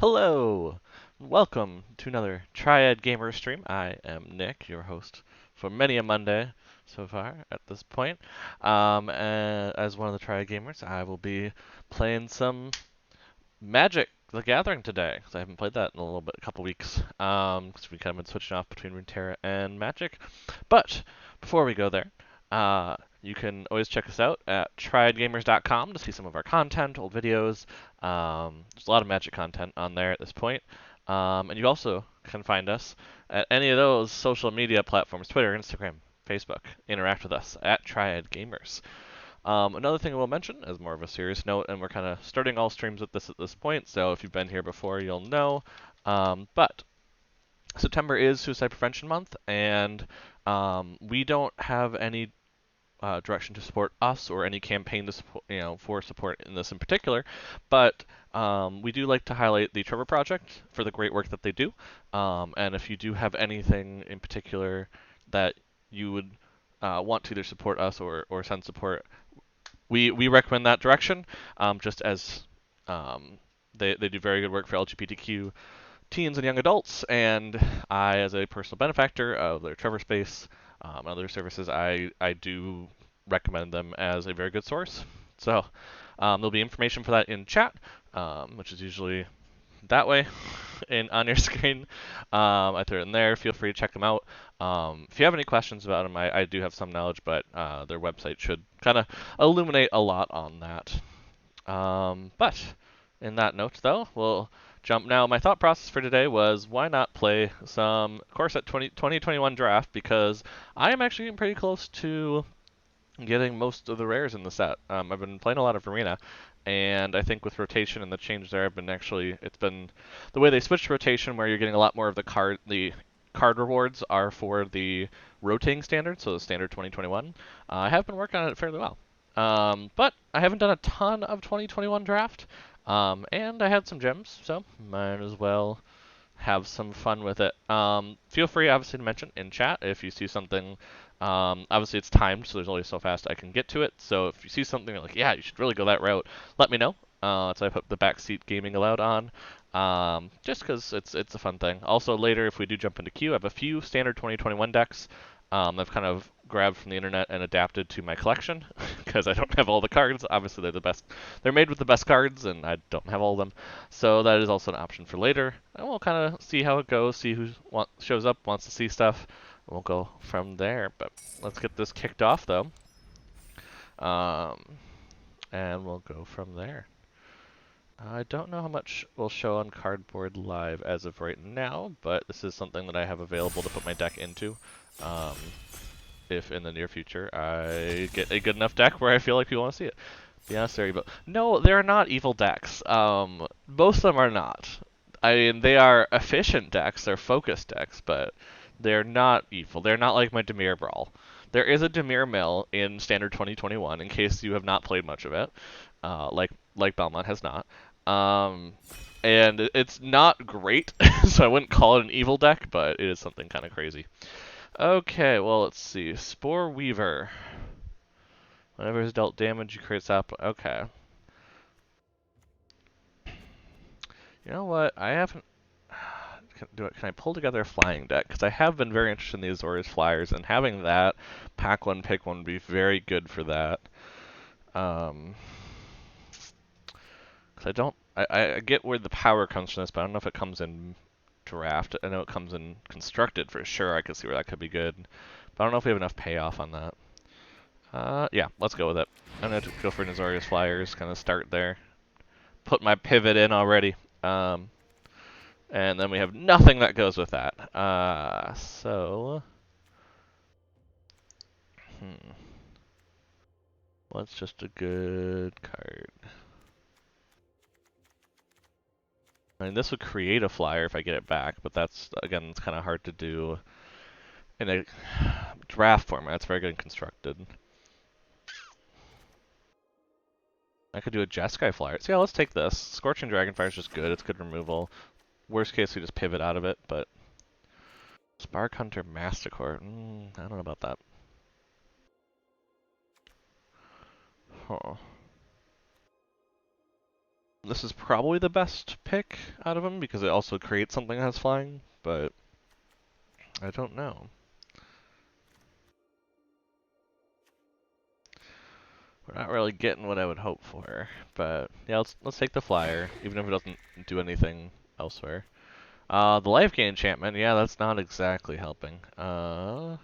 Hello! Welcome to another Triad Gamer stream. I am Nick, your host for many a Monday so far at this point. And as one of the Triad Gamers, I will be playing some Magic: The Gathering today, because I haven't played that in a couple weeks. Because we kind of been switching off between Runeterra and Magic. But before we go there, you can always check us out at triadgamers.com to see some of our content, old videos. There's a lot of Magic content on there at this point. And you also can find us at any of those social media platforms: Twitter, Instagram, Facebook. Interact with us at Triad Gamers. Another thing I will mention, as more of a serious note, and we're kind of starting all streams with this at this point, so if you've been here before, you'll know. But September is Suicide Prevention Month, and we don't have any direction to support us or any campaign to support, for support in this in particular. But we do like to highlight the Trevor Project for the great work that they do. And if you do have anything in particular that you would want to either support us or send support, we recommend that direction. Just as they do very good work for LGBTQ teens and young adults, and I, as a personal benefactor of their Trevor Space and other services, I do recommend them as a very good source. So there'll be information for that in chat, which is usually that way on your screen. I threw it in there. Feel free to check them out. If you have any questions about them, I do have some knowledge, but their website should kind of illuminate a lot on that. But in that note, though, we'll jump now. My thought process for today was why not play some Core Set 2021 draft, because I am actually getting pretty close to getting most of the rares in the set. I've been playing a lot of Arena, and I think with rotation and the change there, it's been the way they switched rotation, where you're getting a lot more of the card rewards are for the rotating standard, so the standard 2021. I have been working on it fairly well. But I haven't done a ton of 2021 draft, and I had some gems, so might as well have some fun with it. Feel free, obviously, to mention in chat if you see something. Obviously, it's timed, so there's only so fast I can get to it. So if you see something you're like, yeah, you should really go that route, let me know. So I put the backseat gaming allowed on, just because it's a fun thing. Also, later, if we do jump into queue, I have a few standard 2021 decks. I've kind of grabbed from the internet and adapted to my collection because I don't have all the cards. Obviously, they're the best. They're made with the best cards, and I don't have all of them. So that is also an option for later. And we'll kind of see how it goes, see who shows up, wants to see stuff. We'll go from there. But let's get this kicked off, though. And we'll go from there. I don't know how much will show on Cardboard Live as of right now, but this is something that I have available to put my deck into. If in the near future I get a good enough deck where I feel like people want to see it. Be honest there, but no, they're not evil decks. Most of them are not. I mean, they are efficient decks, they're focused decks, but they're not evil. They're not like my Dimir Brawl. There is a Dimir Mill in Standard 2021, in case you have not played much of it, like Belmont has not. And it's not great, so I wouldn't call it an evil deck, but it is something kind of crazy. Okay, well, let's see. Spore Weaver. Whenever it's dealt damage, you create up. Okay. You know what? I haven't. Can I pull together a flying deck? Because I have been very interested in the Azorius Flyers, and having that pack one, pick one would be very good for that. Because I don't. I get where the power comes from this, but I don't know if it comes in draft. I know it comes in constructed for sure. I could see where that could be good. But I don't know if we have enough payoff on that. Yeah, let's go with it. I'm going to go for Azorius Flyers, kind of start there. Put my pivot in already. And then we have nothing that goes with that. What's just a good card? I mean, this would create a flyer if I get it back, but that's, again, it's kind of hard to do in a draft format. It's very good constructed. I could do a Jeskai flyer. So yeah, let's take this. Scorching Dragonfire is just good. It's good removal. Worst case, we just pivot out of it, but Spark Hunter Masticore. I don't know about that. Huh. This is probably the best pick out of them because it also creates something that has flying, but I don't know. We're not really getting what I would hope for, but yeah, let's take the flyer, even if it doesn't do anything elsewhere. The life gain enchantment, yeah, that's not exactly helping. Well,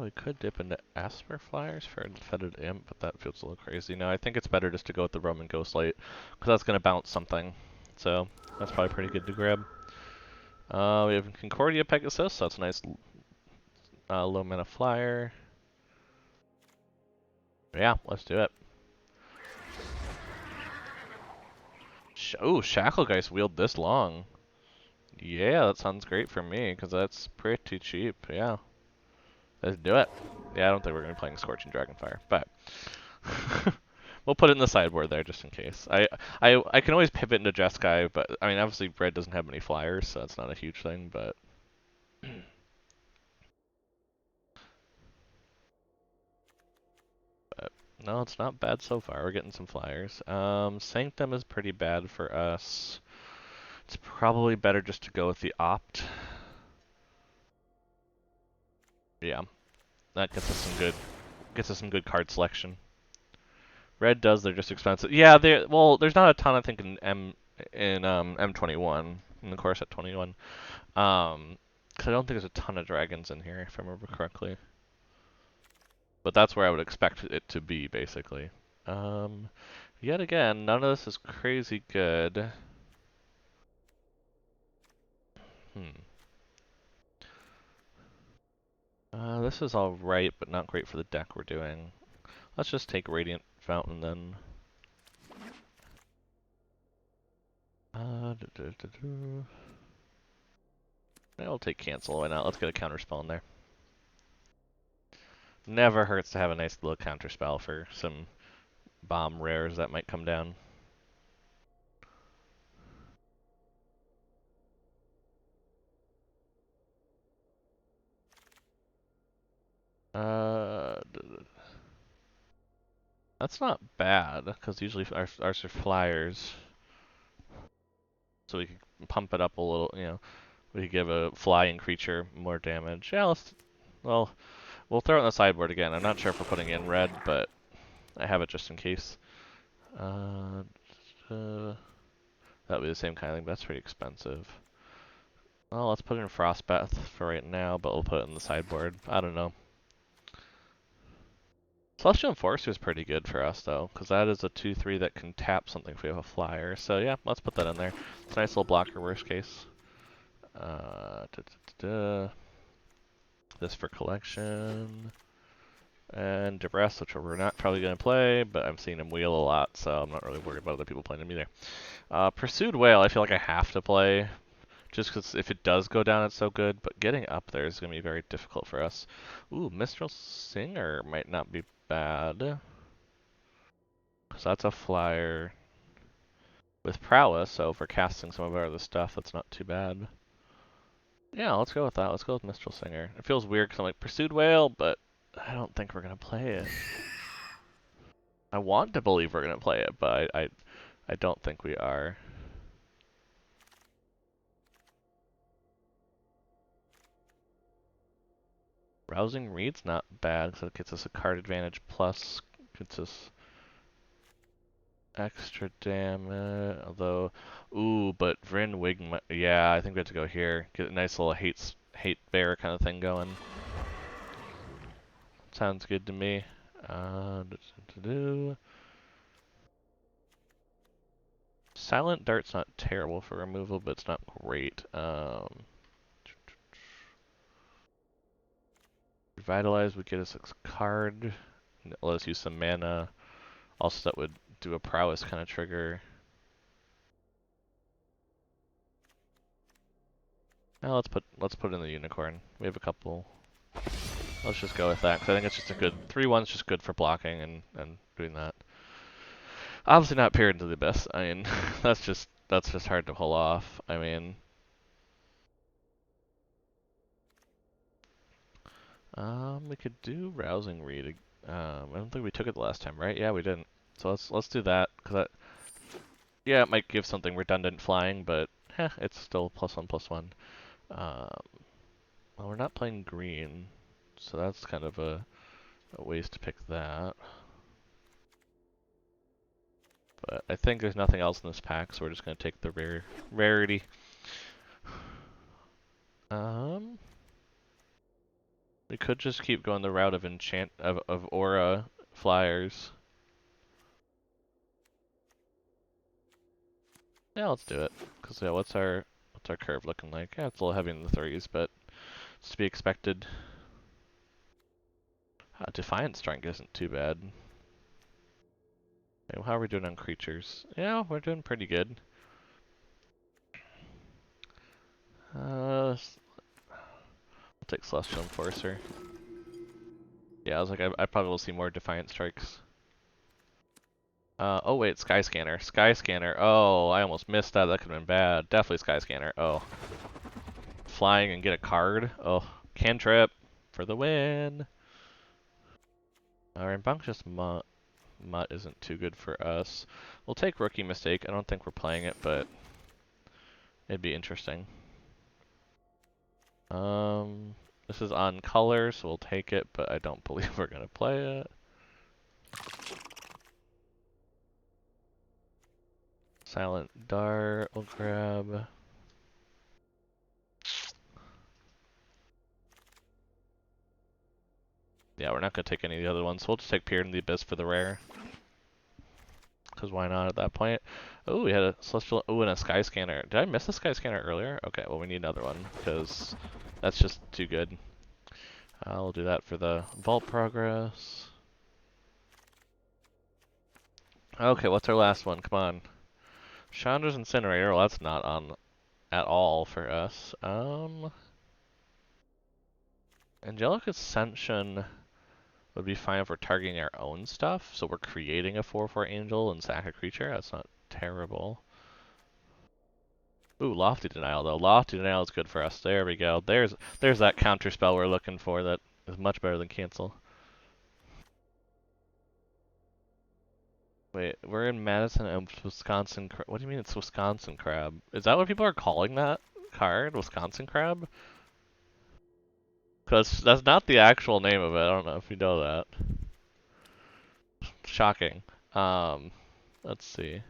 we could dip into Esper Flyers for a Fetid Imp, but that feels a little crazy. No, I think it's better just to go with the Roman Ghostlight, because that's going to bounce something. So, that's probably pretty good to grab. We have Concordia Pegasus, so that's a nice low mana flyer. Yeah, let's do it. Oh, Shacklegeist wheeled this long. Yeah, that sounds great for me, because that's pretty cheap. Yeah, let's do it. Yeah, I don't think we're going to be playing Scorching Dragonfire, but we'll put it in the sideboard there just in case. I can always pivot into Jeskai, but I mean, obviously Red doesn't have many flyers, so that's not a huge thing, but but no, it's not bad so far. We're getting some flyers. Sanctum is pretty bad for us. It's probably better just to go with the Opt. Yeah, that gets us some good card selection. Red does, they're just expensive. Yeah, there's not a ton I think in M21 in the core set 21. Because I don't think there's a ton of dragons in here if I remember correctly. But that's where I would expect it to be basically. Yet again, none of this is crazy good. Hmm. This is alright, but not great for the deck we're doing. Let's just take Radiant Fountain then. I'll take Cancel, why not? Let's get a counterspell in there. Never hurts to have a nice little counterspell for some bomb rares that might come down. That's not bad, because usually ours are flyers. So we could pump it up a little, we could give a flying creature more damage. Yeah, well, we'll throw it on the sideboard again. I'm not sure if we're putting in red, but I have it just in case. Uh, that'll be the same kind of thing, but that's pretty expensive. Well, let's put in Frostbath for right now, but we'll put it in the sideboard. I don't know. Celestial Enforcer is pretty good for us, though, because that is a 2/3 that can tap something if we have a flyer. So yeah, let's put that in there. It's a nice little blocker, worst case. This for collection. And Duress, which we're not probably going to play, but I'm seeing him wheel a lot, so I'm not really worried about other people playing him either. Pursued Whale, I feel like I have to play, just because if it does go down, it's so good, but getting up there is going to be very difficult for us. Ooh, Mistral Singer might not be bad. So that's a flyer with prowess, so if we're casting some of our other stuff, that's not too bad. Yeah, let's go with that. Let's go with Mistral Singer. It feels weird because I'm like, Pursued Whale, but I don't think we're going to play it. I want to believe we're going to play it, but I don't think we are. Rousing Reed's not bad because it gets us a card advantage plus gets us extra damage. Although, ooh, but Vryn Wig, yeah, I think we have to go here. Get a nice little hate bear kind of thing going. Sounds good to me. Silent Dart's not terrible for removal, but it's not great. Revitalize would get us a card. Let us use some mana. Also, that would do a prowess kind of trigger. Now let's put in the unicorn. We have a couple. Let's just go with that because I think it's just a good 3/1's just good for blocking and doing that. Obviously not peer into the abyss. I mean, that's just hard to pull off. I mean, we could do rousing read. I don't think we took it the last time, right? Yeah, we didn't. So let's do that, cause yeah, it might give something redundant flying, but it's still +1/+1. Um, well, we're not playing green, so that's kind of a waste to pick that. But I think there's nothing else in this pack, so we're just gonna take the rarity. We could just keep going the route of of aura flyers. Yeah, let's do it. Cause yeah, what's our curve looking like? Yeah, it's a little heavy in the threes, but it's to be expected. Defiant Strength isn't too bad. Okay, well, how are we doing on creatures? Yeah, we're doing pretty good. We'll take Celestial Enforcer. Yeah, I was like, I probably will see more Defiant Strikes. Oh wait, Sky Scanner. Sky Scanner. Oh, I almost missed that. That could have been bad. Definitely Sky Scanner. Oh. Flying and get a card. Oh, cantrip for the win. Rambunctious Mutt isn't too good for us. We'll take Rookie Mistake. I don't think we're playing it, but it'd be interesting. This is on color, so we'll take it, but I don't believe we're gonna play it. Silent Dart, we'll grab. Yeah, we're not gonna take any of the other ones, so we'll just take Peer in the Abyss for the rare. Because why not at that point? Oh, we had a Celestial, and a Sky Scanner. Did I miss a Sky Scanner earlier? Okay, well we need another one, because that's just too good. I'll do that for the Vault Progress. Okay, what's our last one? Come on. Chandra's Incinerator, well that's not on at all for us. Angelic Ascension would be fine if we're targeting our own stuff, so we're creating a 4/4 Angel and sack a creature. That's not terrible. Ooh, Lofty Denial though. Lofty Denial is good for us. There we go. There's that counter spell we're looking for that is much better than cancel. Wait, we're in Madison and Wisconsin. What do you mean it's Wisconsin Crab? Is that what people are calling that card? Wisconsin Crab? Because that's not the actual name of it. I don't know if you know that. Shocking. Let's see.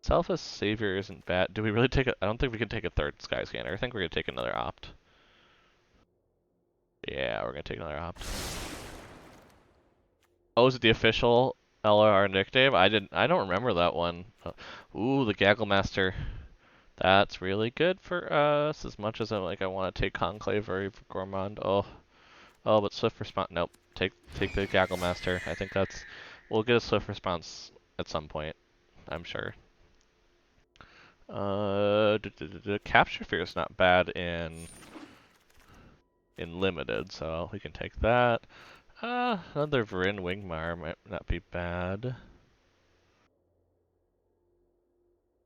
Selfless Savior isn't bad. Do we really take it? I don't think we can take a third Sky Scanner. I think we're gonna take another Opt. Yeah, we're gonna take another Opt. Oh, is it the official LRR nickname? I don't remember that one. Ooh, the Gaggle Master. That's really good for us. As much as I want to take Conclave or Gourmand. Oh, but Swift Response. Nope. Take the Gaggle Master. I think we'll get a Swift Response at some point. I'm sure. Capture Fear is not bad in limited, so we can take that. Another Varin Wingmar might not be bad.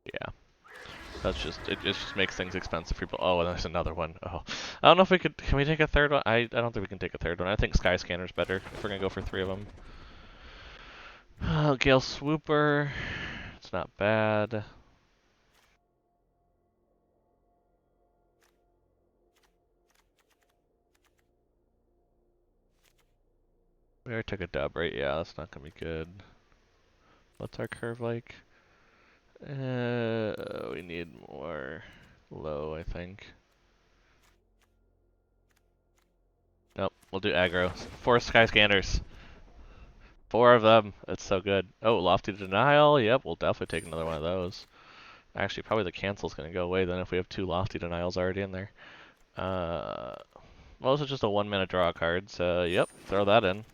Yeah. It just makes things expensive for people. Oh, and there's another one. Oh. I don't know if can we take a third one? I don't think we can take a third one. I think Sky Scanner's better if we're gonna go for 3 of them. Gale Swooper. It's not bad. We already took a dub, right? Yeah, that's not gonna be good. What's our curve like? We need more low, I think. Nope, we'll do aggro. 4 Sky Scanners. 4 of them. It's so good. Oh, Lofty Denial. Yep, we'll definitely take another one of those. Actually, probably the cancel's gonna go away then if we have 2 Lofty Denials already in there. Well, this is just a 1-mana draw card, so yep, throw that in.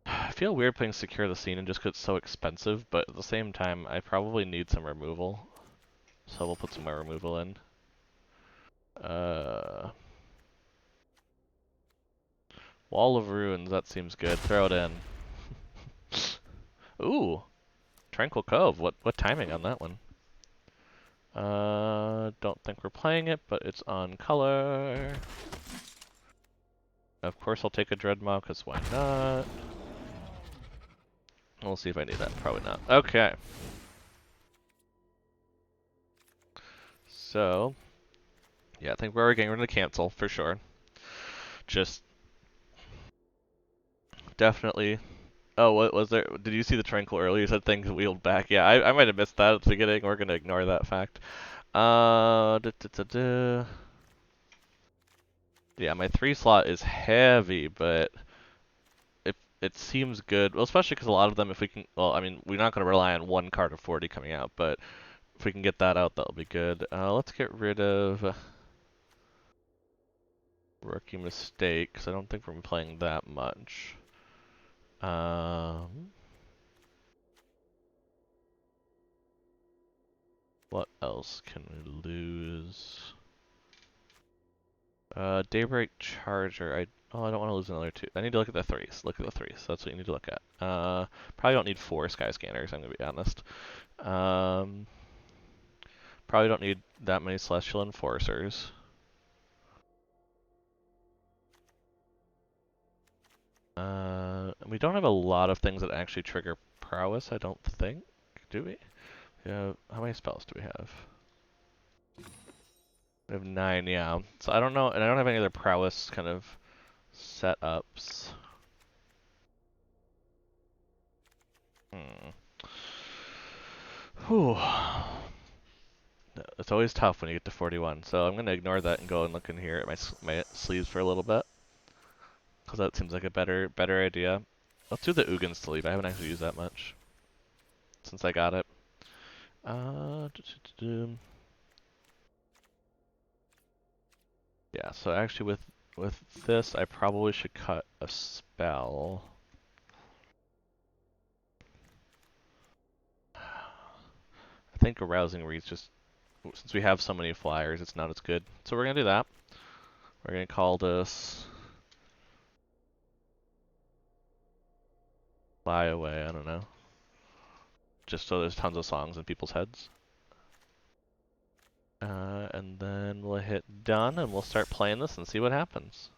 I feel weird playing Secure the Scene just because it's so expensive, but at the same time, I probably need some removal. So we'll put some more removal in. Wall of Ruins, that seems good. Throw it in. Ooh, Tranquil Cove. What timing on that one? Don't think we're playing it, but it's on color. Of course I'll take a Dreadmaw, because why not? We'll see if I need that. Probably not. Okay. So, yeah, I think we're getting rid of the cancel, for sure. Just definitely... Oh, what was there? Did you see the Tranquil earlier? You said things wheeled back. Yeah, I might have missed that at the beginning. We're going to ignore that fact. Yeah, my 3 slot is heavy, but it seems good. Well, especially because a lot of them, if we can, well, I mean, we're not going to rely on one card of 40 coming out, but if we can get that out, that'll be good. Let's get rid of Rookie Mistake, because I don't think we're playing that much. What else can we lose? Daybreak Charger. I don't want to lose another 2. I need to look at the 3s. Look at the 3s. That's what you need to look at. Probably don't need 4 Sky Scanners, I'm going to be honest. Probably don't need that many Celestial Enforcers. We don't have a lot of things that actually trigger prowess, I don't think. Do we? Yeah. How many spells do we have? We have 9, yeah. So I don't know, and I don't have any other prowess kind of setups. Whew. It's always tough when you get to 41, so I'm going to ignore that and go and look in here at my sleeves for a little bit. Because that seems like a better idea. Let's do the Ugin sleeve. I haven't actually used that much since I got it. Yeah, so actually with this, I probably should cut a spell. I think Arousing Reed's just, since we have so many flyers, it's not as good. So we're going to do that. We're going to call this Fly Away, I don't know. Just so there's tons of songs in people's heads. And then we'll hit done and we'll start playing this and see what happens.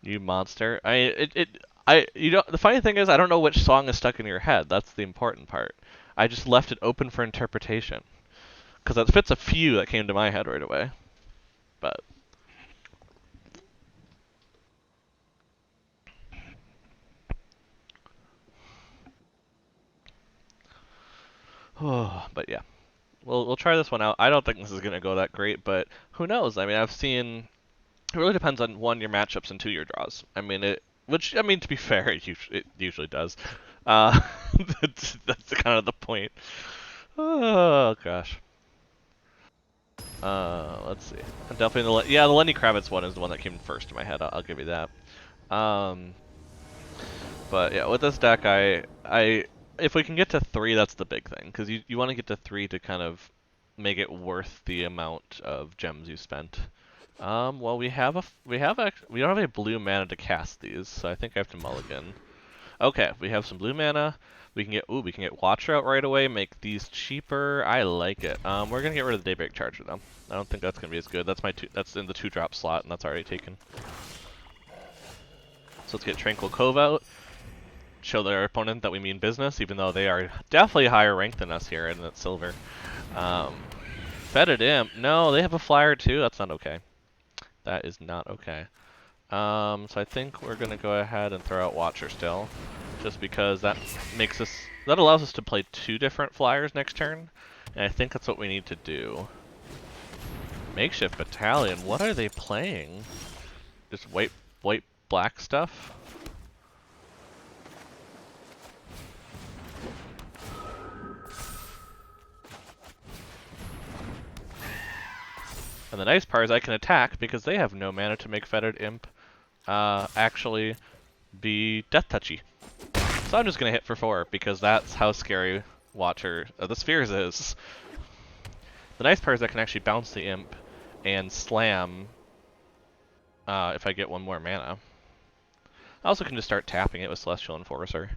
You monster. You know, the funny thing is I don't know which song is stuck in your head. That's the important part. I just left it open for interpretation. Because that fits a few that came to my head right away. But but yeah. We'll try this one out. I don't think this is gonna go that great, but who knows? I mean, I've seen it really depends on 1, your matchups, and 2, your draws. I mean which I mean, to be fair, it usually does. Uh that's kind of the point. Oh gosh. Let's see. I'm definitely the Lenny Kravitz one is the one that came first in my head. I'll give you that. But yeah, with this deck, if we can get to 3, that's the big thing, because you want to get to 3 to kind of make it worth the amount of gems you spent. Well, we don't have a blue mana to cast these, so I think I have to mulligan. Okay, we have some blue mana. We can get Watcher out right away, make these cheaper. I like it. We're gonna get rid of the Daybreak Charger though. I don't think that's gonna be as good. That's in the 2-drop slot, and that's already taken. So let's get Tranquil Cove out. Show their opponent that we mean business, even though they are definitely higher ranked than us here, and it's silver. Fetid Imp. No, they have a flyer too. That's not okay. That is not okay. So I think we're gonna go ahead and throw out Watcher still, just because that allows us to play 2 different flyers next turn, and I think that's what we need to do. Makeshift Battalion. What are they playing? Just white black stuff. And the nice part is I can attack because they have no mana to make Fetid Imp actually be Death Touchy. So I'm just going to hit for 4 because that's how scary Watcher of the Spheres is. The nice part is I can actually bounce the Imp and slam if I get 1 more mana. I also can just start tapping it with Celestial Enforcer.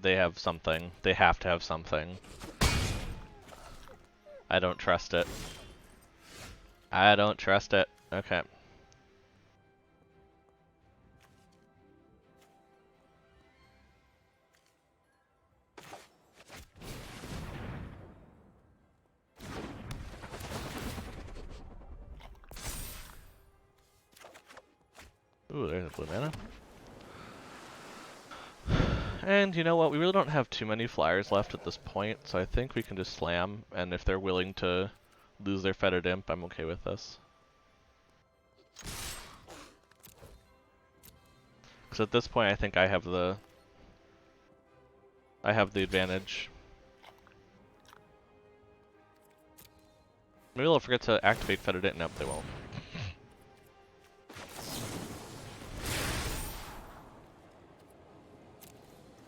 They have something. They have to have something. I don't trust it. I don't trust it. Okay. Ooh, there's a blue mana. And you know what? We really don't have too many flyers left at this point, so I think we can just slam, and if they're willing to lose their Feathered Imp, I'm okay with this. Because at this point, I think I have the advantage. Maybe they'll forget to activate Feathered Imp. Nope, they won't.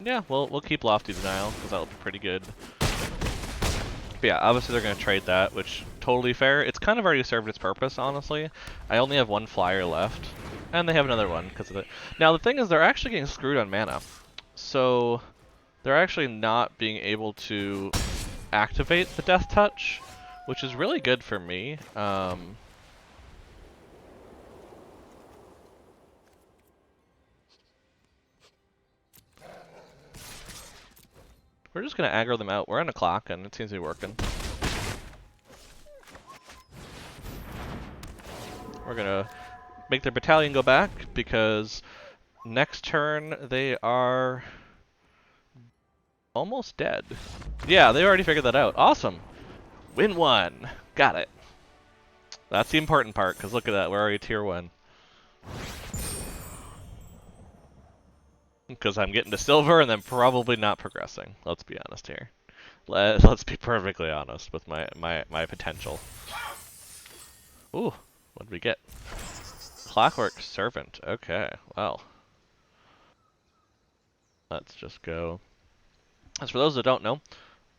Yeah, we'll keep Lofty Denial, because that'll be pretty good. But yeah, obviously they're going to trade that, which totally fair. It's kind of already served its purpose, honestly. I only have one flyer left, and they have another one because of it. Now the thing is, they're actually getting screwed on mana, so they're actually not being able to activate the Death Touch, which is really good for me. We're just going to aggro them out. We're on a clock, and it seems to be working. We're going to make their battalion go back, because next turn they are almost dead. Yeah, they already figured that out. Awesome. Win 1. Got it. That's the important part, because look at that. We're already tier 1. Because I'm getting to silver and then probably not progressing. Let's be honest here. Let's be perfectly honest with my potential. Ooh, what did we get? Clockwork Servant. Okay, well. Let's just go. As for those that don't know,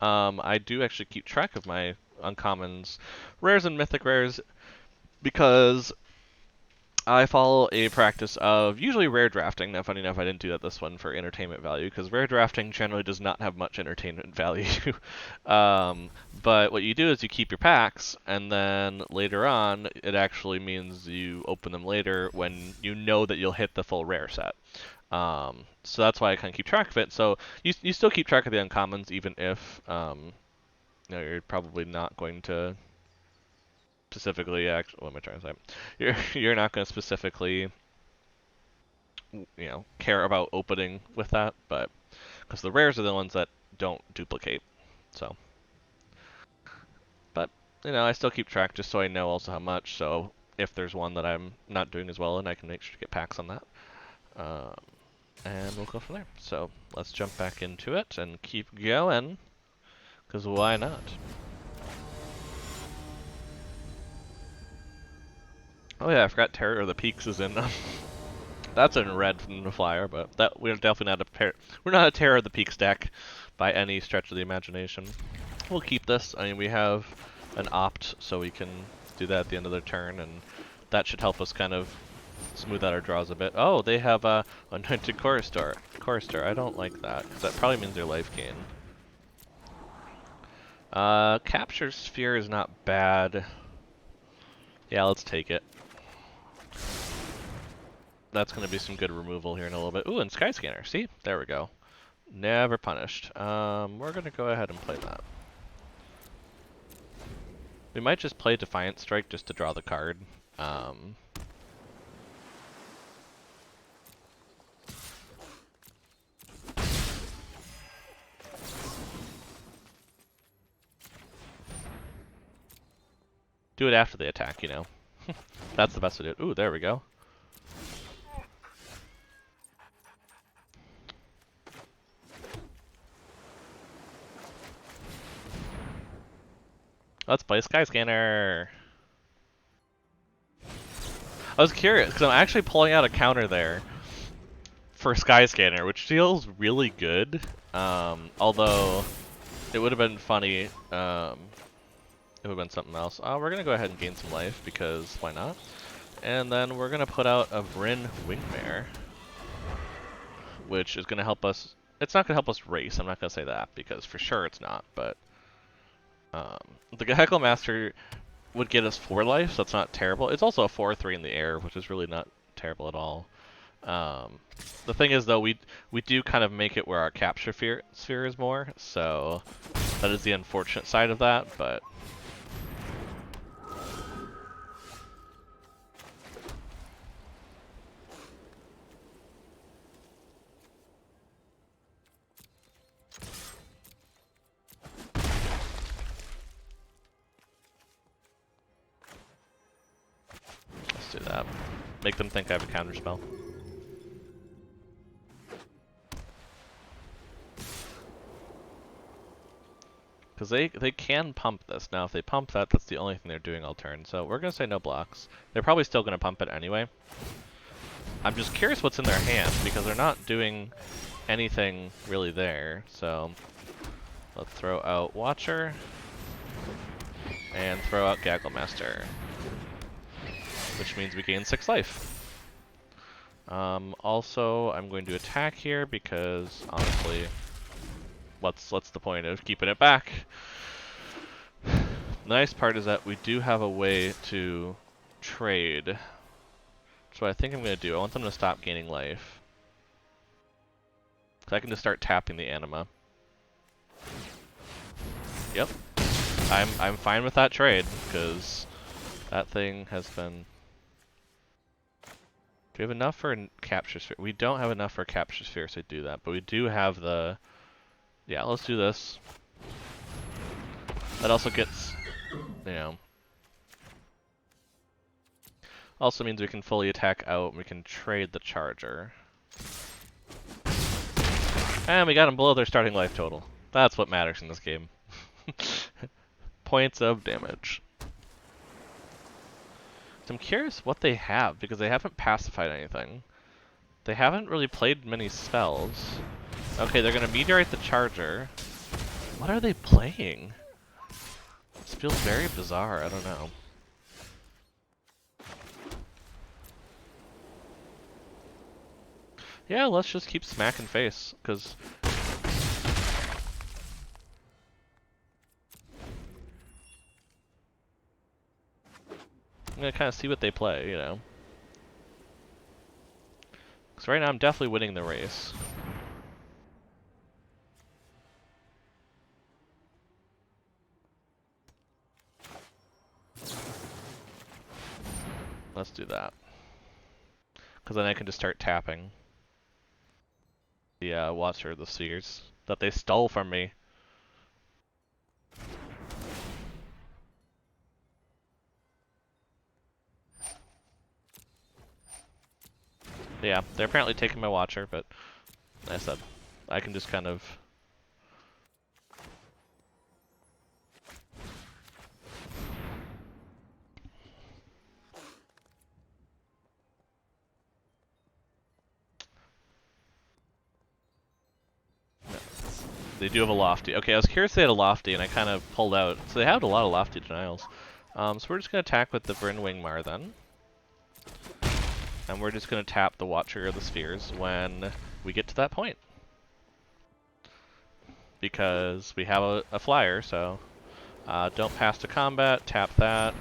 I do actually keep track of my uncommons, rares, and mythic rares, because I follow a practice of usually rare drafting. Now, funny enough, I didn't do that this one for entertainment value, because rare drafting generally does not have much entertainment value. But what you do is you keep your packs, and then later on, it actually means you open them later when you know that you'll hit the full rare set. So that's why I kind of keep track of it. So you still keep track of the uncommons, even if you're probably not going to specifically what am I trying to say? You're not going to specifically care about opening with that, but because the rares are the ones that don't duplicate. So, but I still keep track just so I know also how much. So if there's one that I'm not doing as well in, I can make sure to get packs on that. And we'll go from there. So let's jump back into it and keep going, because why not? Oh yeah, I forgot Terror of the Peaks is in. That's in red from the flyer, but that we're definitely not we're not a Terror of the Peaks deck by any stretch of the imagination. We'll keep this. I mean, we have an opt, so we can do that at the end of their turn, and that should help us kind of smooth out our draws a bit. Oh, they have a Anointed Chorister. I don't like that, because that probably means their life gain. Capture Sphere is not bad. Yeah, let's take it. That's going to be some good removal here in a little bit. Ooh, and Skyscanner. See? There we go. Never punished. We're going to go ahead and play that. We might just play Defiant Strike just to draw the card. Do it after the attack, That's the best to do it. Ooh, there we go. Let's play Skyscanner. I was curious, because I'm actually pulling out a counter there for Skyscanner, which feels really good. Although, it would have been funny it would have been something else. We're going to go ahead and gain some life, because why not? And then we're going to put out a Vryn Wingmare, which is going to help us it's not gonna help us race. I'm not gonna say that because for sure it's not. But the Gecko Master would get us 4 life, so that's not terrible. It's also a 4/3 in the air, which is really not terrible at all. The thing is, though, we do kind of make it where our capture sphere is more, so that is the unfortunate side of that, but... Let's do that. Make them think I have a counterspell. Because they can pump this. Now, if they pump that, that's the only thing they're doing all turn. So we're going to say no blocks. They're probably still going to pump it anyway. I'm just curious what's in their hand, because they're not doing anything really there. So let's throw out Watcher and throw out Gagglemaster, which means we gain 6 life. Also, I'm going to attack here because, honestly, what's the point of keeping it back? The nice part is that we do have a way to trade. So what I think I'm going to do, I want them to stop gaining life. So I can just start tapping the anima. Yep. I'm fine with that trade, because that thing has been... Do we have enough for a capture sphere? We don't have enough for a capture sphere to do that, but we do have the... Yeah, let's do this. That also gets, you know... Also means we can fully attack out, and we can trade the charger. And we got them below their starting life total. That's what matters in this game. Points of damage. So I'm curious what they have, because they haven't pacified anything. They haven't really played many spells. Okay, they're gonna meteorite the charger. What are they playing? This feels very bizarre, I don't know. Yeah, let's just keep smacking face, because... I'm gonna kind of see what they play, you know. Because right now I'm definitely winning the race. Let's do that. Because then I can just start tapping the Watcher of the Spheres that they stole from me. Yeah, they're apparently taking my Watcher, but like I said, I can just kind of... No. They do have a Lofty. Okay, I was curious they had a Lofty, and I kind of pulled out. So they have a lot of Lofty denials. So we're just going to attack with the Bryn Wingmar then. And we're just going to tap the Watcher of the Spheres when we get to that point. Because we have a flyer, so don't pass to combat, tap that.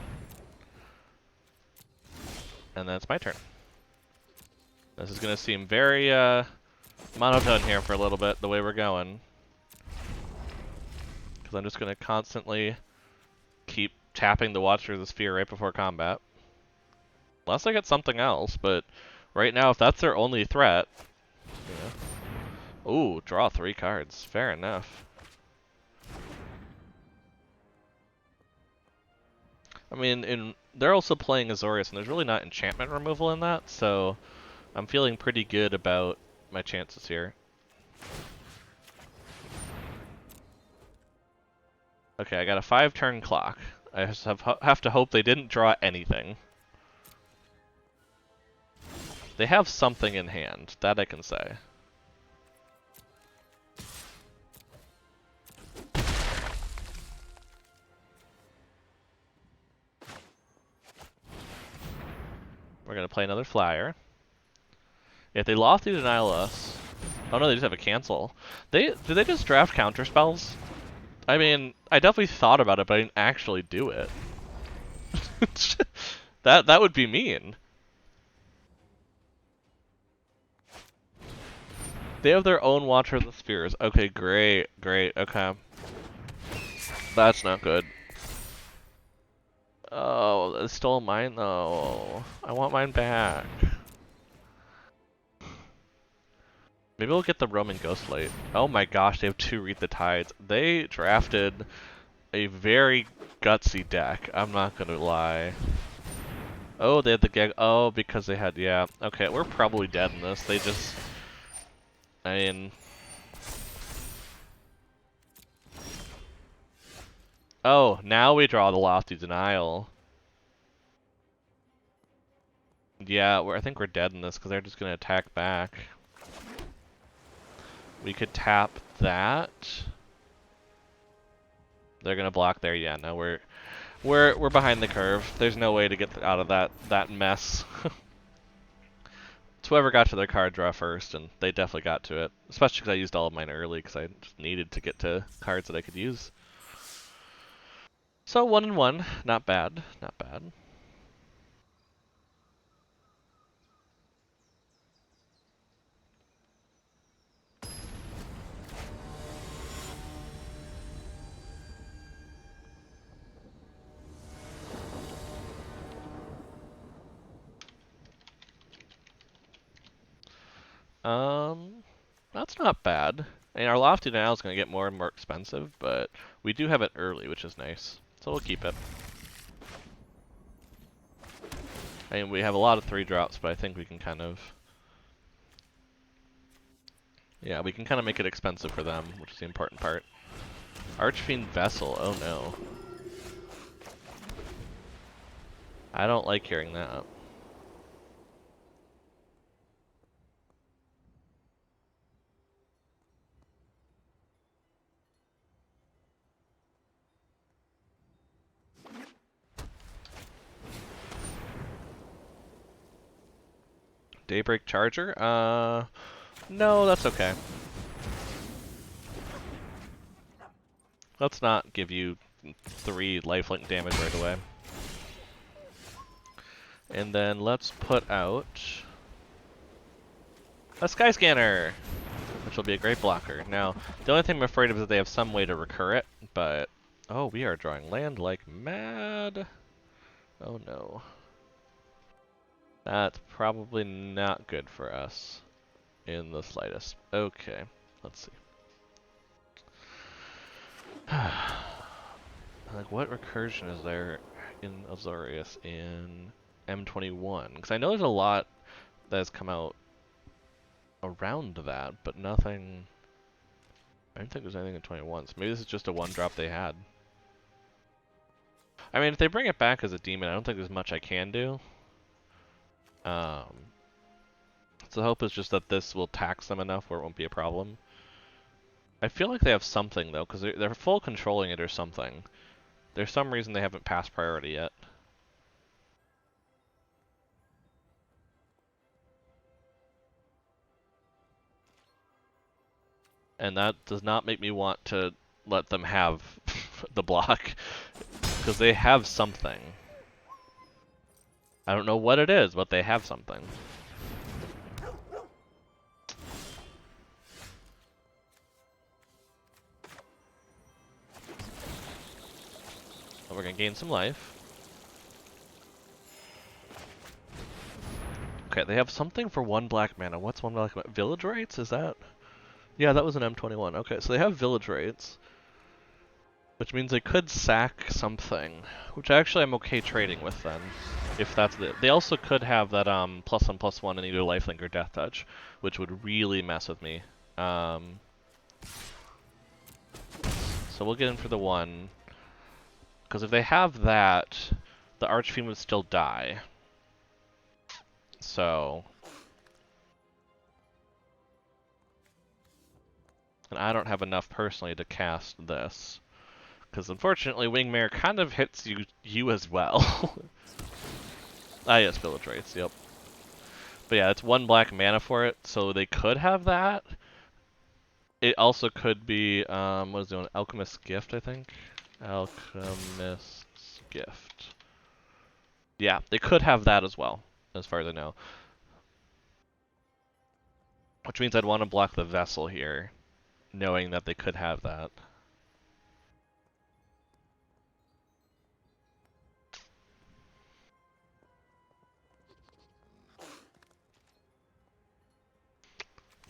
And then it's my turn. This is going to seem very monotone here for a little bit, the way we're going. Because I'm just going to constantly keep tapping the Watcher of the Sphere right before combat. Unless I get something else, but right now, if that's their only threat... Yeah. Ooh, draw 3 cards. Fair enough. I mean, they're also playing Azorius, and there's really not enchantment removal in that, so I'm feeling pretty good about my chances here. Okay, I got a 5-turn clock. I just have to hope they didn't draw anything. They have something in hand, that I can say. We're going to play another flyer. If they Lofty Denial us, Oh no, they just have a cancel. Do they just draft counter spells? I mean, I definitely thought about it, but I didn't actually do it. That would be mean. They have their own Watcher of the Spheres. Okay, great, great, okay. That's not good. Oh, they stole mine though. I want mine back. Maybe we'll get the Roman Ghostlight. Oh my gosh, they have 2 Read the Tides. They drafted a very gutsy deck, I'm not gonna lie. Oh, they had the gag. Oh, because they had, yeah. Okay, we're probably dead in this. They just, I mean. Oh, now we draw the Lofty Denial. Yeah, I think we're dead in this because they're just gonna attack back. We could tap that. They're gonna block there. Yeah, no, we're behind the curve. There's no way to get out of that mess. It's whoever got to their card draw first, and they definitely got to it. Especially because I used all of mine early because I just needed to get to cards that I could use. So 1 and 1, not bad, not bad. That's not bad. I mean, our Lofty now is going to get more and more expensive, but we do have it early, which is nice. So we'll keep it. I mean, we have a lot of 3-drops, but I think we can kind of... Yeah, we can kind of make it expensive for them, which is the important part. Archfiend Vessel, oh no. I don't like hearing that. Daybreak Charger? No, that's okay. Let's not give you 3 lifelink damage right away. And then let's put out a Sky Scanner, which will be a great blocker. Now, the only thing I'm afraid of is that they have some way to recur it, but... Oh, we are drawing land like mad. Oh no. That's probably not good for us in the slightest. Okay, let's see. Like, what recursion is there in Azorius in M21? Because I know there's a lot that has come out around that, but nothing... I don't think there's anything in 21, so maybe this is just a 1-drop they had. I mean, if they bring it back as a demon, I don't think there's much I can do. So the hope is just that this will tax them enough where it won't be a problem. I feel like they have something, though, because they're full controlling it or something. There's some reason they haven't passed priority yet. And that does not make me want to let them have the block, because they have something. I don't know what it is, but they have something. And we're gonna gain some life. Okay, they have something for 1 black mana. What's 1 black mana? Village Rites? Is that? Yeah, that was an M21. Okay, so they have Village Rites, which means they could sack something, which actually I'm okay trading with then, if that's the... They also could have that +1/+1 in either lifelink or death touch, which would really mess with me. So we'll get in for the 1, because if they have that, the Archfiend would still die. So... And I don't have enough personally to cast this. Because unfortunately, Wingmare kind of hits you as well. Ah, yes, Village Rites, yep. But yeah, it's 1 black mana for it, so they could have that, It also could be, what is it, an Alchemist's Gift, I think? Alchemist's Gift. Yeah, they could have that as well, as far as I know. Which means I'd want to block the vessel here, knowing that they could have that.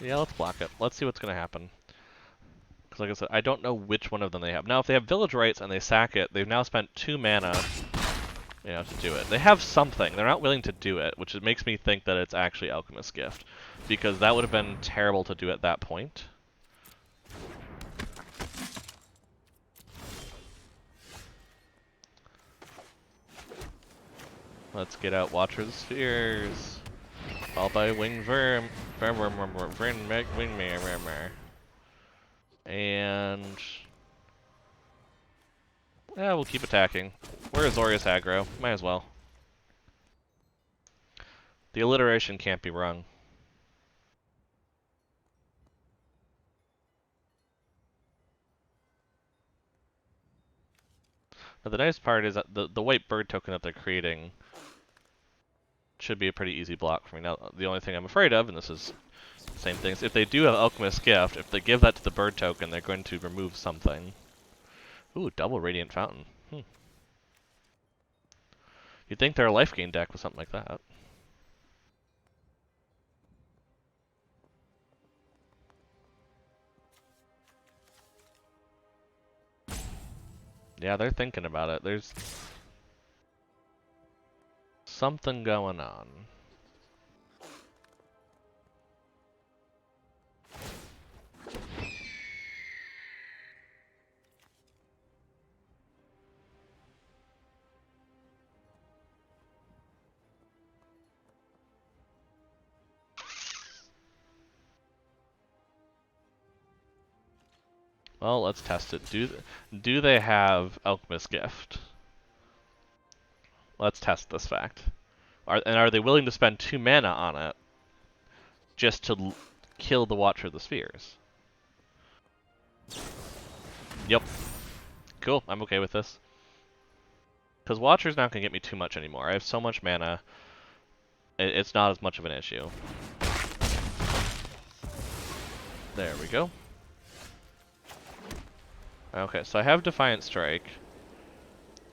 Yeah, let's block it. Let's see what's going to happen. Because like I said, I don't know which one of them they have. Now, if they have Village Rites and they sack it, they've now spent 2 mana, to do it. They have something. They're not willing to do it, which makes me think that it's actually Alchemist's Gift. Because that would have been terrible to do at that point. Let's get out Watcher of the Spheres. Followed by Winged Worm. And yeah, we'll keep attacking. We're Azorius aggro. Might as well. The alliteration can't be wrong. Now the nice part is that the white bird token that they're creating should be a pretty easy block for me. Now the only thing I'm afraid of, and this is the same thing, is if they do have Alchemist's Gift, if they give that to the bird token, they're going to remove something. Ooh, double Radiant Fountain. You'd think they're a life gain deck with something like that. Yeah, they're thinking about it. There's something going on. Well, let's test it. Do they have Alchemist's Gift? Let's test this fact. Are they willing to spend 2 mana on it just to kill the Watcher of the Spheres? Yep. Cool, I'm okay with this. Because Watcher's not going to get me too much anymore. I have so much mana, it's not as much of an issue. There we go. Okay, so I have Defiant Strike.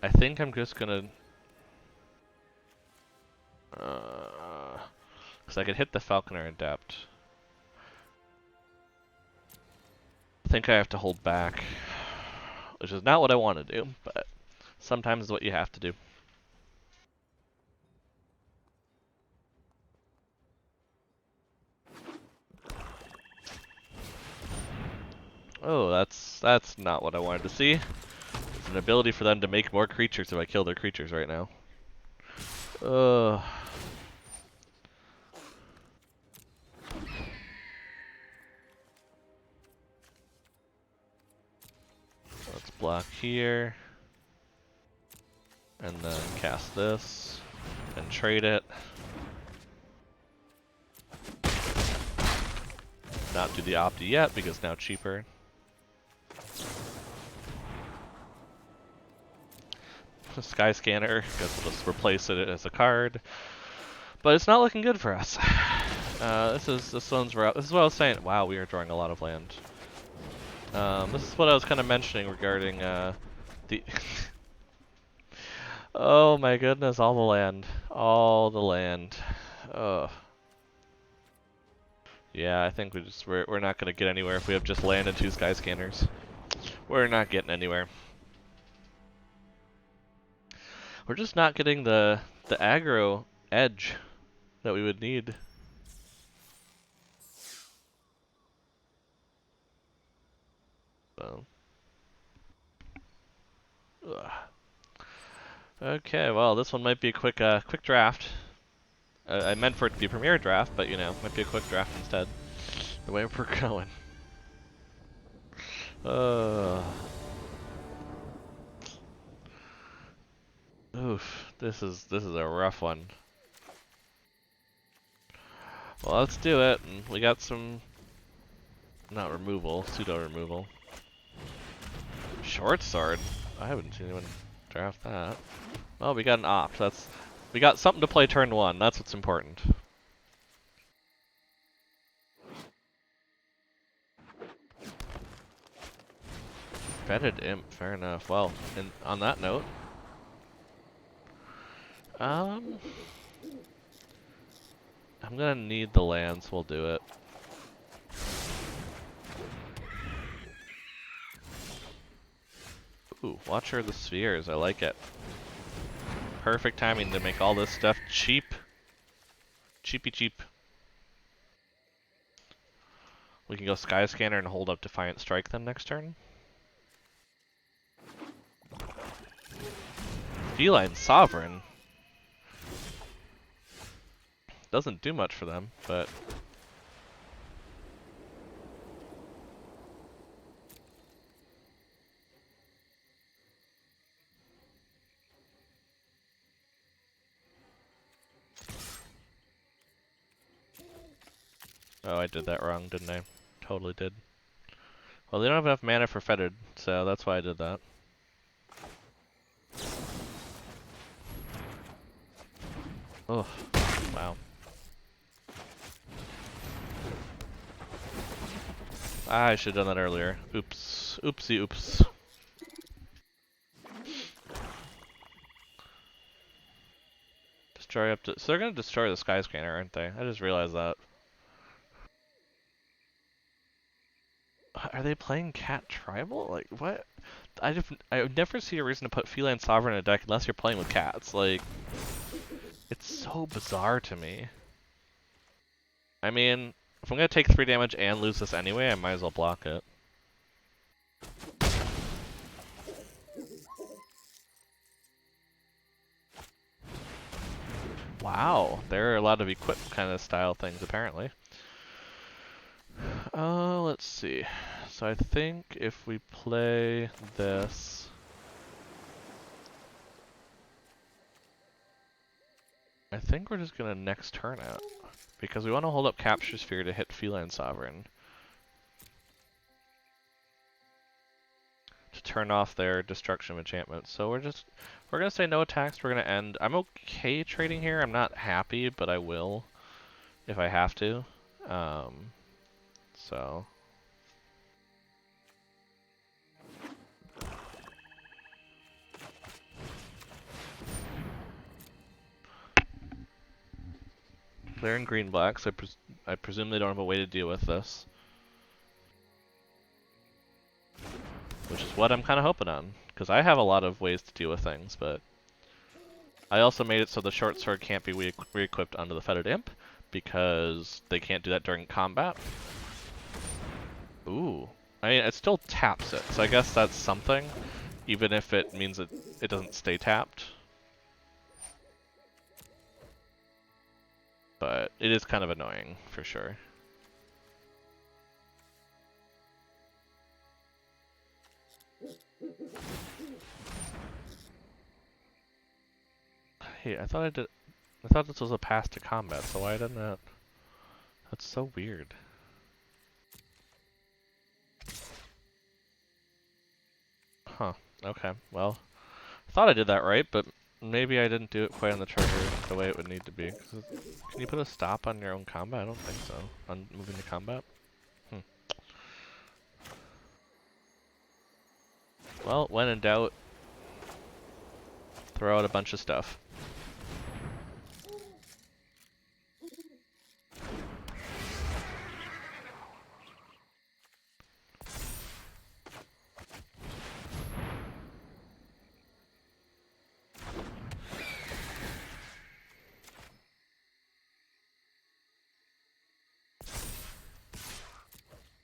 I think I'm just gonna... because I could hit the Falconer Adept. I think I have to hold back. Which is not what I want to do, but sometimes it's what you have to do. Oh, that's not what I wanted to see. It's an ability for them to make more creatures if I kill their creatures right now. Ugh. Let's block here. And then cast this. And trade it. Not do the Opti yet because now cheaper. Sky Scanner, guess we'll just replace it as a card. But it's not looking good for us. This one's rough. This is what I was saying. Wow, we are drawing a lot of land. This is what I was kind of mentioning regarding the... Oh my goodness, all the land. All the land. Ugh. Yeah, I think we're not gonna get anywhere if we have just land and 2 Sky Scanners. We're not getting anywhere. We're just not getting the aggro edge that we would need. So. Ugh. Okay, well, this one might be a quick draft. I meant for it to be a premier draft, but might be a quick draft instead. The way we're going. Oof, this is a rough one. Well, let's do it. And we got some Not removal, pseudo removal. Short sword? I haven't seen anyone draft that. Oh, we got an opt. We got something to play turn 1. That's what's important. Fetid imp, fair enough. Well, on that note, I'm gonna need the lands. We'll do it. Ooh, Watcher of the Spheres. I like it. Perfect timing to make all this stuff cheap. Cheapy cheap. We can go Skyscanner and hold up Defiant Strike then next turn. Feline Sovereign. Doesn't do much for them, but... Oh, I did that wrong, didn't I? Totally did. Well, they don't have enough mana for Fetid, so that's why I did that. Oh, wow. I should have done that earlier. Oops. Oopsie oops. Destroy up to... So they're gonna destroy the Skyscanner, aren't they? I just realized that. Are they playing Cat Tribal? Like, what? I would never see a reason to put Feline Sovereign in a deck unless you're playing with cats. Like, it's so bizarre to me. I mean, if I'm gonna take 3 damage and lose this anyway, I might as well block it. Wow, there are a lot of equip kind of style things apparently. Let's see. So I think if we play this, I think we're just gonna next turn out because we want to hold up Capture Sphere to hit Feline Sovereign to turn off their Destruction of Enchantment. So we're gonna say no attacks. We're gonna end. I'm okay trading here. I'm not happy, but I will if I have to. So. They're in green-black, so I presume they don't have a way to deal with this. Which is what I'm kind of hoping on, because I have a lot of ways to deal with things, but... I also made it so the short sword can't be re-equipped onto the Fetid Imp, because they can't do that during combat. Ooh. I mean, it still taps it, so I guess that's something, even if it means it doesn't stay tapped. But it is kind of annoying, for sure. Hey, I thought this was a pass to combat, so why didn't that? That's so weird. Huh. Okay. Well, I thought I did that right, but maybe I didn't do it quite on the trigger the way it would need to be. Can you put a stop on your own combat? I don't think so. On moving to combat? Well, when in doubt, throw out a bunch of stuff.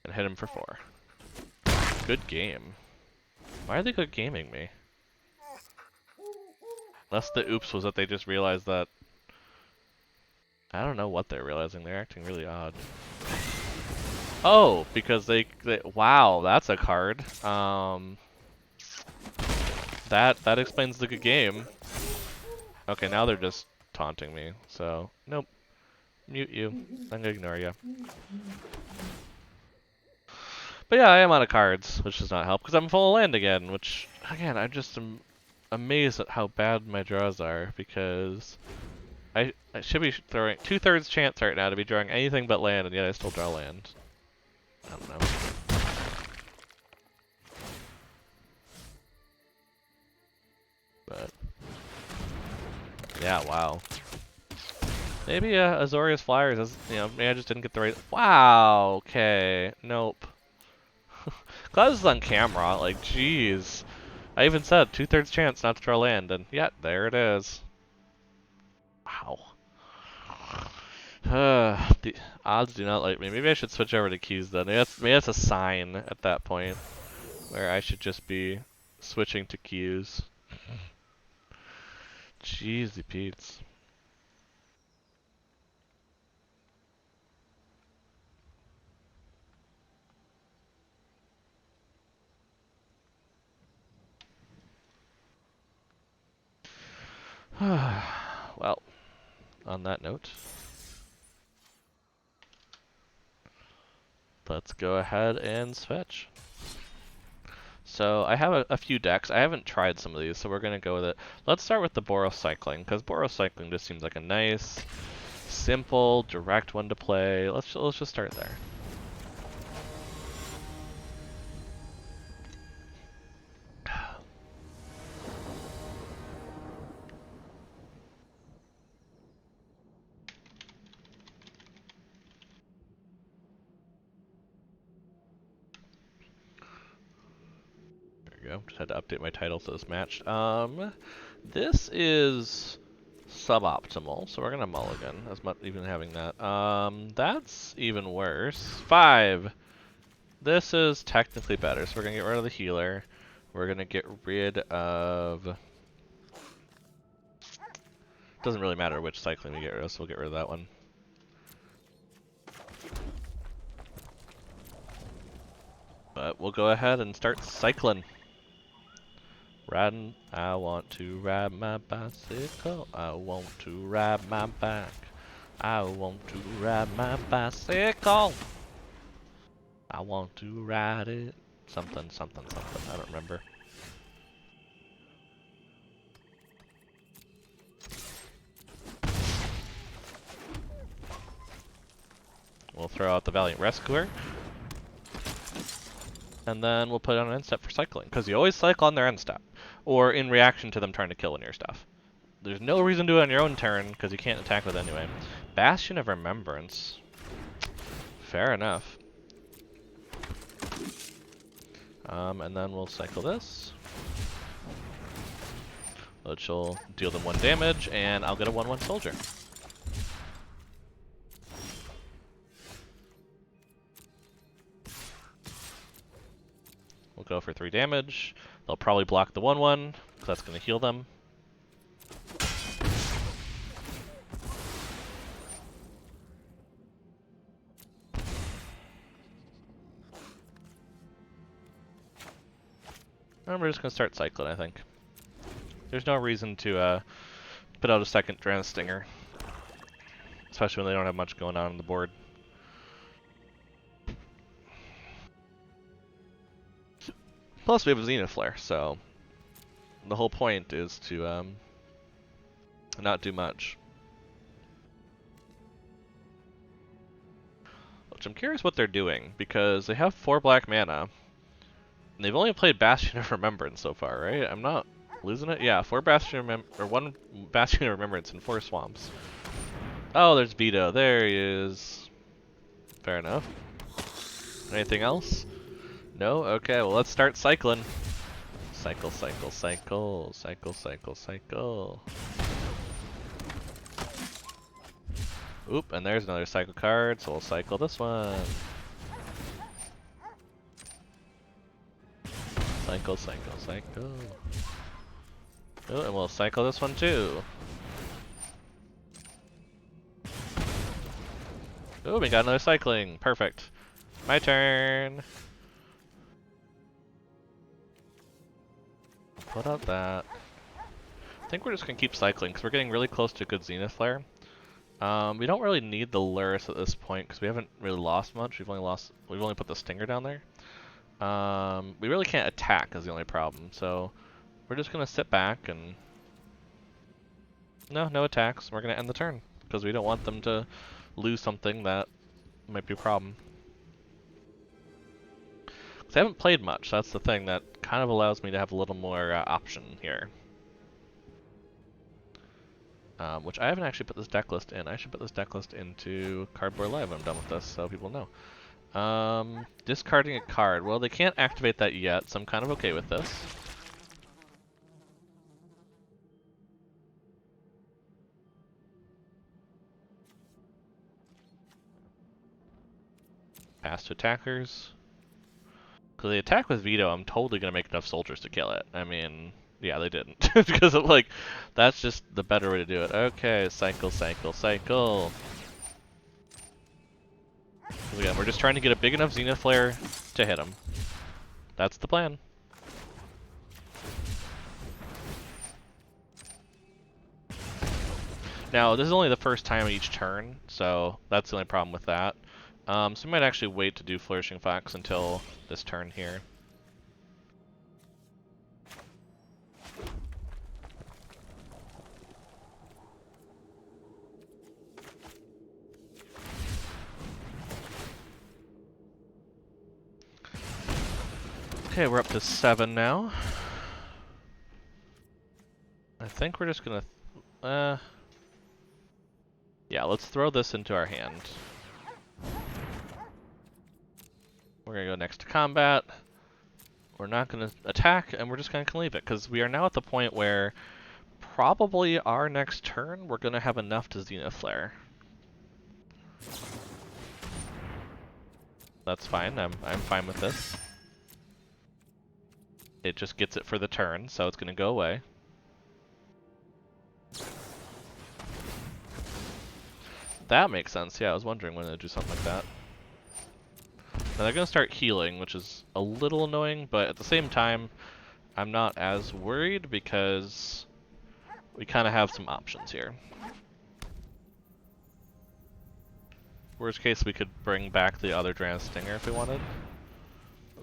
And hit him for 4. Good game. Why are they good gaming me? Unless the oops was that they just realized that... I don't know what they're realizing. They're acting really odd. Oh, because they wow, that's a card. That explains the good game. Okay, now they're just taunting me. So, nope. Mute you. I'm gonna ignore you. But yeah, I am out of cards, which does not help because I'm full of land again, which, again, I just am amazed at how bad my draws are because I should be throwing 2/3 chance right now to be drawing anything but land, and yet I still draw land. I don't know. But yeah, wow. Maybe Azorius Flyers is, maybe I just didn't get the right. Wow. Okay. Nope. Glad this is on camera. Like, jeez. I even said 2/3 chance not to draw land, and yet there it is. Wow. The odds do not like me. Maybe I should switch over to keys then. Maybe that's a sign at that point where I should just be switching to keys. Jeezy Pete's. Well, on that note, let's go ahead and switch. So I have a few decks. I haven't tried some of these, so we're going to go with it. Let's start with the Boros Cycling, because Boros Cycling just seems like a nice, simple, direct one to play. Let's just start there. Go. Just had to update my title so it's matched. This is suboptimal, so we're gonna mulligan. As much even having that. That's even worse. 5. This is technically better, so we're gonna get rid of the healer. We're gonna get rid of. Doesn't really matter which cycling we get rid of, so we'll get rid of that one. But we'll go ahead and start cycling. Riding, I want to ride my bicycle. I want to ride my bike. I want to ride my bicycle. I want to ride it. Something, something, something. I don't remember. We'll throw out the Valiant Rescuer. And then we'll put on an end step for cycling. Because you always cycle on their end step. Or in reaction to them trying to kill one of your stuff. There's no reason to do it on your own turn, because you can't attack with it anyway. Bastion of Remembrance. Fair enough. And then we'll cycle this. Which will deal them 1 damage, and I'll get a 1/1 soldier. We'll go for 3 damage. They'll probably block the 1/1, because that's going to heal them. And we're just going to start cycling, I think. There's no reason to put out a second Dragon Stinger. Especially when they don't have much going on the board. Plus we have a Zenith Flare, so the whole point is to not do much. Which I'm curious what they're doing, because they have 4 black mana. And they've only played Bastion of Remembrance so far, right? I'm not losing it? Yeah, 4 Bastion or 1 Bastion of Remembrance and 4 Swamps. Oh, there's Vito. There he is. Fair enough. Anything else? No? Okay, well let's start cycling. Cycle, cycle, cycle, cycle, cycle, cycle. Oop, and there's another cycle card, so we'll cycle this one. Cycle, cycle, cycle. Oh, and we'll cycle this one too. Oh, we got another cycling. Perfect. My turn. Put out that. I think we're just gonna keep cycling because we're getting really close to a good Zenith Flare. We don't really need the Luris at this point because we haven't really lost much. We've only put the Stinger down there. We really can't attack is the only problem, so we're just gonna sit back and... No attacks. We're gonna end the turn, because we don't want them to lose something that might be a problem. Because I haven't played much, so that's the thing that kind of allows me to have a little more option here. Which I haven't actually put this deck list in. I should put this deck list into Cardboard Live when I'm done with this, so people know. Discarding a card. Well, they can't activate that yet, so I'm kind of okay with this. Pass to attackers. Because they attack with Veto, I'm totally going to make enough soldiers to kill it. I mean, yeah, they didn't. Because, like, that's just the better way to do it. Okay, cycle, cycle, cycle. Again, we're just trying to get a big enough Zenith Flare to hit him. That's the plan. Now, this is only the first time each turn, so that's the only problem with that. So we might actually wait to do Flourishing Fox until this turn here. Okay, we're up to 7 now. I think we're just gonna... yeah, let's throw this into our hand. We're gonna go next to combat. We're not gonna attack, and we're just gonna leave it, because we are now at the point where probably our next turn we're gonna have enough to Zenith Flare. That's fine. I'm fine with this. It just gets it for the turn, so it's gonna go away. That makes sense. Yeah, I was wondering when they'd do something like that. Now they're gonna start healing, which is a little annoying, but at the same time, I'm not as worried because we kind of have some options here. Worst case, we could bring back the other Dran Stinger if we wanted.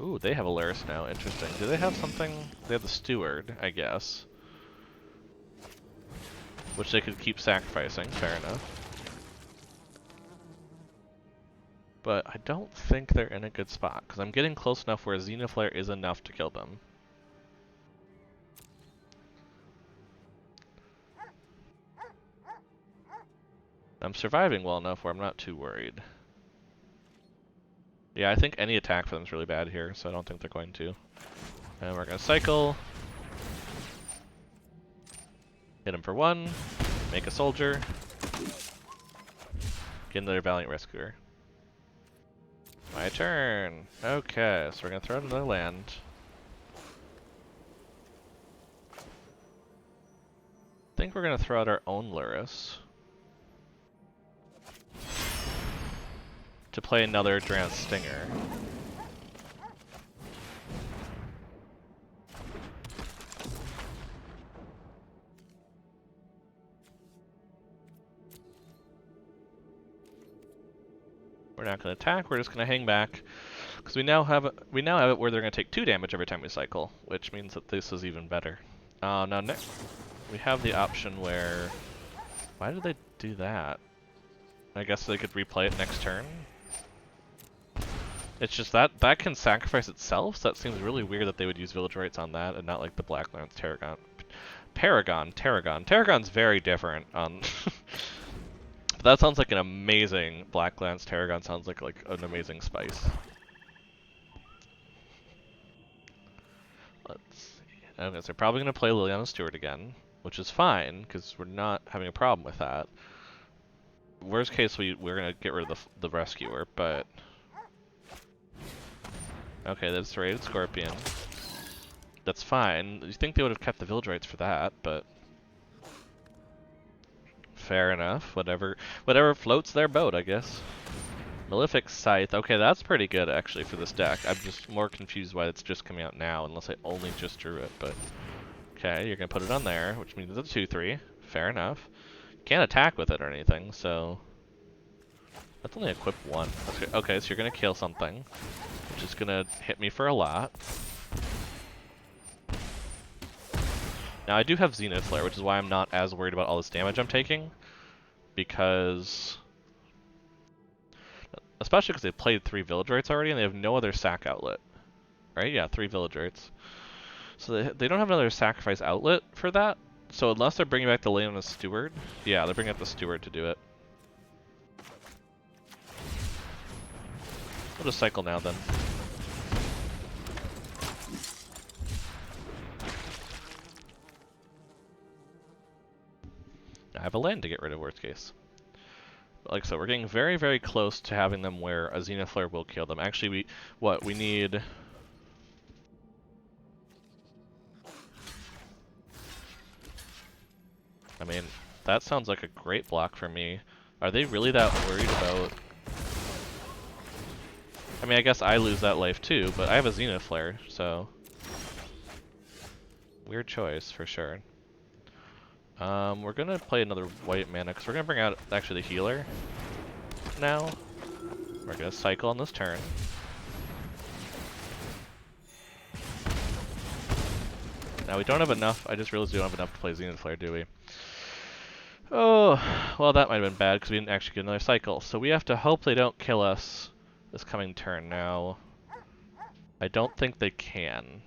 Ooh, they have a Laris now. Interesting. Do they have something? They have the Steward, I guess. Which they could keep sacrificing. Fair enough. But I don't think they're in a good spot, because I'm getting close enough where Zenith Flare is enough to kill them. I'm surviving well enough where I'm not too worried. Yeah, I think any attack for them is really bad here, so I don't think they're going to. And we're going to cycle. Hit him for 1. Make a soldier. Get another Valiant Rescuer. My turn. Okay, so we're going to throw out another land. I think we're going to throw out our own Luris. To play another Dran Stinger. We're not going to attack, we're just going to hang back. Because we now have it where they're going to take 2 damage every time we cycle, which means that this is even better. Now next, we have the option where... Why did they do that? I guess they could replay it next turn? It's just that can sacrifice itself, so that seems really weird that they would use Village Rites on that and not like the Black Lance Tarragon. Tarragon's very different. But that sounds like an amazing Black Lance Tarragon. Sounds like an amazing spice. Let's see. Okay, so they're probably going to play Liliana Stewart again, which is fine, because we're not having a problem with that. Worst case, we're going to get rid of the Rescuer, but... Okay, that's Rated Scorpion. That's fine. You think they would have kept the Village Rites for that, but... Fair enough. Whatever floats their boat, I guess. Malefic Scythe. Okay, that's pretty good, actually, for this deck. I'm just more confused why it's just coming out now, unless I only just drew it, but... Okay, you're gonna put it on there, which means it's a 2-3. Fair enough. Can't attack with it or anything, so... That's only equip 1. Okay, so you're gonna kill something. which is gonna hit me for a lot. Now I do have Zenith Flare, which is why I'm not as worried about all this damage I'm taking, because... Especially because they've played 3 Village Rites already, and they have no other sack outlet. Right? Yeah, 3 Village Rites. So they don't have another sacrifice outlet for that, so unless they're bringing back the Leona's Steward... Yeah, they're bringing up the Steward to do it. We'll just cycle now then. I have a land to get rid of, worst case. But like I said, we're getting very, very close to having them where a Zenith Flare will kill them. Actually, we need... I mean, that sounds like a great block for me. Are they really that worried about... I mean, I guess I lose that life too, but I have a Zenith Flare, so... Weird choice, for sure. We're gonna play another white mana, because we're gonna bring out, actually, the healer now. We're gonna cycle on this turn. Now, we don't have enough, I just realized we don't have enough to play Zenith Flare, do we? Oh, well that might have been bad, because we didn't actually get another cycle. So we have to hope they don't kill us this coming turn. Now, I don't think they can.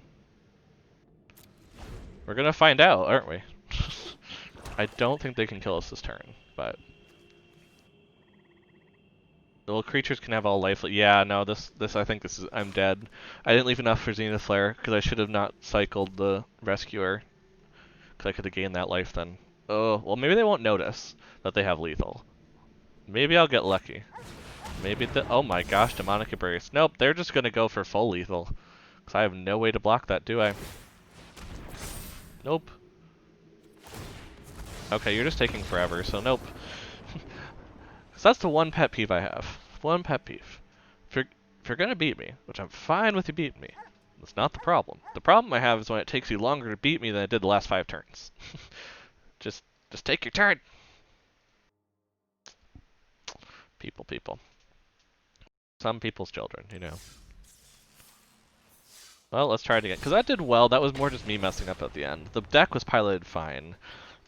We're gonna find out, aren't we? I don't think they can kill us this turn, but... The little creatures can have all life. Yeah, no, this I think this is... I'm dead. I didn't leave enough for Zenith Flare, because I should have not cycled the Rescuer. Because I could have gained that life then. Oh, well maybe they won't notice that they have lethal. Maybe I'll get lucky. Maybe oh my gosh, Demonic Embrace. Nope, they're just gonna go for full lethal. Because I have no way to block that, do I? Nope. Okay, you're just taking forever, so nope. So that's the one pet peeve I have. One pet peeve. If you're gonna beat me, which I'm fine with you beating me, that's not the problem. The problem I have is when it takes you longer to beat me than it did the last 5 turns. Just take your turn. People. Some people's children, you know. Well, let's try it again. Because that did well. That was more just me messing up at the end. The deck was piloted fine.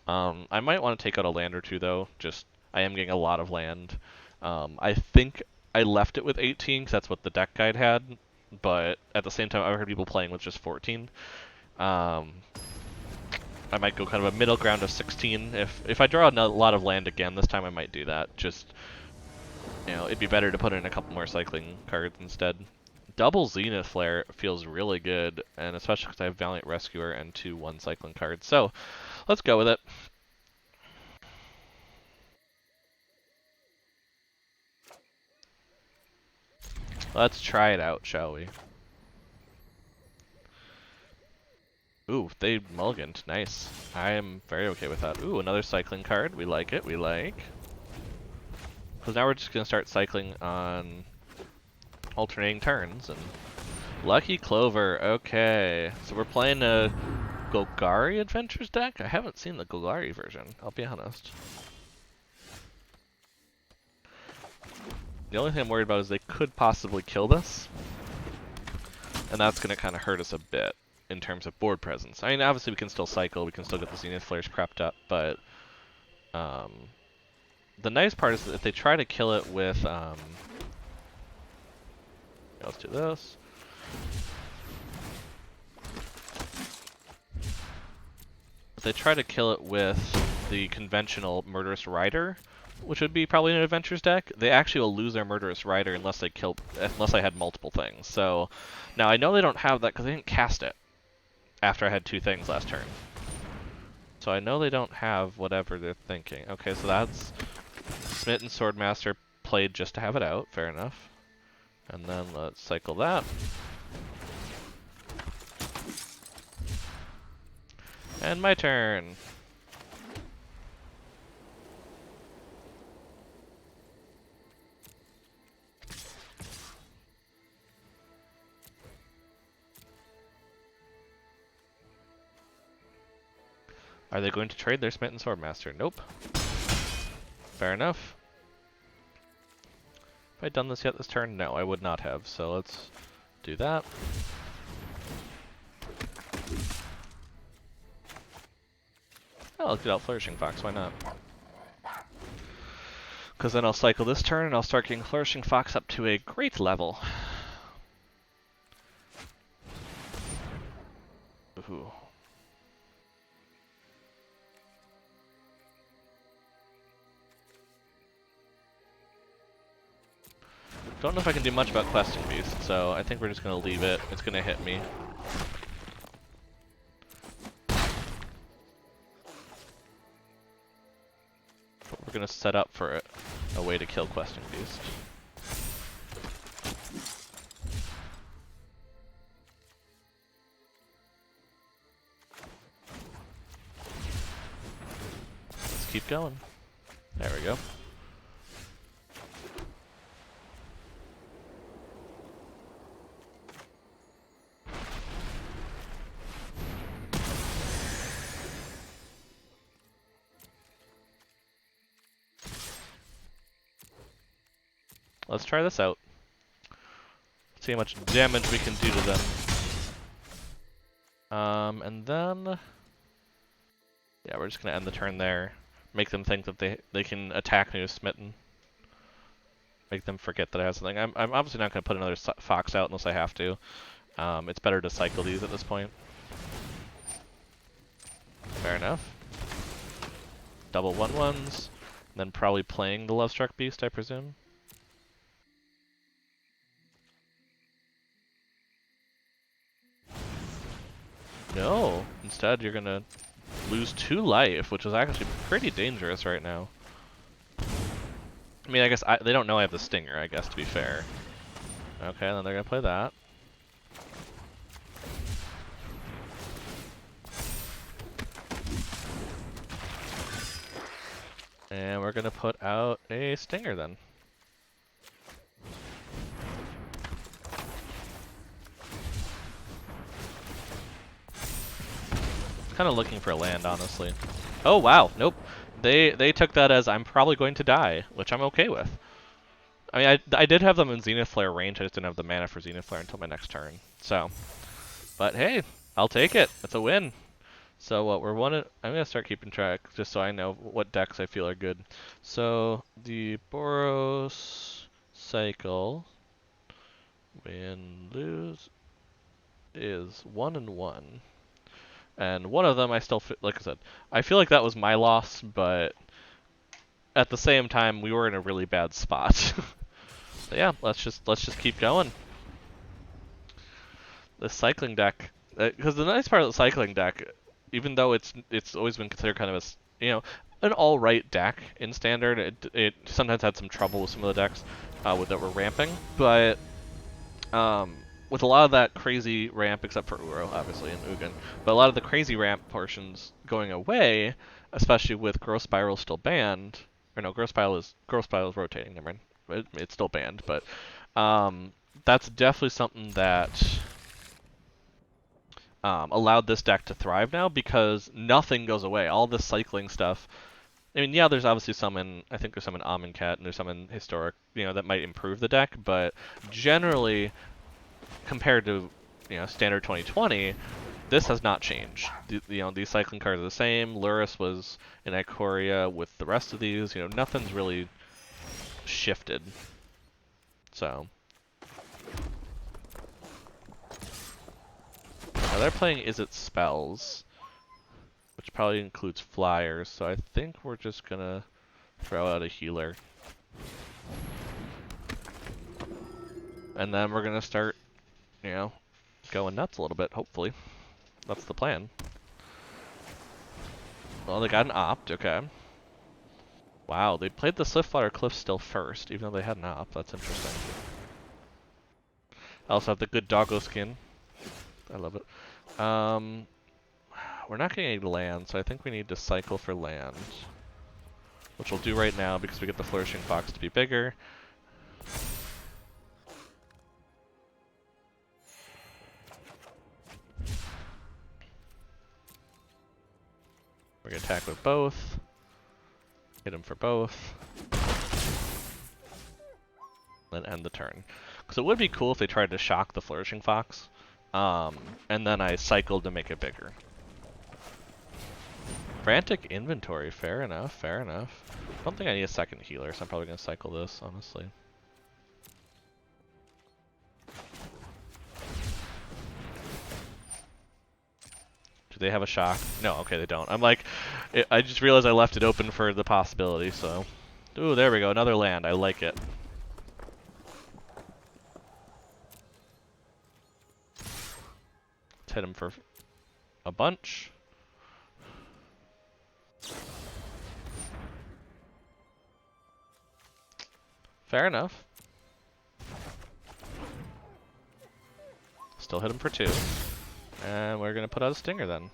I might want to take out a land or two, though. Just, I am getting a lot of land. I think I left it with 18, because that's what the deck guide had. But at the same time, I heard people playing with just 14. I might go kind of a middle ground of 16. If I draw a lot of land again this time, I might do that. Just, you know, it'd be better to put in a couple more cycling cards instead. Double Zenith Flare feels really good, and especially because I have Valiant Rescuer and 2 1 cycling cards. So, let's go with it. Let's try it out, shall we? Ooh, they mulliganed. Nice. I am very okay with that. Ooh, another cycling card. We like it. We like. Because now we're just going to start cycling on alternating turns. And Lucky Clover. Okay. So we're playing a Golgari Adventures deck? I haven't seen the Golgari version, I'll be honest. The only thing I'm worried about is they could possibly kill this. And that's going to kind of hurt us a bit in terms of board presence. I mean, obviously we can still cycle, we can still get the Zenith Flares prepped up, but the nice part is that if they try to kill it with, let's do this. If they try to kill it with the conventional Murderous Rider, which would be probably an Adventures deck, they actually will lose their Murderous Rider unless I had multiple things. So now I know they don't have that because they didn't cast it after I had 2 things last turn. So I know they don't have whatever they're thinking. Okay, so that's Smitten Swordmaster played just to have it out. Fair enough. And then let's cycle that. And my turn. Are they going to trade their Smitten Swordmaster? Nope. Fair enough. Have I done this yet this turn? No, I would not have. So let's do that. Oh, let's get out Flourishing Fox, why not? Because then I'll cycle this turn and I'll start getting Flourishing Fox up to a great level. Ooh. Don't know if I can do much about Questing Beast, so I think we're just going to leave it. It's going to hit me. But we're going to set up for a way to kill Questing Beast. Let's keep going. There we go. Let's try this out. See how much damage we can do to them. And then... yeah, we're just going to end the turn there. Make them think that they can attack me with Smitten. Make them forget that I have something. I'm obviously not going to put another Fox out unless I have to. It's better to cycle these at this point. Fair enough. Double 1/1s. Then probably playing the Lovestruck Beast, I presume. No, instead you're gonna lose 2 life, which is actually pretty dangerous right now. I mean, I guess they don't know I have the Stinger, I guess, to be fair. Okay, then they're gonna play that. And we're gonna put out a Stinger then. Kind of looking for a land, honestly. Oh wow, nope. They took that as I'm probably going to die, which I'm okay with. I mean, I did have them in Zenith Flare range, I just didn't have the mana for Zenith Flare until my next turn. So, but hey, I'll take it. It's a win. So what we're I'm gonna start keeping track just so I know what decks I feel are good. So the Boros cycle win lose is 1-1. And one of them I still like I said, I feel like that was my loss, but at the same time we were in a really bad spot. So yeah, let's just keep going. The cycling deck, because the nice part of the cycling deck, even though it's always been considered kind of an all right deck in standard, it sometimes had some trouble with some of the decks that were ramping, but with a lot of that crazy ramp, except for Uro, obviously, and Ugin, but a lot of the crazy ramp portions going away, especially with Growth Spiral still banned, or no, Growth Spiral is rotating, never mind, it's still banned, but that's definitely something that allowed this deck to thrive now, because nothing goes away. All this cycling stuff, I mean, yeah, there's obviously I think there's some in Amonkhet, and there's some in Historic, that might improve the deck, but generally, compared to standard 2020, this has not changed. These cycling cards are the same. Luris was in Ikoria with the rest of these. Nothing's really shifted. So now they're playing Is It Spells, which probably includes flyers. So I think we're just gonna throw out a healer, and then we're gonna start going nuts a little bit, hopefully. That's the plan. Well, they got an opt, okay. Wow, they played the Swiftwater Cliff still first, even though they had an opt. That's interesting. I also have the good doggo skin. I love it. We're not getting any land, so I think we need to cycle for land. Which we'll do right now because we get the Flourishing Fox to be bigger. We're going to attack with both. Hit him for both. Then end the turn. Because it would be cool if they tried to shock the Flourishing Fox, and then I cycled to make it bigger. Frantic Inventory, fair enough, fair enough. I don't think I need a second healer, so I'm probably going to cycle this, honestly. Do they have a shock? No, okay, they don't. I'm like, I just realized I left it open for the possibility, so. Ooh, there we go, another land, I like it. Let's hit him for a bunch. Fair enough. Still hit him for 2. And we're going to put out a stinger then.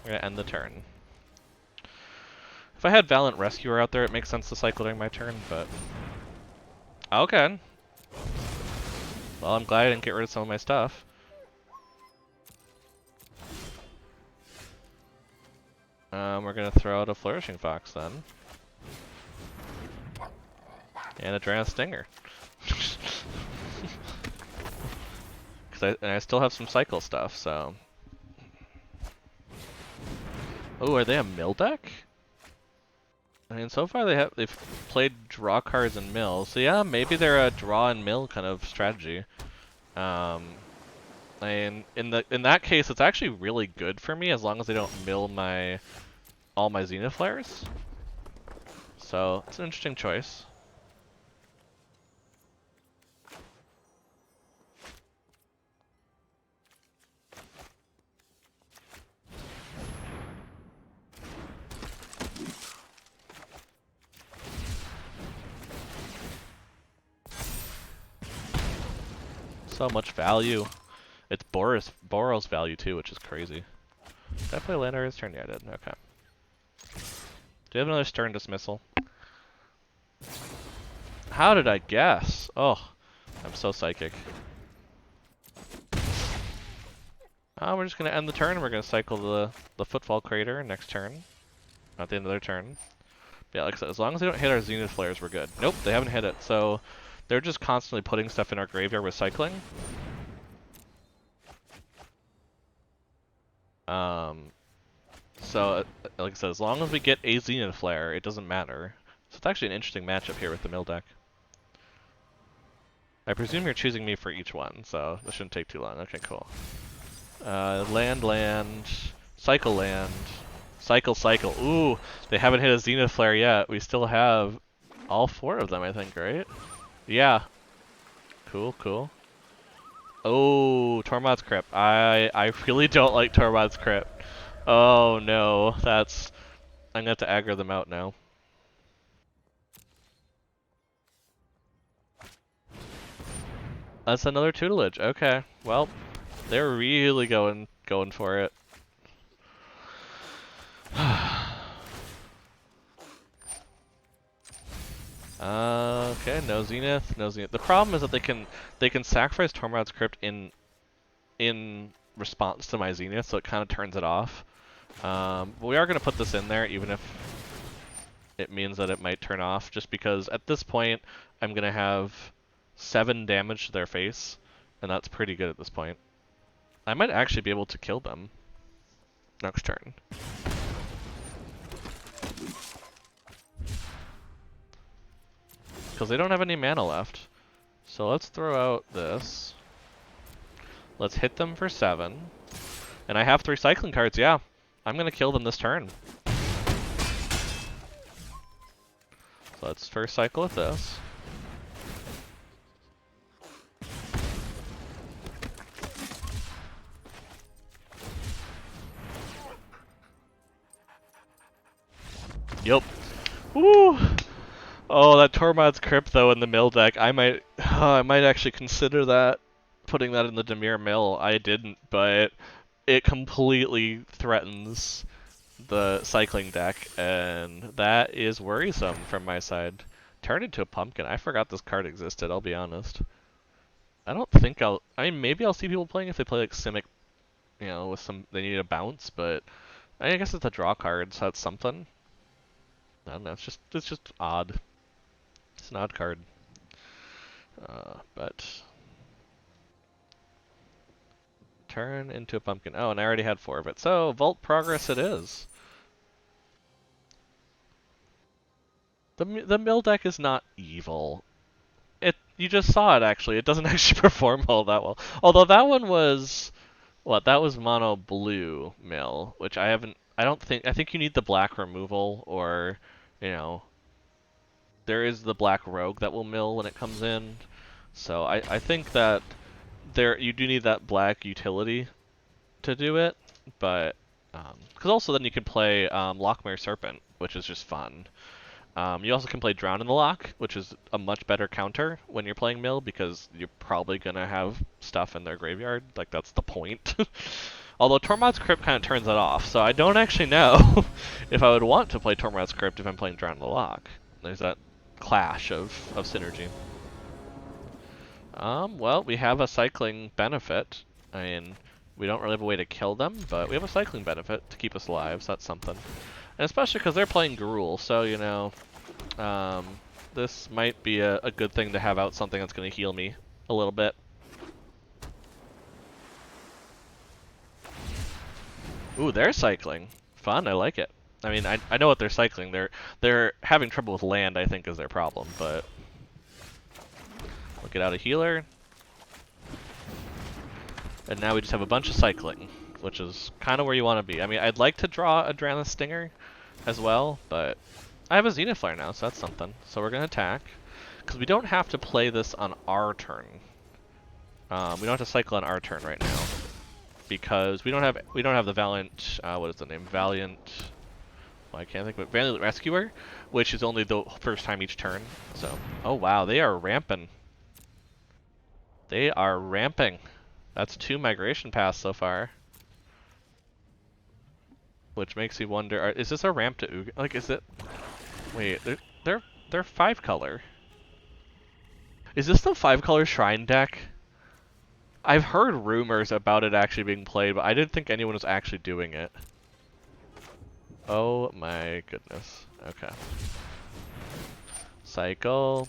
We're going to end the turn. If I had Valiant Rescuer out there, it makes sense to cycle during my turn, but... Okay. Well, I'm glad I didn't get rid of some of my stuff. We're going to throw out a Flourishing Fox then. And a Dragon Stinger. And I still have some cycle stuff, so... Oh, are they a mill deck? I mean, so far they've played draw cards and mill, so yeah, maybe they're a draw and mill kind of strategy. And in that case, it's actually really good for me as long as they don't mill all my Zenith Flares. So it's an interesting choice. So much value. It's Boros value too, which is crazy. Did I play land area this turn? Yeah, I did. Okay. Do you have another stern dismissal? How did I guess? Oh, I'm so psychic. We're just gonna end the turn and we're gonna cycle the Footfall Crater next turn. At the end of their turn. But yeah, like I said, as long as they don't hit our Zenith Flares, we're good. Nope, they haven't hit it, so they're just constantly putting stuff in our graveyard with cycling. So, like I said, as long as we get a Zenith Flare, it doesn't matter. So it's actually an interesting matchup here with the mill deck. I presume you're choosing me for each one, so this shouldn't take too long. Okay, cool. Land, cycle land, cycle. Ooh, they haven't hit a Zenith Flare yet. We still have all 4 of them, I think, right? Yeah. Cool. Oh, Tormod's Crypt. I really don't like Tormod's Crypt. Oh no, I'm gonna have to aggro them out now. That's another tutelage. Okay, well, they're really going for it. Okay, no Zenith. The problem is that they can sacrifice Tormod's Crypt in response to my Zenith, so it kind of turns it off. But we are going to put this in there, even if it means that it might turn off, just because at this point I'm going to have 7 damage to their face, and that's pretty good at this point. I might actually be able to kill them next turn. Because they don't have any mana left. So let's throw out this. Let's hit them for 7. And I have 3 cycling cards, yeah. I'm going to kill them this turn. So let's first cycle with this. Yup. Woo! Oh, that Tormod's Crypt though in the mill deck, I might actually consider that, putting that in the Dimir mill. I didn't, but it completely threatens the cycling deck, and that is worrisome from my side. Turn into a pumpkin. I forgot this card existed, I'll be honest. I don't think I mean, maybe I'll see people playing if they play like Simic, you know, with they need a bounce, but I guess it's a draw card, so that's something. I don't know, it's just odd. It's an odd card. But turn into a pumpkin. Oh, and I already had 4 of it. So, Vault Progress it is. The mill deck is not evil. You just saw it actually. It doesn't actually perform all that well. Although that one was what? That was mono blue mill, which I haven't. I think you need the black removal, or you know, there is the black rogue that will mill when it comes in. So I think that you do need that black utility to do it, but because also then you can play Lockmere Serpent, which is just fun. You also can play Drown in the Lock, which is a much better counter when you're playing Mill, because you're probably going to have stuff in their graveyard. Like, that's the point. Although Tormod's Crypt kind of turns that off, so I don't actually know if I would want to play Tormod's Crypt if I'm playing Drown in the Lock. There's that clash of synergy. Well, we have a cycling benefit. I mean, we don't really have a way to kill them, but we have a cycling benefit to keep us alive, so that's something. And especially because they're playing Garul, so, you know, this might be a good thing to have out something that's going to heal me a little bit. Ooh, they're cycling. Fun, I like it. I mean, I know what they're cycling. They're having trouble with land, I think, is their problem, but we'll get out a healer. And now we just have a bunch of cycling, which is kind of where you want to be. I mean, I'd like to draw a Adrenaline Stinger as well, but I have a Zenith Flare now, so that's something. So we're going to attack, because we don't have to play this on our turn. We don't have to cycle on our turn right now, because we don't have the Valiant, what is the name? Valiant, well, I can't think of it, Valiant Rescuer, which is only the first time each turn. So, oh wow, they are ramping. They are ramping. That's 2 migration paths so far. Which makes me wonder, is this a ramp to Ugin? Like, is it? Wait, they're 5-color. Is this the 5-color shrine deck? I've heard rumors about it actually being played, but I didn't think anyone was actually doing it. Oh my goodness. Okay. Cycle.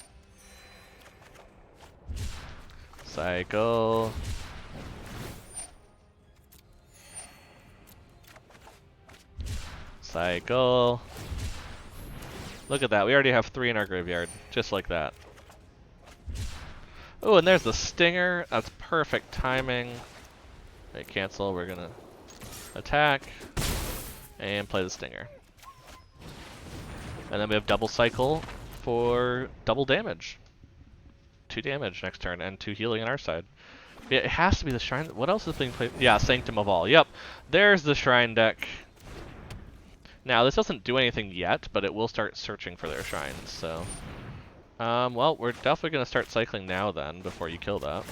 Cycle. Cycle. Look at that. We already have 3 in our graveyard. Just like that. Oh, and there's the Stinger. That's perfect timing. Okay, cancel. We're going to attack. And play the Stinger. And then we have double cycle for double damage. 2 damage next turn and 2 healing on our side. Yeah, it has to be the Shrine. What else is being played? Yeah, Sanctum of All. Yep. There's the Shrine deck. Now, this doesn't do anything yet, but it will start searching for their shrines, so... well, we're definitely going to start cycling now, then, before you kill that.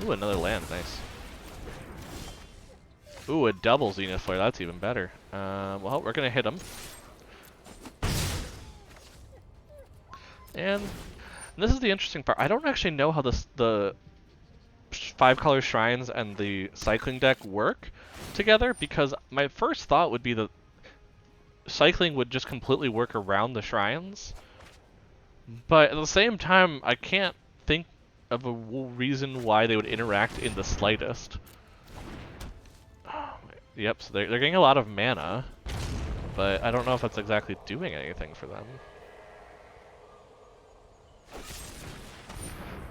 Ooh, another land, nice. Ooh, a double Zenith Flare, that's even better. Well, we're going to hit him. And this is the interesting part. I don't actually know how the 5-color shrines and the cycling deck work together, because my first thought would be that cycling would just completely work around the shrines. But at the same time, I can't think of a reason why they would interact in the slightest. Yep, so they're getting a lot of mana, but I don't know if that's exactly doing anything for them.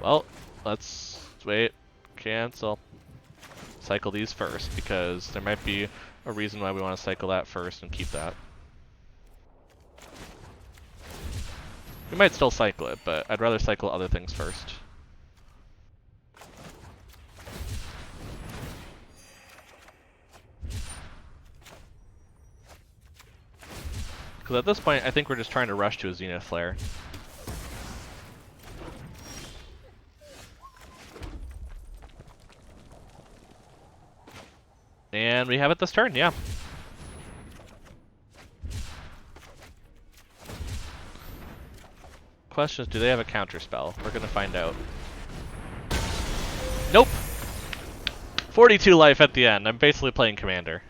Well, let's wait, cancel. Cycle these first, because there might be a reason why we want to cycle that first and keep that. We might still cycle it, but I'd rather cycle other things first. Because at this point, I think we're just trying to rush to a Zenith Flare. And we have it this turn, yeah. Question is, do they have a counter spell? We're gonna find out. Nope! 42 life at the end. I'm basically playing Commander.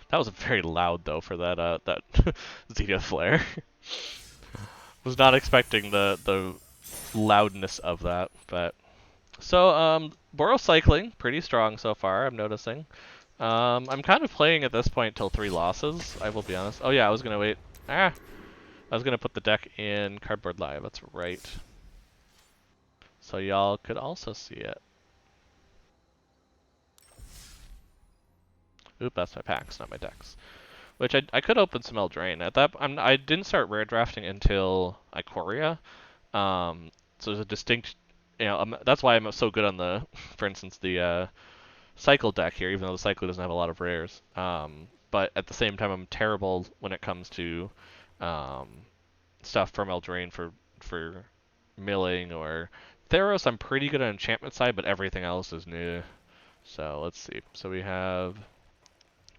That was very loud though for that Zenith flare. Was not expecting the loudness of that, but so Boros Cycling pretty strong so far. I'm noticing. I'm kind of playing at this point till 3 losses. I will be honest. Oh yeah, I was gonna wait. I was gonna put the deck in Cardboard Live. That's right. So y'all could also see it. Oop, that's my packs, not my decks. Which I could open some Eldraine. At that, I didn't start rare drafting until Ikoria. So there's a distinct, that's why I'm so good on the, for instance, the cycle deck here, even though the cycle doesn't have a lot of rares. But at the same time, I'm terrible when it comes to um, stuff from Eldraine for milling or Theros. I'm pretty good on enchantment side, but everything else is new. So let's see. So we have,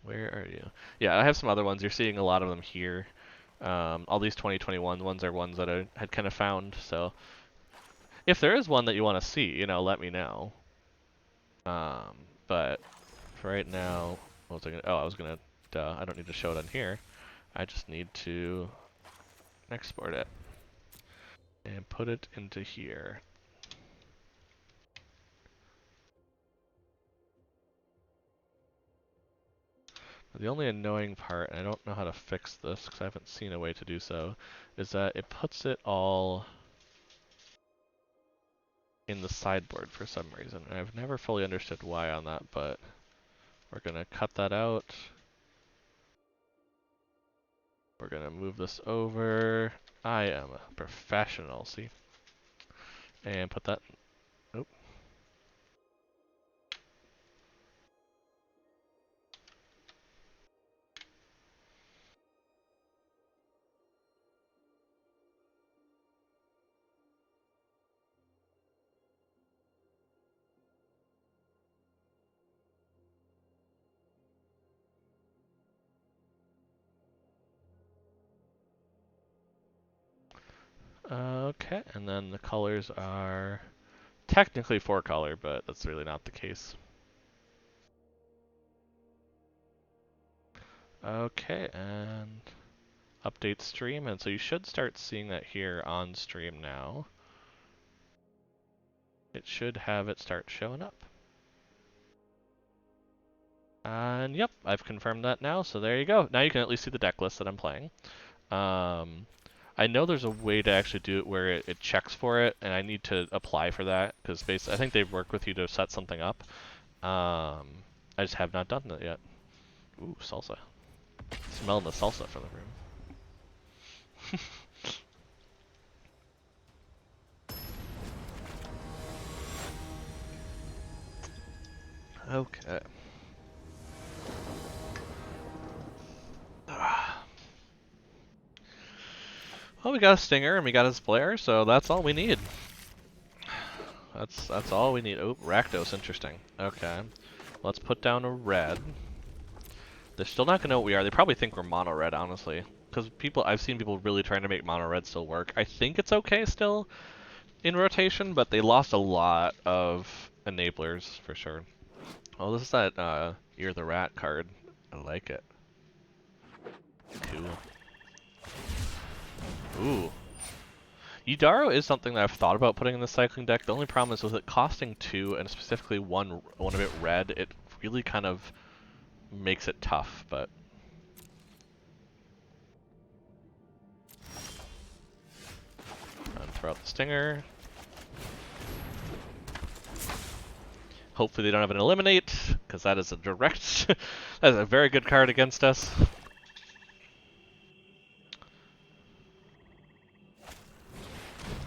where are you? Yeah, I have some other ones. You're seeing a lot of them here. All these 2021 ones are ones that I had kind of found. So if there is one that you want to see, let me know. But for right now, what was I gonna? Oh, I was gonna. I don't need to show it on here. I just need to export it and put it into here. The only annoying part, and I don't know how to fix this because I haven't seen a way to do so, is that it puts it all in the sideboard for some reason. And I've never fully understood why on that, but we're gonna cut that out. We're gonna move this over. I am a professional, see? And put that, oh. Okay, and then the colors are technically 4-color, but that's really not the case. Okay, and update stream, and so you should start seeing that here on stream now. It should have it start showing up. And yep, I've confirmed that now, so there you go. Now you can at least see the deck list that I'm playing. I know there's a way to actually do it where it checks for it, and I need to apply for that, because I think they work with you to set something up. I just have not done that yet. Ooh, salsa. Smelling the salsa from the room. Okay. Well, we got a stinger and we got his flare, so that's all we need. That's all we need. Oh, Rakdos, interesting. Okay. Let's put down a red. They're still not gonna know what we are. They probably think we're mono red, honestly. Because I've seen people really trying to make mono red still work. I think it's okay still in rotation, but they lost a lot of enablers for sure. Oh, this is that You're the Rat card. I like it. Cool. Ooh. Yudaro is something that I've thought about putting in the cycling deck. The only problem is with it costing 2 and specifically one of it red, it really kind of makes it tough, but throw out the stinger. Hopefully they don't have an eliminate, because that is a direct that is a very good card against us.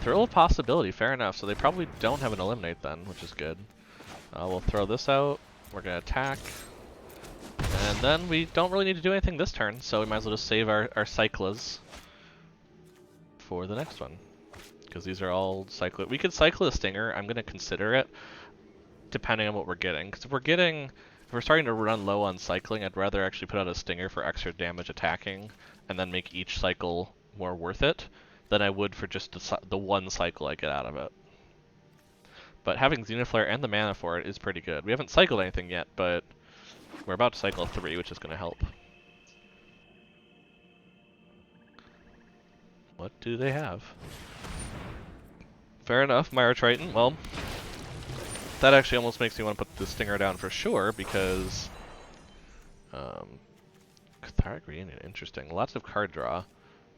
Thrill of possibility, fair enough. So they probably don't have an eliminate then, which is good. We'll throw this out. We're gonna attack. And then we don't really need to do anything this turn, so we might as well just save our cyclas for the next one. Because these are all cycle. We could cycle a stinger. I'm gonna consider it, depending on what we're getting. Because if we're starting to run low on cycling, I'd rather actually put out a stinger for extra damage attacking, and then make each cycle more worth it than I would for just the one cycle I get out of it. But having Xenoflare and the mana for it is pretty good. We haven't cycled anything yet, but we're about to cycle 3, which is going to help. What do they have? Fair enough, Myra Triton. Well, that actually almost makes me want to put the Stinger down for sure, because Cathartic Reunion, interesting. Lots of card draw.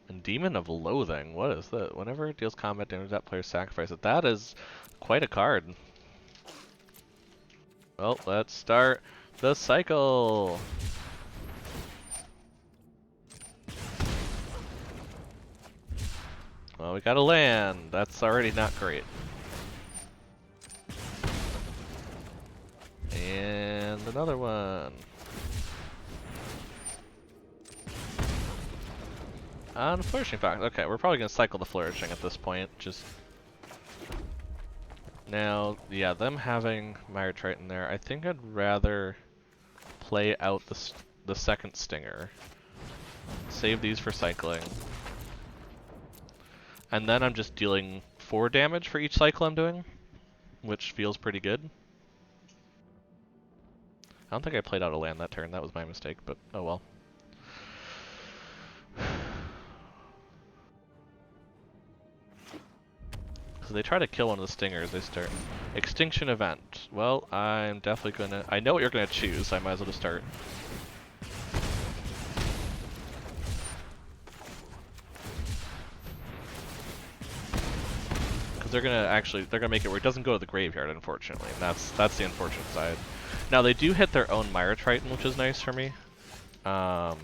And Demon of Loathing, what is that? Whenever it deals combat damage, that player sacrifices it. That is quite a card. Well, let's start the cycle. Well, we got a land. That's already not great. And another one. On Flourishing Fox. Okay, we're probably going to cycle the Flourishing at this point. Just now, yeah, them having Myra Triton there, I think I'd rather play out the second Stinger. Save these for cycling. And then I'm just dealing 4 damage for each cycle I'm doing, which feels pretty good. I don't think I played out a land that turn. That was my mistake, but oh well. So they try to kill one of the Stingers. They start Extinction Event. Well, I'm definitely gonna... I know what you're gonna choose, so I might as well just start. They're gonna make it where it doesn't go to the graveyard, unfortunately, and that's the unfortunate side. Now they do hit their own Myra Triton, which is nice for me. I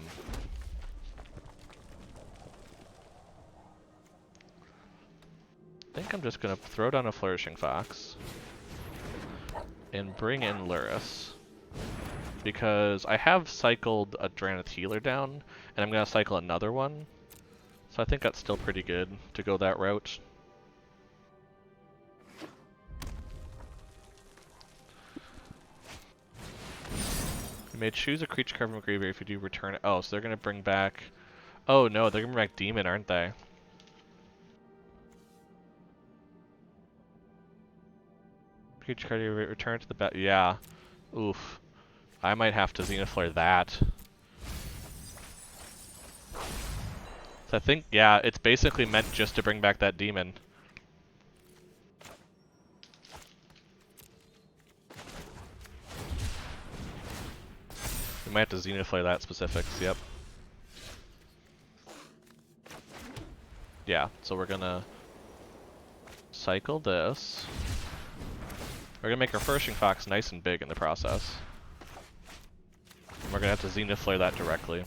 think I'm just gonna throw down a Flourishing Fox and bring in Lurrus, because I have cycled a Drannith Healer down, and I'm gonna cycle another one, so I think that's still pretty good to go that route. You may choose a creature card from a graveyard if you do return it. Oh, so they're going to bring back... Oh no, they're going to bring back Demon, aren't they? Creature card, you return to the bat. Yeah. Oof. I might have to Xenoflare that. So I think, yeah, it's basically meant just to bring back that Demon. We might have to Xenoflare that specifics, yep. Yeah, so we're gonna cycle this. We're gonna make our Flourishing Fox nice and big in the process. And we're gonna have to Xenoflare that directly,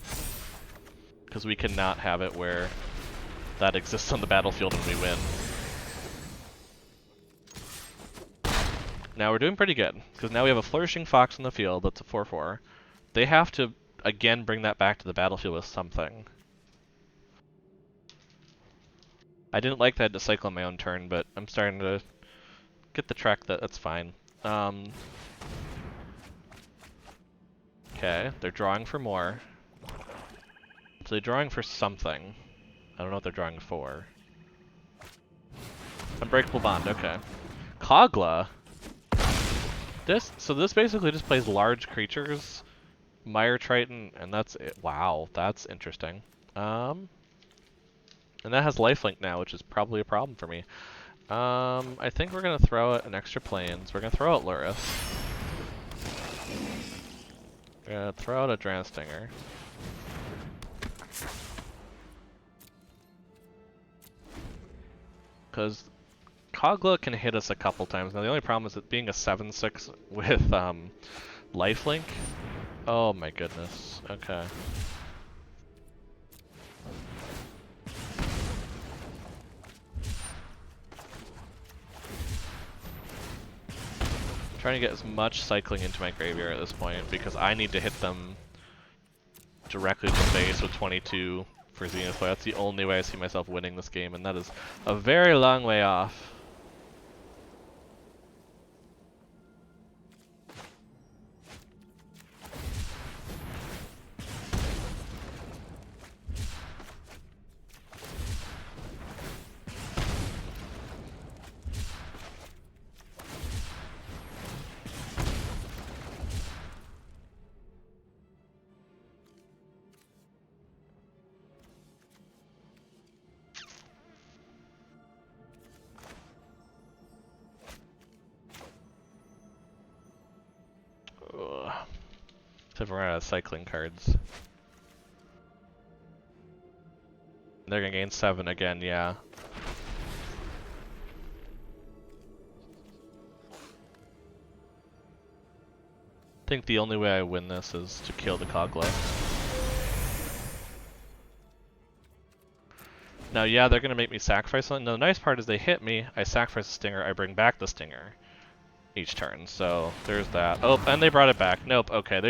because we cannot have it where that exists on the battlefield and we win. Now we're doing pretty good, because now we have a Flourishing Fox in the field that's a 4/4. They have to, again, bring that back to the battlefield with something. I didn't like that I had to cycle on my own turn, but I'm starting to get the track that's fine. Okay, they're drawing for more. So they're drawing for something. I don't know what they're drawing for. Unbreakable Bond, okay. Kogla? So this basically just plays large creatures, Myra Triton, and that's it. Wow, that's interesting. And that has lifelink now, which is probably a problem for me. I think we're gonna throw out an extra plains. We're gonna throw out Lurrus. We're gonna throw out a Drannith Stinger. Because Kogla can hit us a couple times. Now the only problem is that being a 7/6 with lifelink. Oh my goodness. Okay. Trying to get as much cycling into my graveyard at this point, because I need to hit them directly to the face with 22 for Xenoflare. That's the only way I see myself winning this game, and that is a very long way off. Except we're out of cycling cards. They're gonna gain 7 again, yeah. I think the only way I win this is to kill the Kogla. Now, yeah, they're gonna make me sacrifice something. Now, the nice part is they hit me, I sacrifice the Stinger, I bring back the Stinger each turn. So there's that. Oh, and they brought it back. Nope. Okay,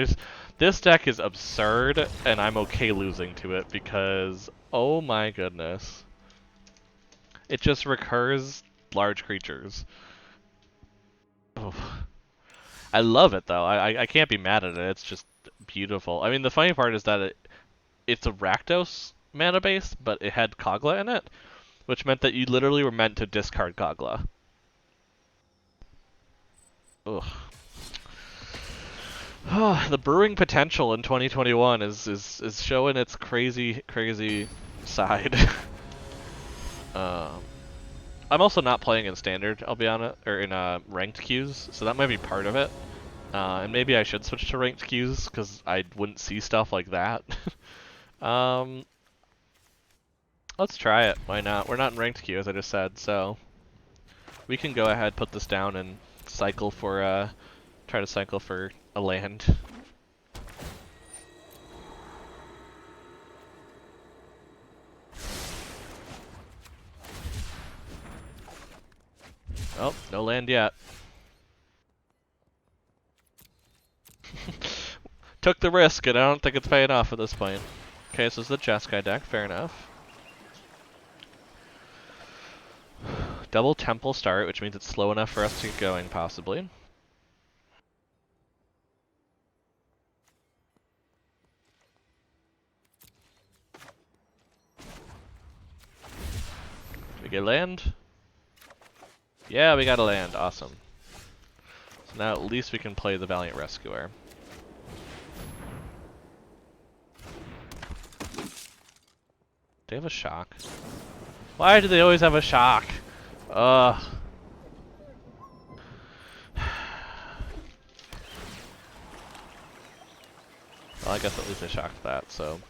this deck is absurd, and I'm okay losing to it because oh my goodness, it just recurs large creatures. Oh. I love it though. I can't be mad at it. It's just beautiful. I mean, the funny part is that it's a Rakdos mana base, but it had Kogla in it, which meant that you literally were meant to discard Kogla. Ugh. The brewing potential in 2021 is showing its crazy side. I'm also not playing in standard, I'll be honest, or in ranked queues, so that might be part of it. And maybe I should switch to ranked queues because I wouldn't see stuff like that. Let's try it. Why not? We're not in ranked queue, as I just said, so we can go ahead, put this down, and cycle for try to cycle for a land. Oh, no land yet. Took the risk, and I don't think it's paying off at this point. Okay, so it's the Jeskai deck, fair enough. Double Temple start, which means it's slow enough for us to get going, possibly. We get land? Yeah, we got a land. Awesome. So now at least we can play the Valiant Rescuer. They have a shock. Why do they always have a shock? Ugh. Well, I guess at least I shocked that, so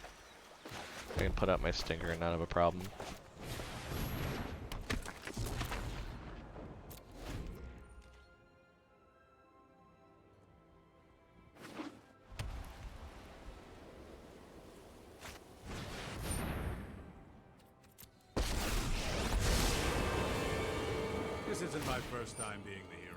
I can put out my Stinger and not have a problem. This isn't my first time being the hero.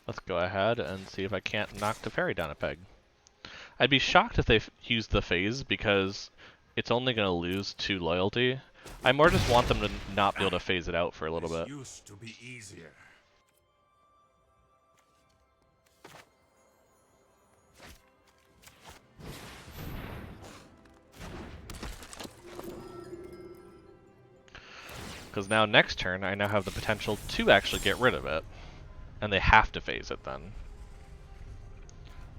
Let's go ahead and see if I can't knock the fairy down a peg. I'd be shocked if they used the phase because it's only going to lose 2 loyalty. I more just want them to not be able to phase it out for a little bit. Used to be easier. Because now next turn I now have the potential to actually get rid of it. And they have to phase it then.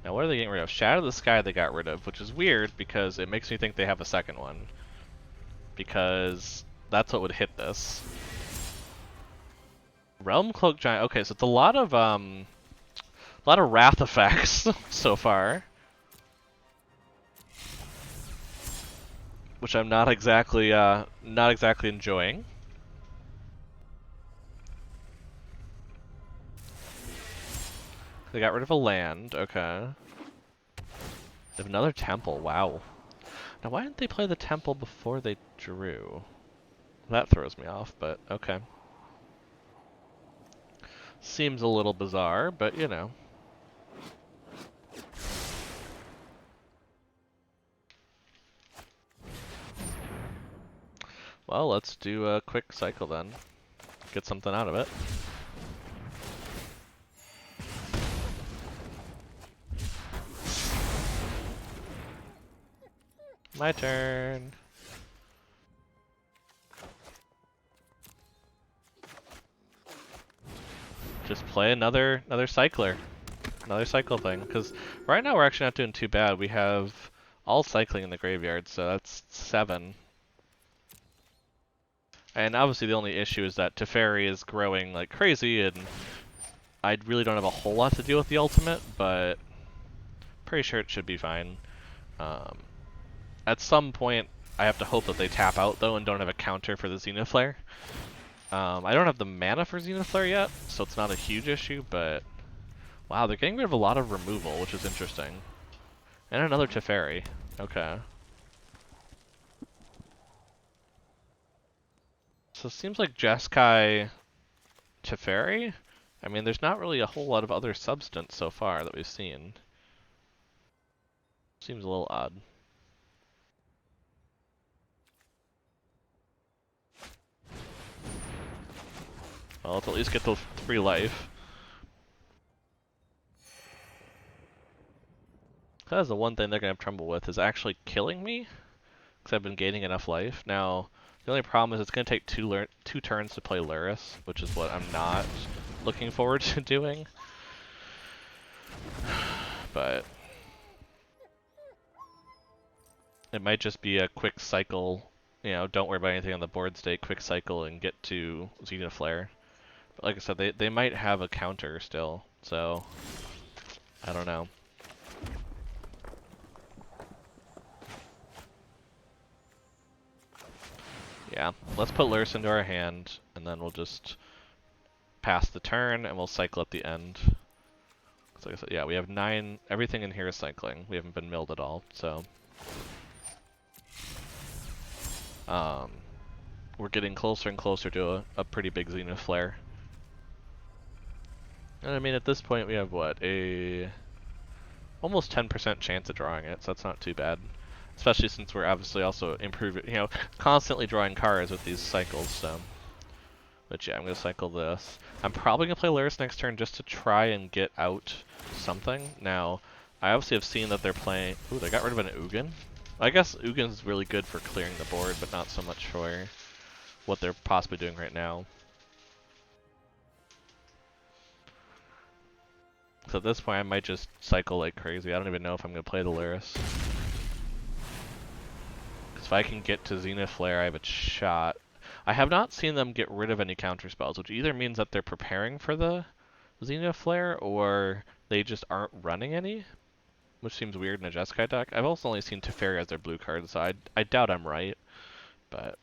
Now what are they getting rid of? Shadow of the Sky they got rid of, which is weird because it makes me think they have a second one. Because that's what would hit this. Realm Cloak Giant. Okay, so it's a lot of wrath effects so far. Which I'm not exactly enjoying. They got rid of a land, okay. They have another temple, wow. Now why didn't they play the temple before they drew? That throws me off, but okay. Seems a little bizarre, but you know. Well, let's do a quick cycle then. Get something out of it. My turn. just play another cycler. Another cycle thing. Because right now we're actually not doing too bad. We have all cycling in the graveyard, so that's 7. And obviously the only issue is that Teferi is growing like crazy, and I really don't have a whole lot to deal with the ultimate, but pretty sure it should be fine. Um, at some point, I have to hope that they tap out though and don't have a counter for the Zenithflare. I don't have the mana for Zenithflare yet, so it's not a huge issue, but wow, they're getting rid of a lot of removal, which is interesting. And another Teferi. Okay. So it seems like Jeskai Teferi? I mean, there's not really a whole lot of other substance so far that we've seen. Seems a little odd. Well, let's at least get the free life. That's the one thing they're gonna have trouble with, is actually killing me, because I've been gaining enough life. Now, the only problem is it's gonna take two turns to play Luris, which is what I'm not looking forward to doing. But it might just be a quick cycle, you know, don't worry about anything on the board state, quick cycle and get to Zenithflare. But like I said, they might have a counter still, so I don't know. Yeah, let's put Luris into our hand, and then we'll just pass the turn, and we'll cycle at the end. So like I said, yeah, we have 9, everything in here is cycling. We haven't been milled at all, so. We're getting closer and closer to a pretty big Zenithflare. And I mean, at this point we have what, almost 10% chance of drawing it, so that's not too bad. Especially since we're obviously also improving, you know, constantly drawing cards with these cycles, so. But yeah, I'm gonna cycle this. I'm probably gonna play Luris next turn just to try and get out something. Now, I obviously have seen that they're playing. Ooh, they got rid of an Ugin. I guess Ugin's really good for clearing the board, but not so much for what they're possibly doing right now. So at this point, I might just cycle like crazy. I don't even know if I'm gonna play the Luris. Because if I can get to Zenithflare, I have a shot. I have not seen them get rid of any counter spells, which either means that they're preparing for the Zenithflare, or they just aren't running any, which seems weird in a Jeskai deck. I've also only seen Teferi as their blue card, so I doubt I'm right, but.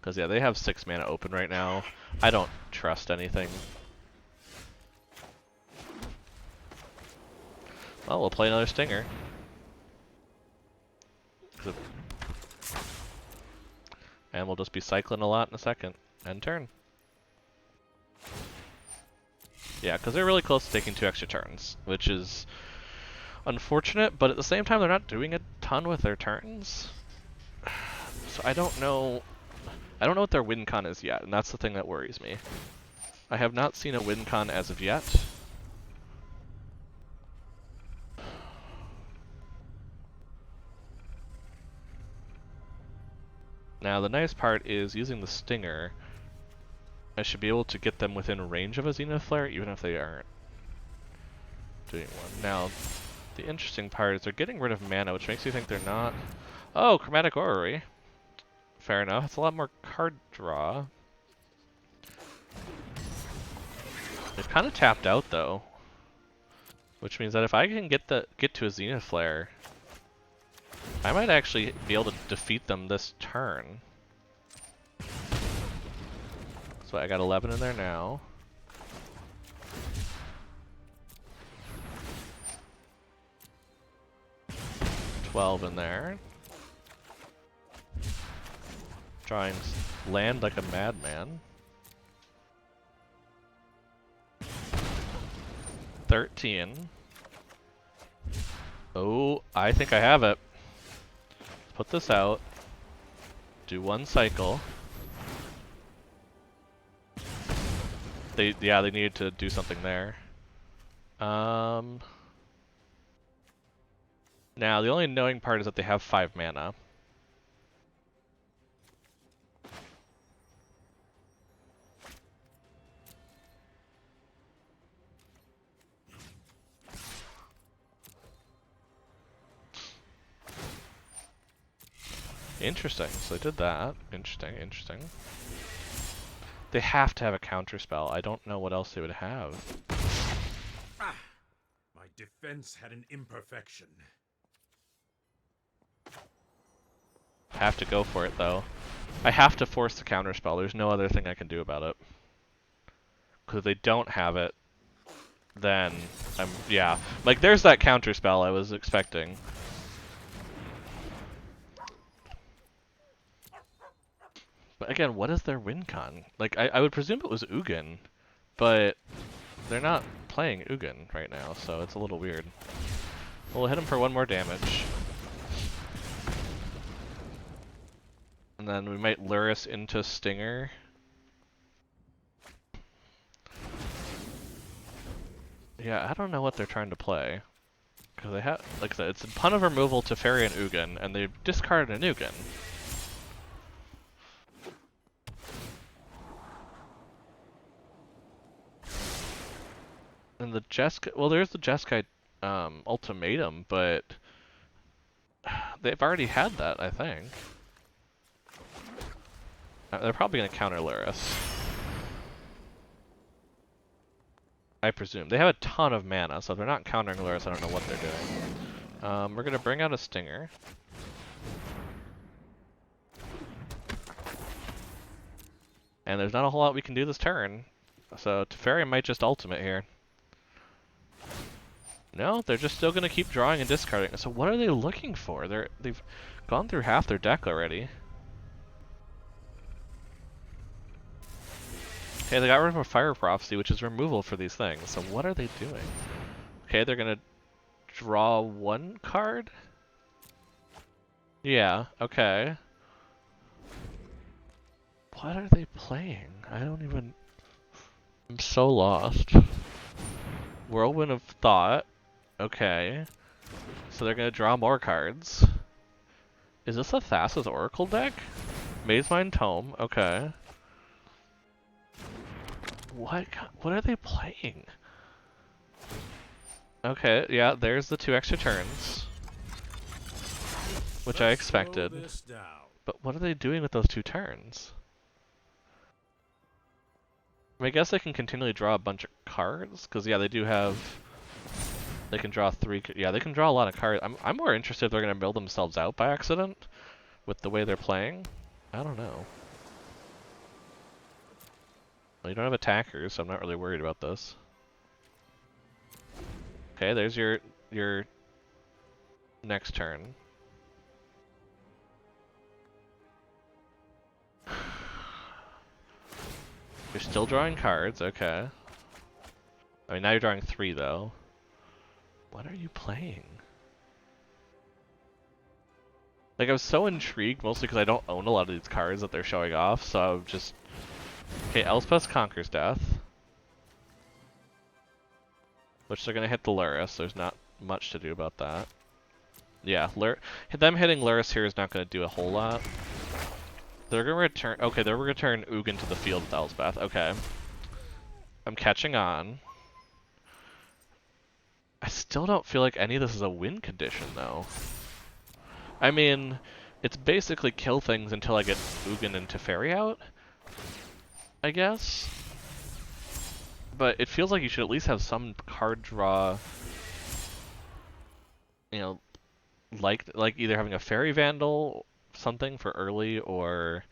Because yeah, they have 6 mana open right now. I don't trust anything. Well, we'll play another Stinger. And we'll just be cycling a lot in a second. End turn. Yeah, because they're really close to taking 2 extra turns, which is unfortunate, but at the same time they're not doing a ton with their turns. So I don't know what their win con is yet, and that's the thing that worries me. I have not seen a win con as of yet. Now the nice part is using the Stinger, I should be able to get them within range of a Zenithflare even if they aren't doing one. Now, the interesting part is they're getting rid of mana, which makes you think they're not... Oh, Chromatic Orrery. Fair enough. It's a lot more card draw. They've kind of tapped out though, which means that if I can get to a Zenithflare, I might actually be able to defeat them this turn. So I got 11 in there now. $12 in there. Drawing land like a madman. 13. Oh, I think I have it. Put this out. Do 1 cycle. They needed to do something there. Now the only annoying part is that they have 5 mana. Interesting. So they did that. Interesting, interesting. They have to have a counter spell. I don't know what else they would have. Ah! My defense had an imperfection. Have to go for it, though. I have to force the counter spell. There's no other thing I can do about it. Because if they don't have it, then yeah. Like, there's that counter spell I was expecting. But again, what is their win con? Like, I would presume it was Ugin, but they're not playing Ugin right now, so it's a little weird. We'll hit him for 1 more damage. And then we might lure us into Stinger. Yeah, I don't know what they're trying to play. Because they have, like I said, it's a pun of removal to Fairy and Ugin, and they discarded an Ugin. And the Jeskai, well, there's the Jeskai ultimatum, but they've already had that, I think. They're probably going to counter Luris. I presume. They have a ton of mana, so if they're not countering Luris, I don't know what they're doing. We're going to bring out a Stinger. And there's not a whole lot we can do this turn. So Teferi might just ultimate here. No, they're just still going to keep drawing and discarding. So what are they looking for? They've gone through half their deck already. Okay, they got rid of a Fire Prophecy, which is removal for these things. So what are they doing? Okay, they're going to draw 1 card? Yeah, okay. What are they playing? I don't even... I'm so lost. Whirlwind of Thought. Okay. So they're going to draw more cards. Is this a Thassa's Oracle deck? Mazemind Tome. Okay. What are they playing? Okay, yeah, there's the 2 extra turns. Which I expected. But what are they doing with those 2 turns? I mean, I guess they can continually draw a bunch of cards, because yeah, they do have... They can draw 3... Yeah, they can draw a lot of cards. I'm more interested if they're going to build themselves out by accident, with the way they're playing. I don't know. Well, you don't have attackers, so I'm not really worried about this. Okay, there's your next turn. You're still drawing cards, okay. I mean, now you're drawing 3, though. What are you playing? Like, I was so intrigued, mostly because I don't own a lot of these cards that they're showing off, so I'm just... Okay, Elspeth conquers death. Which they're gonna hit the Luris, there's not much to do about that. Yeah, them hitting Luris here is not gonna do a whole lot. They're gonna return... Okay, they're gonna return Ugin to the field with Elspeth, okay. I'm catching on. I still don't feel like any of this is a win condition, though. I mean, it's basically kill things until I get Ugin and Teferi out, I guess. But it feels like you should at least have some card draw, you know, like either having a Fairy Vandal, something for early, or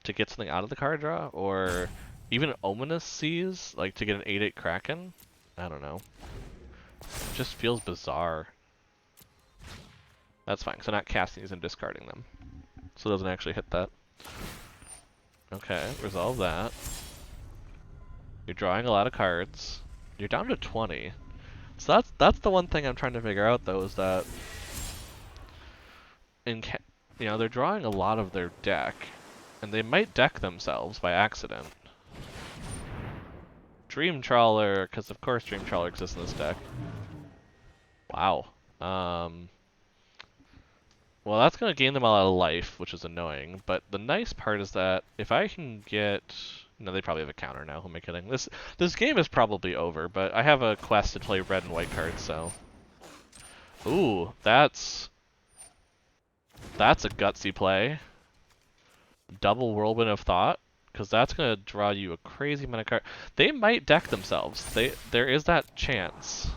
to get something out of the card draw, or even Ominous Seas, like to get an 8/8 Kraken. I don't know. It just feels bizarre. That's fine, so not casting these and discarding them. So it doesn't actually hit that. Okay, resolve that. You're drawing a lot of cards. You're down to 20. So that's the one thing I'm trying to figure out, though, is that they're drawing a lot of their deck, and they might deck themselves by accident. Dream Trawler, because of course Dream Trawler exists in this deck. Wow. Well, that's going to gain them a lot of life, which is annoying, but the nice part is that if I can get... No, they probably have a counter now, who am I kidding? This game is probably over, but I have a quest to play red and white cards, so... Ooh, that's... That's a gutsy play. Double Whirlwind of Thought, because that's going to draw you a crazy amount of cards. They might deck themselves. There is that chance.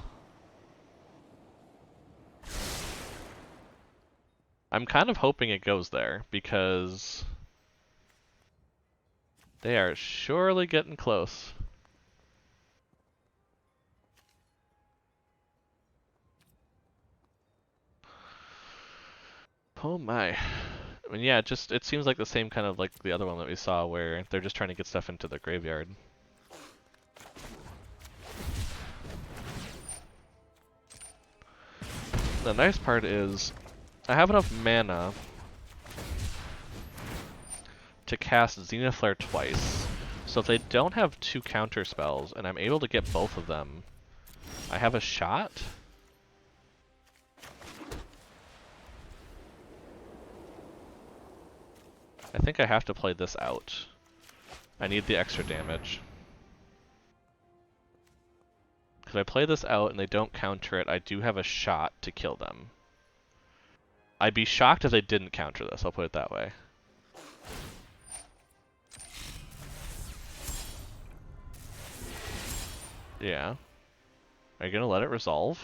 I'm kind of hoping it goes there, because they are surely getting close. Oh my. I mean, yeah, it seems like the same kind of like the other one that we saw where they're just trying to get stuff into the graveyard. The nice part is I have enough mana to cast Zenith Flare twice. So if they don't have 2 counter spells and I'm able to get both of them, I have a shot. I think I have to play this out. I need the extra damage. If I play this out and they don't counter it, I do have a shot to kill them. I'd be shocked if they didn't counter this, I'll put it that way. Yeah. Are you gonna let it resolve?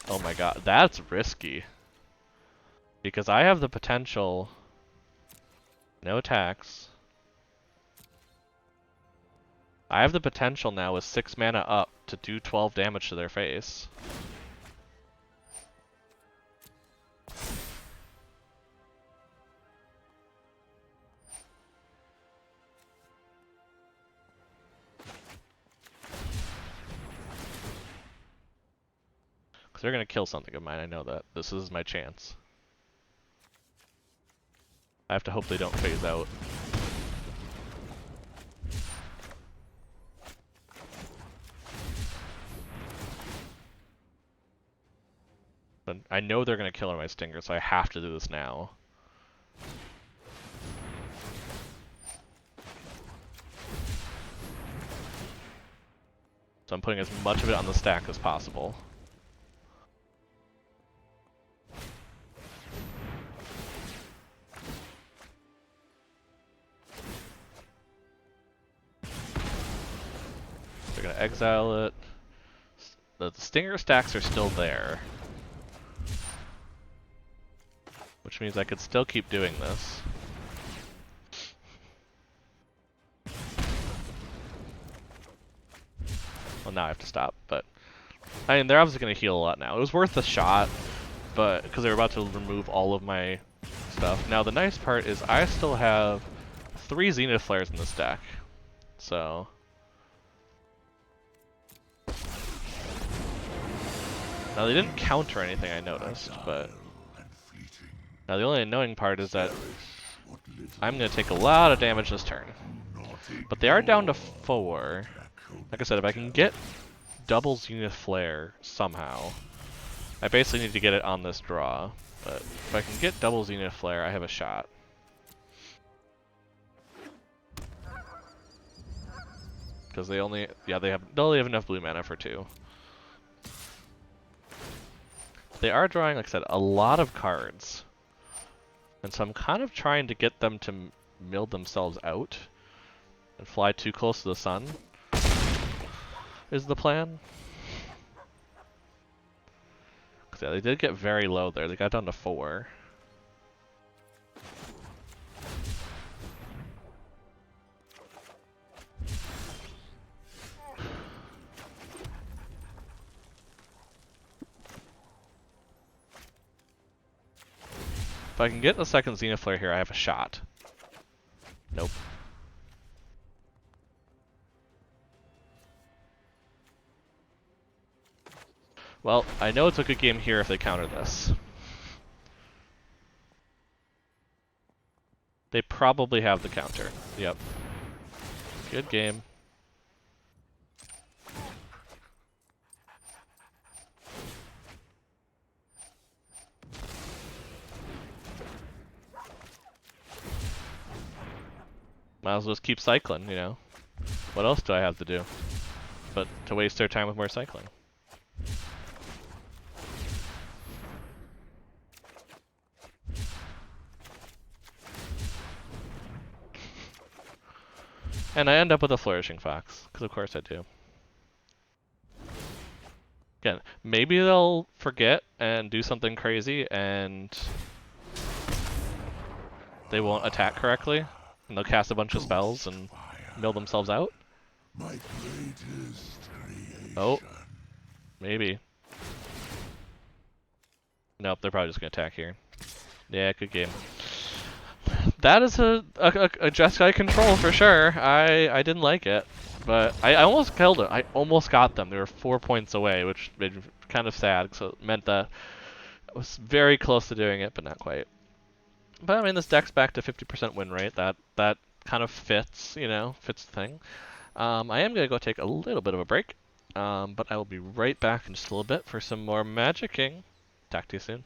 Oh my god, that's risky. Because I have the potential... No attacks. I have the potential now with 6 mana up to do 12 damage to their face. Because they're going to kill something of mine, I know that. This is my chance. I have to hope they don't phase out. But I know they're going to kill my Stinger, so I have to do this now. So I'm putting as much of it on the stack as possible. They're going to exile it. The Stinger stacks are still there. Which means I could still keep doing this. Well, now I have to stop, but... I mean, they're obviously going to heal a lot now. It was worth a shot, but because they were about to remove all of my stuff. Now, the nice part is I still have 3 Zenith Flares in this deck. So... Now, they didn't counter anything, I noticed, but... Now, the only annoying part is that I'm going to take a lot of damage this turn. But they are down to 4. Like I said, if I can get double Zenith Flare somehow, I basically need to get it on this draw. But if I can get double Zenith Flare, I have a shot. Because they only, yeah, they only have enough blue mana for 2. They are drawing, like I said, a lot of cards. And so I'm kind of trying to get them to mill themselves out and fly too close to the sun, is the plan. Because yeah, they did get very low there. They got down to 4. If I can get the second Zenith Flare here, I have a shot. Nope. Well, I know it's a good game here if they counter this. They probably have the counter. Yep. Good game. Might as well just keep cycling, you know. What else do I have to do but to waste their time with more cycling? And I end up with a Flourishing Fox, because of course I do. Again, maybe they'll forget and do something crazy and they won't attack correctly. And they'll cast a bunch of spells and mill themselves out. My greatest Oh, creation. maybe. Nope, they're probably just going to attack here. Yeah, good game. That is a Jeskai control for sure. I didn't like it, but I almost killed it. I almost got them. They were 4 points away, which made me kind of sad. So it meant that I was very close to doing it, but not quite. But I mean, this deck's back to 50% win rate. That kind of fits, fits the thing. I am gonna go take a little bit of a break, but I will be right back in just a little bit for some more magicking. Talk to you soon.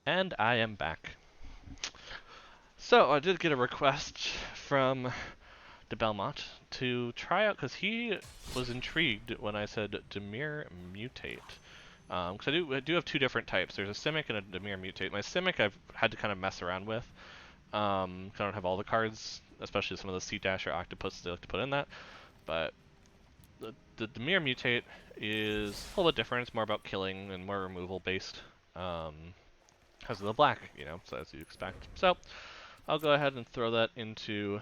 And I am back. So I did get a request from de Belmont to try out, because he was intrigued when I said Demir Mutate. Because I do have two different types. There's a Simic and a Demir Mutate. My Simic I've had to kind of mess around with. 'Cause I don't have all the cards, especially some of the Sea Dash or Octopus they like to put in that. But the Demir Mutate is a little bit different. It's more about killing and more removal based. Because of the black, so as you expect. So I'll go ahead and throw that into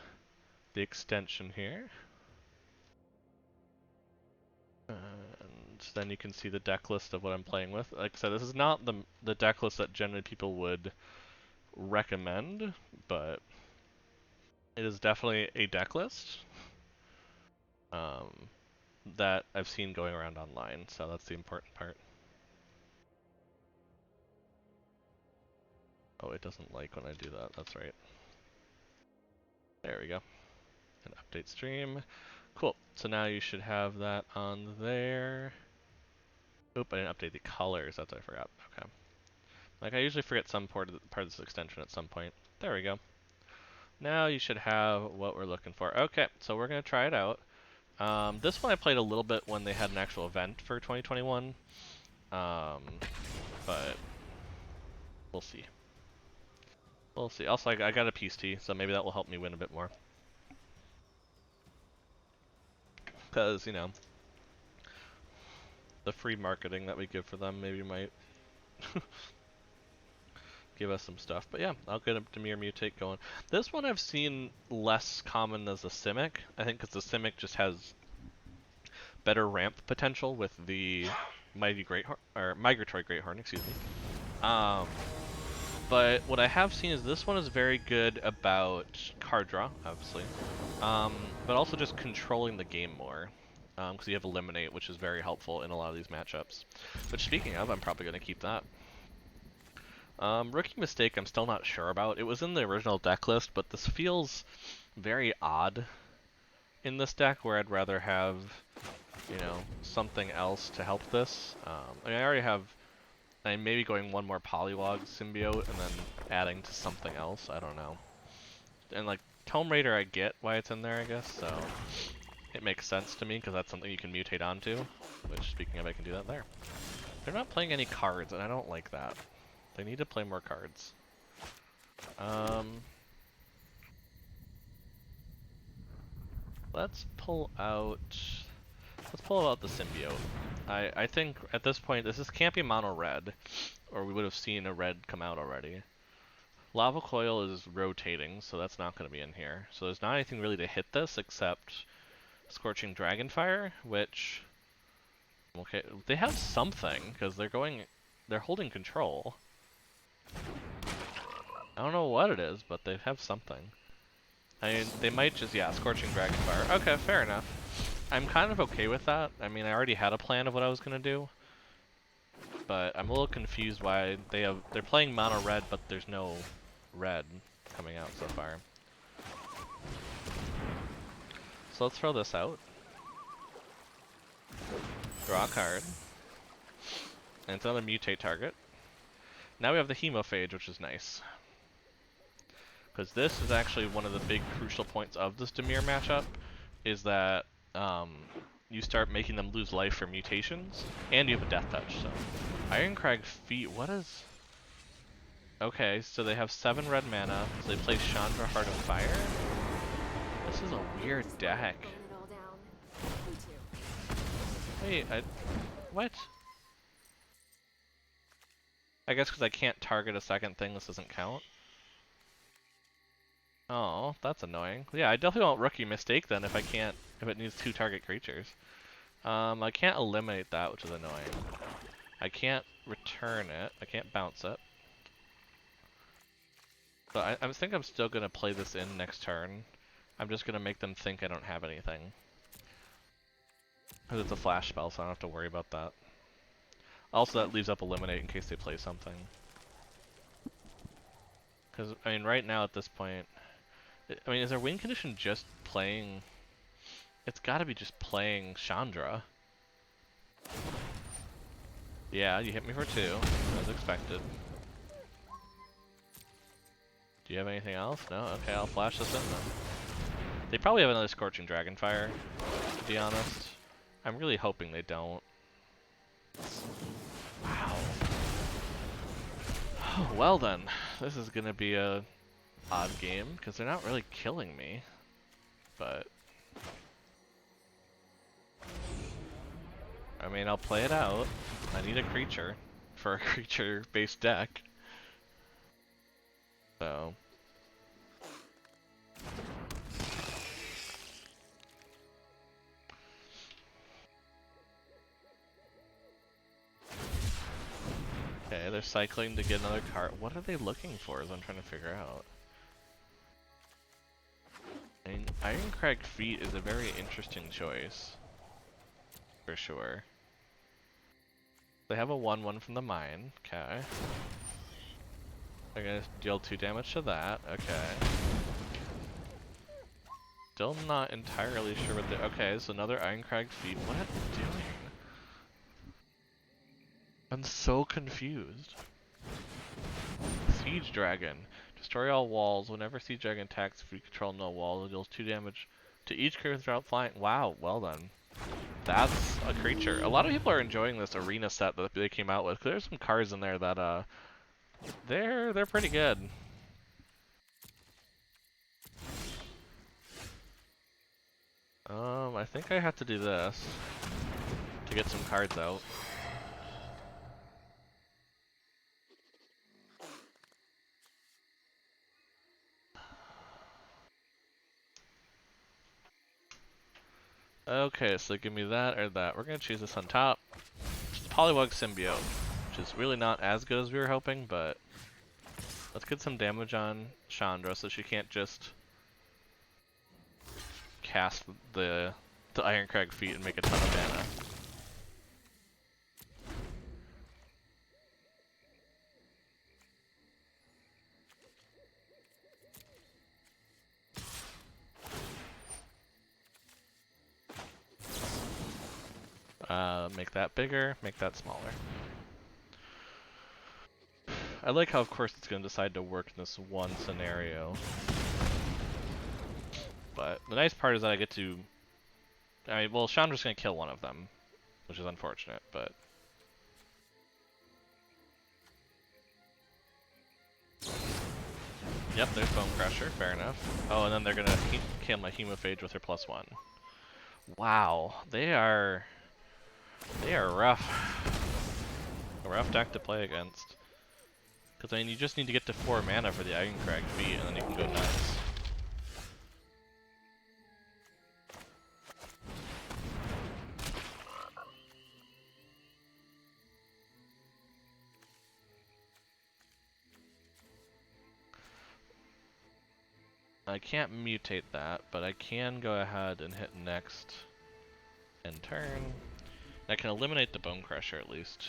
the extension here. And then you can see the deck list of what I'm playing with. Like I said, this is not the deck list that generally people would recommend, but it is definitely a deck list that I've seen going around online, so that's the important part. Oh, it doesn't like when I do that, that's right. There we go. And update stream. Cool, so now you should have that on there. Oop, I didn't update the colors, that's what I forgot. Okay. Like, I usually forget some part of this extension at some point. There we go. Now you should have what we're looking for. Okay, so we're going to try it out. This one I played a little bit when they had an actual event for 2021. But we'll see. We'll see. Also, I got a peace tea, so maybe that will help me win a bit more. Because, the free marketing that we give for them maybe might give us some stuff. But yeah, I'll get a Demir Mutate going. This one I've seen less common as a Simic. I think because the Simic just has better ramp potential with the Migratory Greathorn, excuse me. But what I have seen is this one is very good about card draw, obviously, but also just controlling the game more, because you have Eliminate, which is very helpful in a lot of these matchups. Which, speaking of, I'm probably going to keep that. Rookie Mistake I'm still not sure about. It was in the original deck list, but this feels very odd in this deck, where I'd rather have, something else to help this. I already have... I'm maybe going one more Polywog Symbiote and then adding to something else. I don't know. And like Tome Raider, I get why it's in there, I guess. So it makes sense to me because that's something you can mutate onto. Which, speaking of, I can do that there. They're not playing any cards, and I don't like that. They need to play more cards. Let's pull out the Symbiote. I think at this point, can't be mono red, or we would have seen a red come out already. Lava Coil is rotating, so that's not going to be in here. So there's not anything really to hit this except Scorching Dragonfire, which... Okay, they have something, because they're holding control. I don't know what it is, but they have something. I mean, they might just, yeah, Scorching Dragonfire. Okay, fair enough. I'm kind of okay with that. I mean, I already had a plan of what I was going to do. But I'm a little confused why they're playing mono red, but there's no red coming out so far. So let's throw this out. Draw a card. And it's another mutate target. Now we have the Hemophage, which is nice. Because this is actually one of the big crucial points of this Demir matchup, is that you start making them lose life for mutations, and you have a Death Touch. So, Ironcrag Feet, what is... Okay, so they have 7 red mana, so they play Chandra Heart of Fire? This is a weird deck. Wait, what? I guess because I can't target a second thing, this doesn't count? Oh, that's annoying. Yeah, I definitely want Rookie Mistake then if it needs 2 target creatures. I can't eliminate that, which is annoying. I can't return it. I can't bounce it. But I think I'm still going to play this in next turn. I'm just going to make them think I don't have anything. Because it's a flash spell, so I don't have to worry about that. Also, that leaves up Eliminate in case they play something. Because, I mean, right now at this point... I mean, is their win condition just playing... It's gotta be just playing Chandra. Yeah, you hit me for 2, as expected. Do you have anything else? No? Okay, I'll flash this in then. They probably have another Scorching Dragonfire, to be honest. I'm really hoping they don't. Wow. Well then, this is gonna be a odd game, because they're not really killing me. But I mean, I'll play it out. I need a creature for a creature-based deck. So okay, they're cycling to get another card. What are they looking for is what I'm trying to figure out. I mean, Ironcrag Feet is a very interesting choice. For sure. They have a 1/1 from the mine. Okay. They're gonna deal 2 damage to that. Okay. Still not entirely sure what they. Okay, so another Ironcrag Feet. What are they doing? I'm so confused. Siege Dragon. Destroy all walls. Whenever Siege Dragon attacks, if you control no wall, it deals 2 damage to each creature throughout flying. Wow, well done. That's a creature. A lot of people are enjoying this arena set that they came out with. There's some cards in there that they're pretty good. I think I have to do this to get some cards out. Okay, so give me that or that. We're gonna choose this on top. It's the Polywog Symbiote, which is really not as good as we were hoping, but let's get some damage on Chandra so she can't just cast the Ironcrag Feet and make a ton of mana. Make that bigger, make that smaller. I like how, of course, it's going to decide to work in this one scenario. But the nice part is that I get to... I mean, well, Chandra's going to kill one of them, which is unfortunate, but... Yep, there's Bone Crusher, fair enough. Oh, and then they're going to kill my Hemophage with her +1. Wow, they are rough. A rough deck to play against. Because, I mean, you just need to get to 4 mana for the Ironcrag Feet, and then you can go nuts. I can't mutate that, but I can go ahead and hit next and turn. I can eliminate the Bone Crusher at least.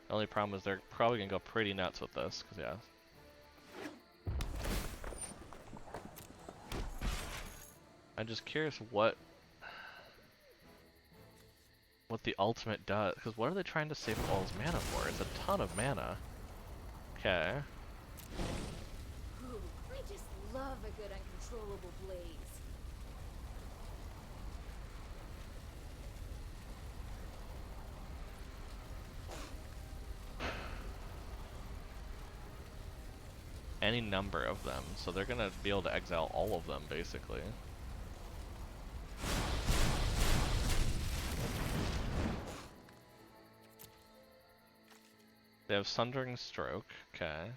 The only problem is they're probably going to go pretty nuts with this, because yeah. I'm just curious what the ultimate does, because what are they trying to save all this mana for? It's a ton of mana. Okay. Ooh, I just love a good uncontrollable blaze. Any number of them, so they're going to be able to exile all of them, basically. They have Sundering Stroke, okay.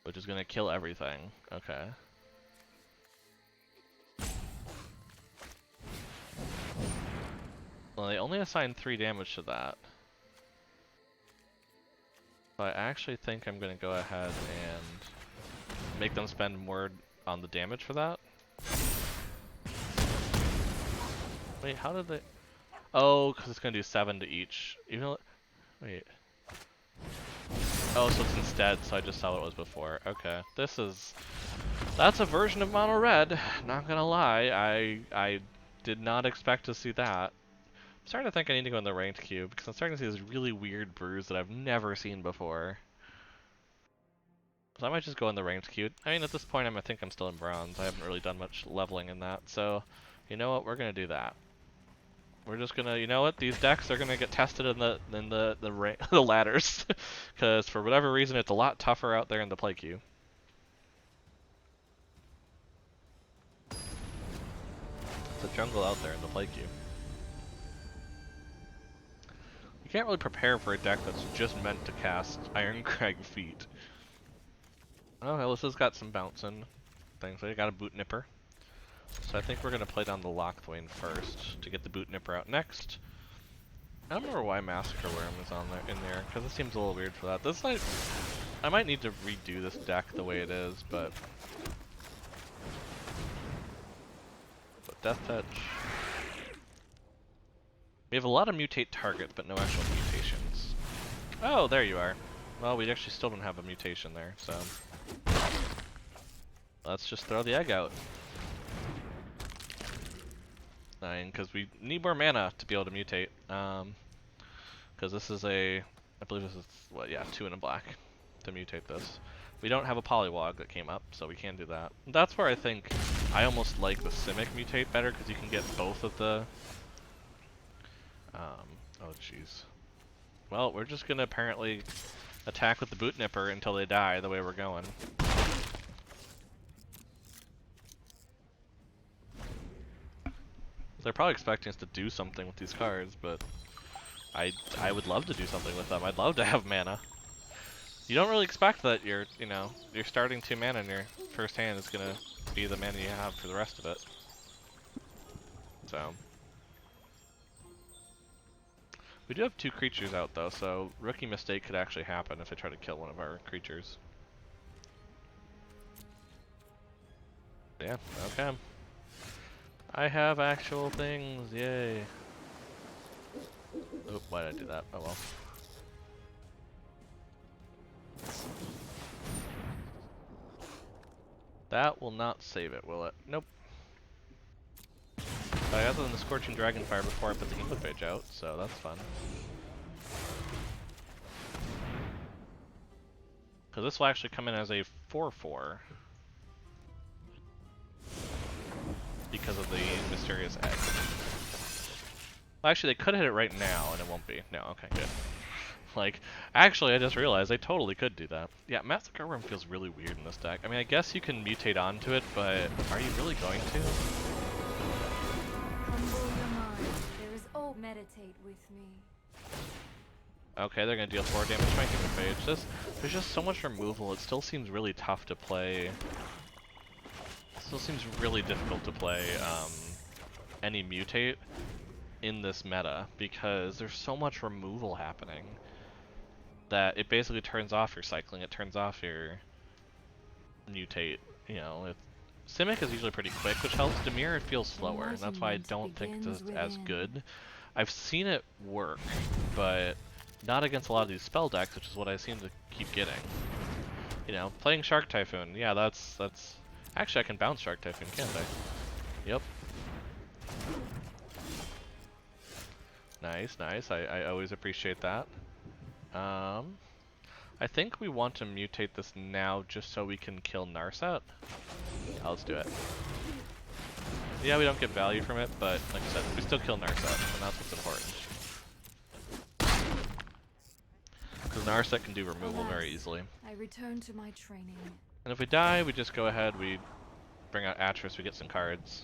Which is going to kill everything, okay. Well, they only assign 3 damage to that. So I actually think I'm going to go ahead and make them spend more on the damage for that. Wait, how did they... Oh, because it's going to do 7 to each. Even though... Wait. Oh, so it's instead, so I just saw what it was before. Okay, this is... That's a version of Mono Red, not gonna lie. I did not expect to see that. I'm starting to think I need to go in the ranked queue, because I'm starting to see this really weird brews that I've never seen before. So I might just go in the ranked queue. I mean, at this point, I think I'm still in bronze. I haven't really done much leveling in that. So, you know what? We're gonna do that. We're just gonna, you know what? These decks are gonna get tested in the ladders, because for whatever reason, it's a lot tougher out there in the play queue. It's a jungle out there in the play queue. You can't really prepare for a deck that's just meant to cast Iron Crag Feet. Oh, Alyssa's got some bouncing things. I got a Boot Nipper. So I think we're going to play down the Lockthwain first to get the Boot Nipper out next. I don't remember why Massacre Worm is on there in there, because it seems a little weird for that. This I might need to redo this deck the way it is, but Death Touch. We have a lot of mutate targets, but no actual mutations. Oh, there you are. Well, we actually still don't have a mutation there, so let's just throw the egg out. 9, because we need more mana to be able to mutate. Because this is I believe this is, what, yeah, 2 and a black to mutate this. We don't have a Polywog that came up, so we can do that. That's where I think I almost like the Simic mutate better, because you can get both of the... oh jeez. Well, we're just gonna apparently attack with the Boot Nipper until they die, the way we're going. They're probably expecting us to do something with these cards, but I would love to do something with them. I'd love to have mana. You don't really expect that your starting 2 mana in your first hand is gonna be the mana you have for the rest of it. So we do have 2 creatures out though, so rookie mistake could actually happen if they try to kill one of our creatures. Yeah, okay. I have actual things, yay. Oh, why did I do that? Oh well. That will not save it, will it? Nope. I got the Scorching Dragonfire before I put the Input page out, so that's fun. Because this will actually come in as a 4/4. Because of the Mysterious Egg. Well, actually, they could hit it right now, and it won't be. No, okay, good. Like, actually, I just realized they totally could do that. Yeah, Massacre Worm feels really weird in this deck. I mean, I guess you can mutate onto it, but are you really going to? Humble your mind. There is oh, meditate with me. Okay, they're gonna deal 4 damage to my Human Phage. There's just so much removal, it still seems really tough to play. Still seems really difficult to play any mutate in this meta, because there's so much removal happening that it basically turns off your cycling, it turns off your mutate, you know. Simic is usually pretty quick, which helps. Dimir, it feels slower, and that's why I don't think this is as good. I've seen it work, but not against a lot of these spell decks, which is what I seem to keep getting. You know, playing Shark Typhoon, yeah, that's... Actually, I can bounce Shark Typhoon, can't I? Yep. Nice, nice. I always appreciate that. I think we want to mutate this now just so we can kill Narset. Yeah, let's do it. Yeah, we don't get value from it, but like I said, we still kill Narset, and that's what's important. Because Narset can do removal very easily. I return to my training. And if we die, we just go ahead, we bring out Atris, we get some cards.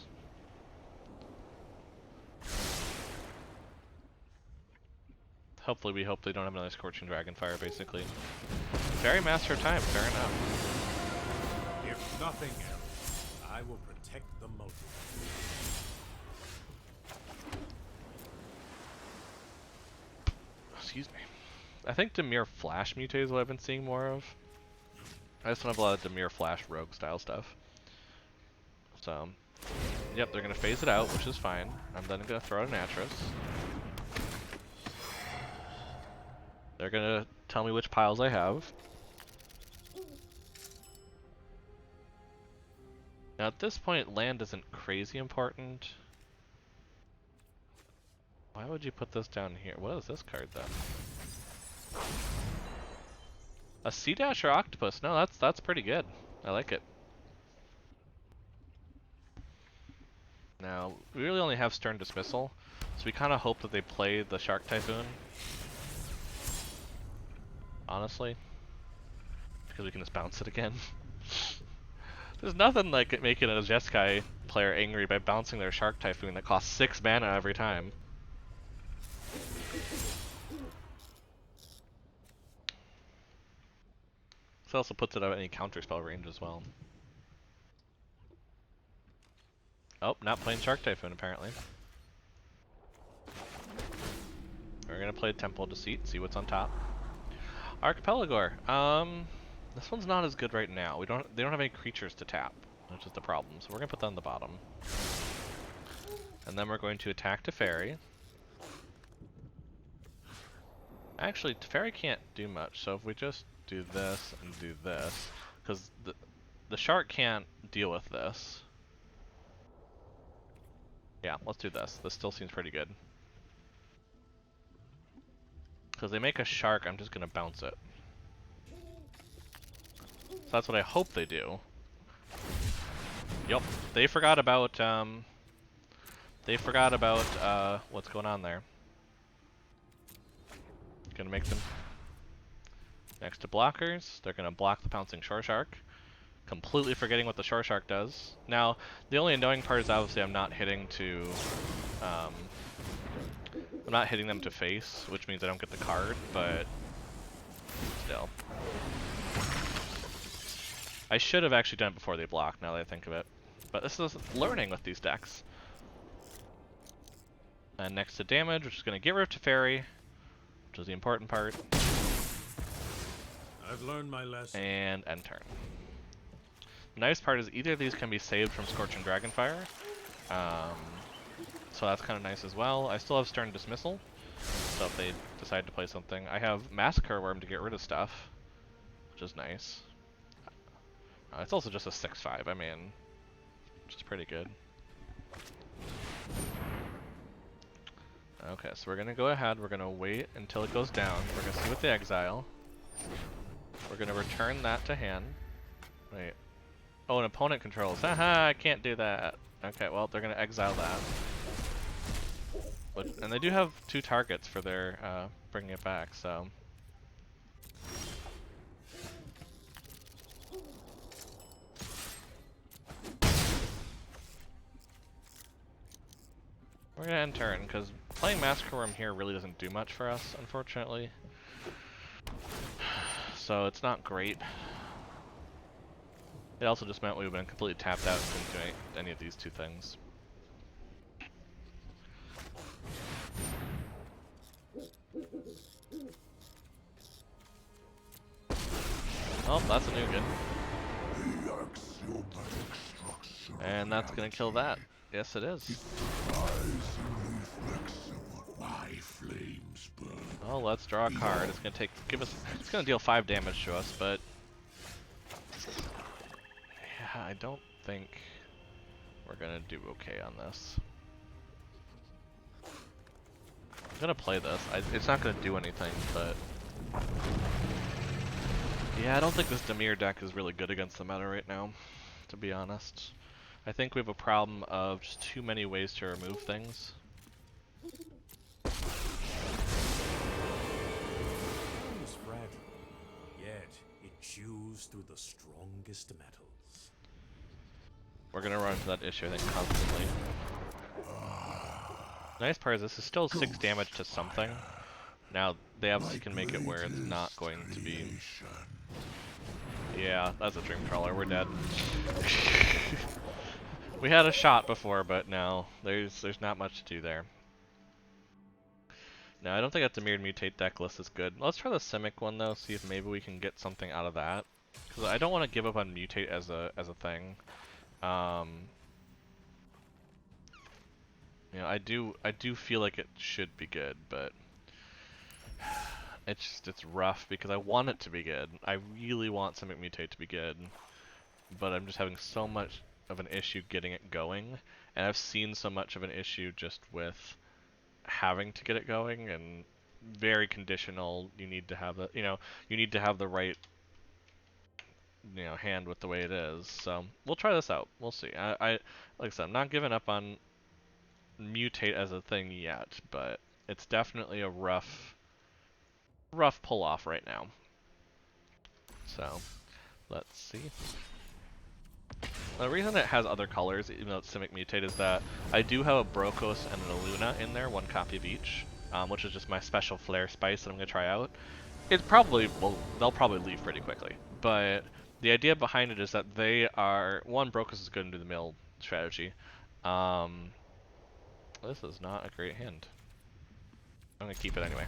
Hopefully we hope they don't have another Scorching Dragonfire, basically. Fairy Master of Time, fair enough. If nothing else, I will protect the motive. Excuse me. I think Dimir Flash mutate is what I've been seeing more of. I just don't have a lot of Dimir Flash rogue style stuff. So, yep, they're gonna phase it out, which is fine. I'm then gonna throw out an Atris. They're gonna tell me which piles I have. Now at this point, land isn't crazy important. Why would you put this down here? What is this card then? A sea dash or octopus? No, that's pretty good. I like it. Now, we really only have stern dismissal, so we kind of hope that they play the shark typhoon. Honestly, because we can just bounce it again. There's nothing like making a Jeskai player angry by bouncing their shark typhoon that costs 6 mana every time. This also puts it out of any counterspell range as well. Oh, not playing Shark Typhoon apparently. We're gonna play Temple Deceit, see what's on top. Archipelagor. This one's not as good right now. They don't have any creatures to tap, which is the problem. So we're gonna put that on the bottom. And then we're going to attack Teferi. Actually, Teferi can't do much, so if we just do this and do this, because the shark can't deal with this. Yeah, let's do this. This still seems pretty good. Because they make a shark, I'm just gonna bounce it. So that's what I hope they do. Yep, they forgot about what's going on there. Gonna make them next to blockers. They're gonna block the pouncing shore shark, completely forgetting what the shore shark does. Now, the only annoying part is obviously I'm not hitting them to face, which means I don't get the card, but still. I should have actually done it before they block, now that I think of it. But this is learning with these decks. And next to damage, which is going to get rid of Teferi, which is the important part. I've learned my lesson. And end turn. The nice part is either of these can be saved from Scorching Dragonfire. So that's kind of nice as well. I still have Stern Dismissal, so if they decide to play something. I have Massacre Worm to get rid of stuff, which is nice. It's also just a 6/5, I mean, which is pretty good. Okay, so we're gonna go ahead, we're gonna wait until it goes down, we're gonna see what they exile. We're gonna return that to hand. Wait. Oh, an opponent controls. Haha, I can't do that. Okay, well, they're gonna exile that. And they do have 2 targets for their bringing it back, so. We're gonna end turn, because playing Massacre Worm here really doesn't do much for us, unfortunately. So it's not great. It also just meant we've been completely tapped out and couldn't do any of these 2 things. Oh, that's a new good. And that's gonna kill that. Yes, it is. Oh, let's draw a card. It's gonna it's gonna deal 5 damage to us, but yeah, I don't think we're gonna do okay on this. I'm gonna play this. It's not gonna do anything, but yeah, I don't think this Dimir deck is really good against the meta right now, to be honest. I think we have a problem of just too many ways to remove things. It's fragile, yet it chews through the strongest metals. We're gonna run into that issue, I think, constantly. The nice part is this is still 6 damage to something. Now, they obviously can make it where it's not going to be... Yeah, that's a Dream Crawler, we're dead. We had a shot before, but no, there's not much to do there. No, I don't think that Dimir Mutate deck list is good. Let's try the Simic one though, see if maybe we can get something out of that. Because I don't want to give up on Mutate as a thing. You know, I do feel like it should be good, but it's rough because I want it to be good. I really want Simic Mutate to be good, but I'm just having so much of an issue getting it going, and I've seen so much of an issue just with having to get it going, and very conditional. You need to have the, you know, you need to have the right hand with the way it is. So we'll try this out. We'll see. Like I said, I'm not giving up on mutate as a thing yet, but it's definitely a rough pull off right now. So let's see. The reason it has other colors, even though it's Simic Mutate, is that I do have a Brokos and an Aluna in there, one copy of each, which is just my special Flare Spice that I'm going to try out. They'll probably leave pretty quickly, but the idea behind it is that they are, one, Brokos is good into the mill strategy. This is not a great hand. I'm going to keep it anyway.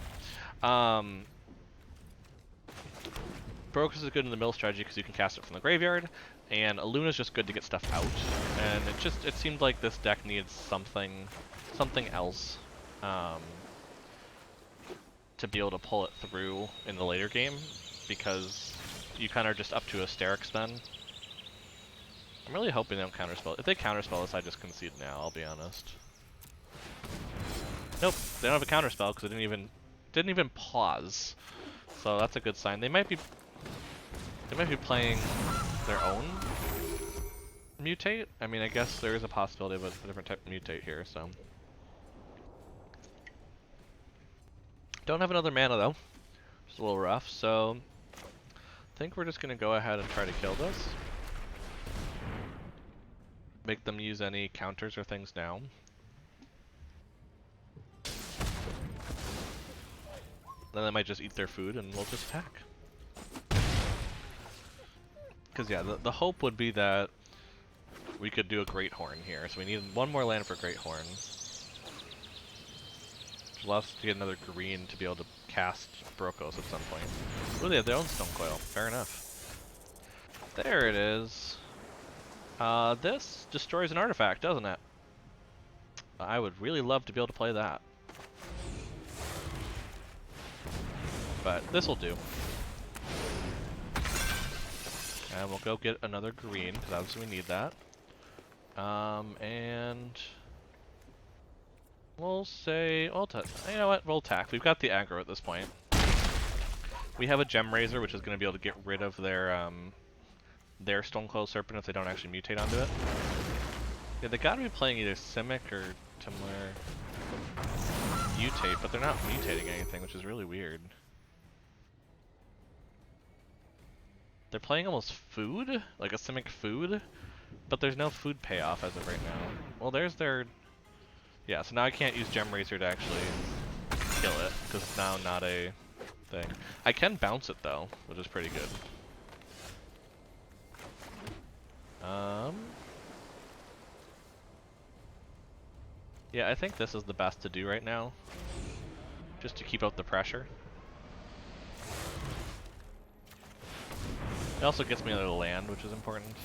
Brokos is good in the mill strategy because you can cast it from the graveyard, and Aluna's just good to get stuff out. And it seemed like this deck needs something else to be able to pull it through in the later game, because you kind of are just up to Asterix then. I'm really hoping they don't counterspell. If they counterspell this, I just concede now, I'll be honest. Nope, they don't have a counterspell because it didn't even pause. So that's a good sign. They might be playing their own mutate. I mean, I guess there is a possibility of a different type of mutate here, so. Don't have another mana though. It's a little rough, so I think we're just gonna go ahead and try to kill this. Make them use any counters or things now. Then they might just eat their food and we'll just attack. Because yeah, the hope would be that we could do a Great Horn here. So we need one more land for Great Horn. Which allows us to get another green to be able to cast Brokos at some point. Oh, they have their own Stone Coil. Fair enough. There it is. This destroys an artifact, doesn't it? I would really love to be able to play that. But this'll do. And we'll go get another green, because obviously we need that. And we'll say, you know what, we'll attack. We've got the aggro at this point. We have a Gem Razor, which is going to be able to get rid of their Stonecoil Serpent if they don't actually mutate onto it. Yeah, they gotta be playing either Simic or Timler mutate, but they're not mutating anything, which is really weird. They're playing almost food? Like a Simic food? But there's no food payoff as of right now. Well, there's their... Yeah, so now I can't use Gem Razor to actually kill it, because it's now not a thing. I can bounce it though, which is pretty good. Yeah, I think this is the best to do right now, just to keep out the pressure. It also gets me another land, which is important.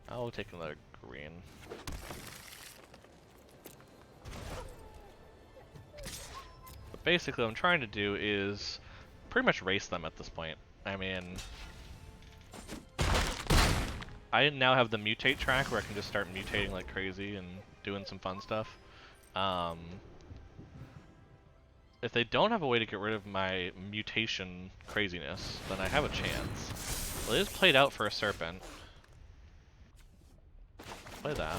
I'll take another green. But basically what I'm trying to do is pretty much race them at this point. I mean, I now have the mutate track where I can just start mutating like crazy and doing some fun stuff. If they don't have a way to get rid of my mutation craziness, then I have a chance. Well, it is played out for a Serpent. Play that.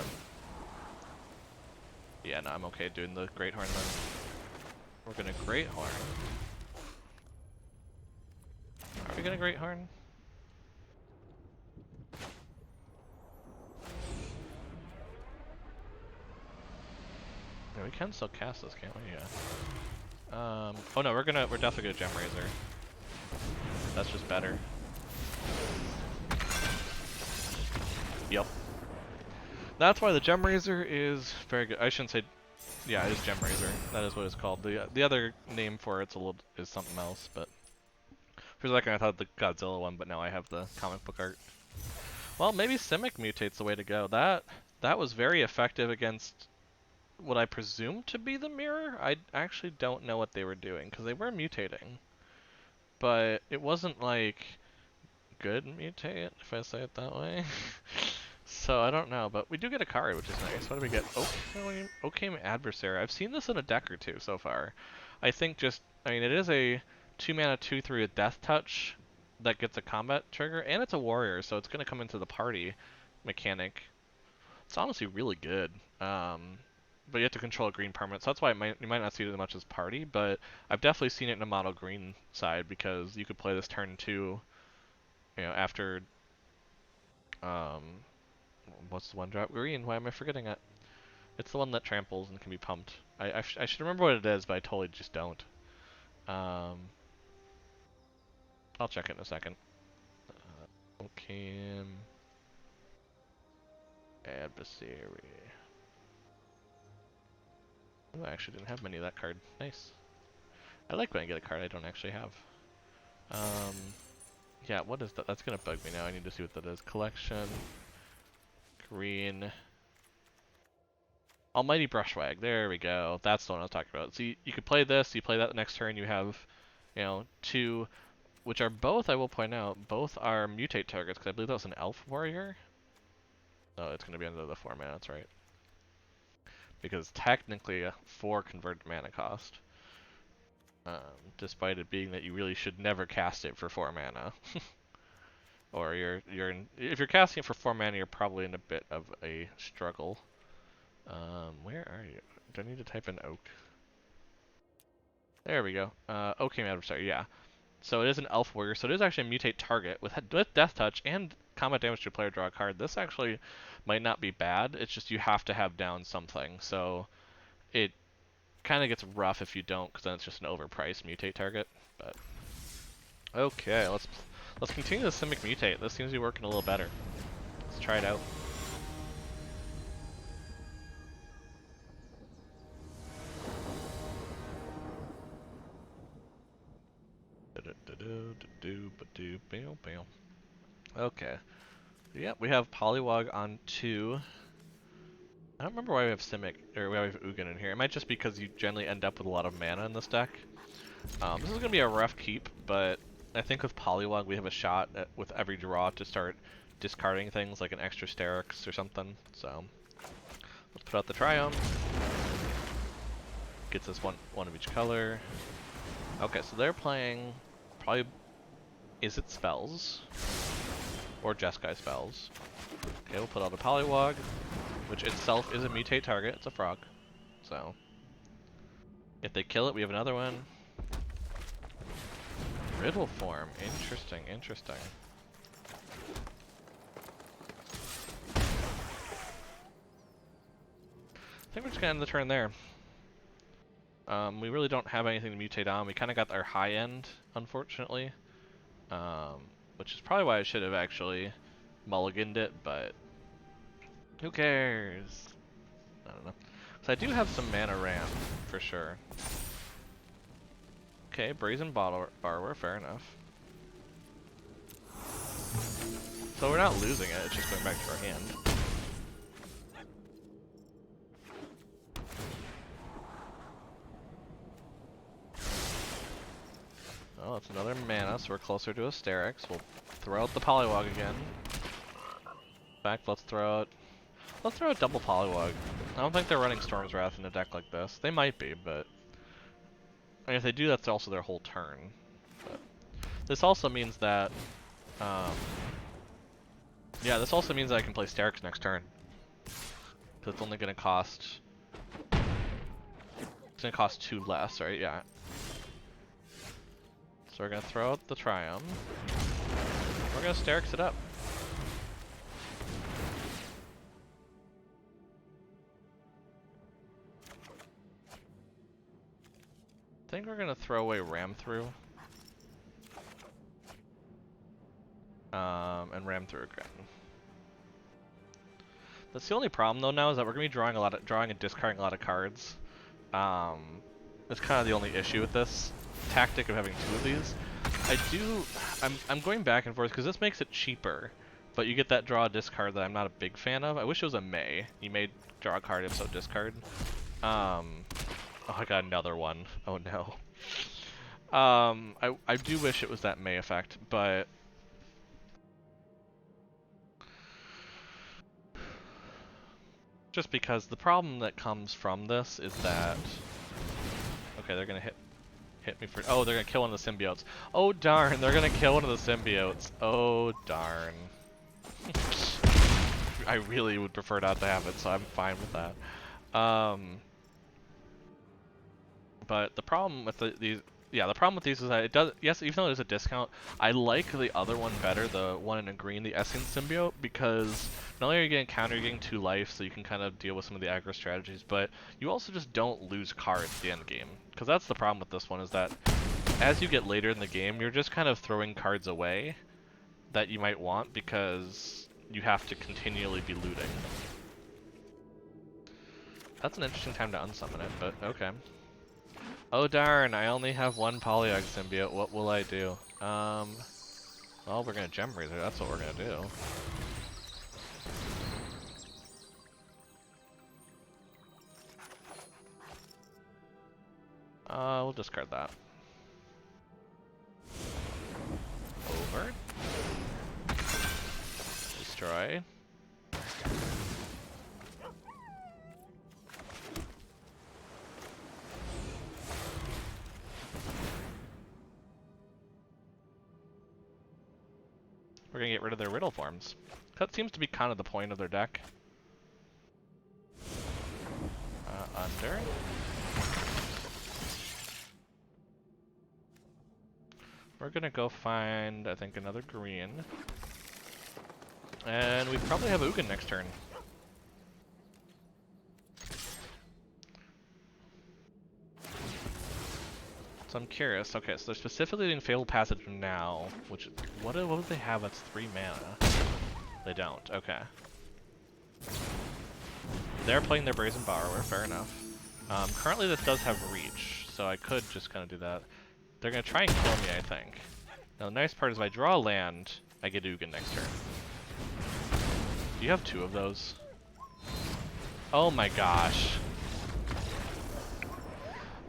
Yeah, no, I'm okay doing the Great Horn then. We're gonna Great Horn. Are we gonna Great Horn? Yeah, we can still cast this, can't we? Yeah. Oh no, we're definitely gonna Gem Razor. That's just better. Yep. That's why the Gem Razor is very good. I shouldn't say, yeah, it is Gem Razor. That is what it's called. The other name for it's is something else. But for a second I thought the Godzilla one, but now I have the comic book art. Well, maybe Simic mutate's the way to go. That was very effective against what I presume to be the mirror. I actually don't know what they were doing because they were mutating, but it wasn't like good mutate, if I say it that way. So I don't know, but we do get a card, which is nice. What do we get? Oh, Ocame Adversary. I've seen this in a deck or two so far. I think just, I mean, it is a 2 mana 2/3 with Death Touch that gets a combat trigger, and it's a warrior, so it's going to come into the party mechanic. It's honestly really good. But you have to control a green permanent, so that's why you might not see it as much as party, but I've definitely seen it in a mono green side because you could play this turn 2, after, um, what's the one drop green? Why am I forgetting it? It's the one that tramples and can be pumped. I should remember what it is, but I totally just don't. Um, I'll check it in a second. Cam adversary. Oh, I actually didn't have many of that card. Nice. I like when I get a card I don't actually have. Um, yeah, what is that? That's gonna bug me now. I need to see what that is. Collection. Green. Almighty Brushwag. There we go. That's the one I was talking about. So you could play this, you play that the next turn, you have, two, which are both, I will point out, both are mutate targets, because I believe that was an Elf Warrior. Oh, it's going to be under the 4 mana, that's right. Because technically a 4 converted mana cost. Despite it being that you really should never cast it for 4 mana. Or if you're casting it for 4 mana, you're probably in a bit of a struggle. Where are you? Do I need to type in Oak? There we go. Oak came adversary, yeah. So it is an Elf Warrior, so it is actually a mutate target with Death Touch and combat damage to a player draw a card. This actually might not be bad, it's just you have to have down something. So it kind of gets rough if you don't, because then it's just an overpriced mutate target. But okay, let's continue the Simic Mutate. This seems to be working a little better. Let's try it out. Okay. Yeah, we have Polywog on 2. I don't remember why we have Simic, or why we have Ugin in here. It might just be because you generally end up with a lot of mana in this deck. This is going to be a rough keep, but I think with Polywog we have a shot with every draw to start discarding things like an extra Sterix or something. So let's put out the Triome. Gets us one of each color. Okay, so they're playing probably, is it spells? Or Jeskai spells. Okay, we'll put out a Polywog, which itself is a mutate target. It's a frog. So if they kill it, we have another one. Riddle form. Interesting, interesting. I think we're just gonna end the turn there. We really don't have anything to mutate on. We kind of got our high end, unfortunately. Which is probably why I should have actually mulliganed it, but who cares? I don't know. So I do have some mana ramp, for sure. Okay, Brazen Borrower, fair enough. So we're not losing it, it's just going back to our hand. Oh, it's another mana, so we're closer to a Sterix. We'll throw out the Polywog again. In fact, let's throw out double Polywog. I don't think they're running Storm's Wrath in a deck like this. They might be, but I mean, if they do, that's also their whole turn. But this also means that, yeah, this also means that I can play Sterix next turn. Because it's only going to cost, it's going to cost 2 less, right? Yeah. So we're going to throw out the Triumph. We're going to Sterix it up. I think we're going to throw away Ram Through. And Ram Through again. That's the only problem though now, is that we're going to be drawing and discarding a lot of cards. That's kind of the only issue with this tactic of having 2 of these. I'm going back and forth because this makes it cheaper, but you get that draw discard that I'm not a big fan of. I wish it was a May. You may draw a card, if so discard. Oh, I got another one. Oh no. I do wish it was that May effect, but just because the problem that comes from this is that, okay, they're gonna hit Hit me for. Oh, they're gonna kill one of the symbiotes. Oh darn, they're gonna kill one of the symbiotes. Oh darn. I really would prefer not to have it, so I'm fine with that. But the problem with these, yeah, the problem with these is that it does, yes, even though there's a discount, I like the other one better, the one in green, the Essence Symbiote, because not only are you getting counter, you're getting 2 life, so you can kind of deal with some of the aggro strategies, but you also just don't lose cards at the end game. Because that's the problem with this one, is that as you get later in the game, you're just kind of throwing cards away that you might want because you have to continually be looting. That's an interesting time to unsummon it, but okay. Oh darn, I only have 1 Polyog symbiote. What will I do? Well, we're gonna Gem Razor. That's what we're gonna do. We'll discard that. Over. Destroy. We're gonna get rid of their riddle forms. That seems to be kind of the point of their deck. Under. We're gonna go find, I think, another green. And we probably have Ugin next turn. So I'm curious. Okay, so they're specifically doing Fatal Passage now, which, what would they have that's 3 mana? They don't, okay. They're playing their Brazen Borrower, fair enough. Currently this does have Reach, so I could just kind of do that. They're going to try and kill me, I think. Now the nice part is if I draw a land, I get Ugin next turn. Do you have 2 of those? Oh my gosh.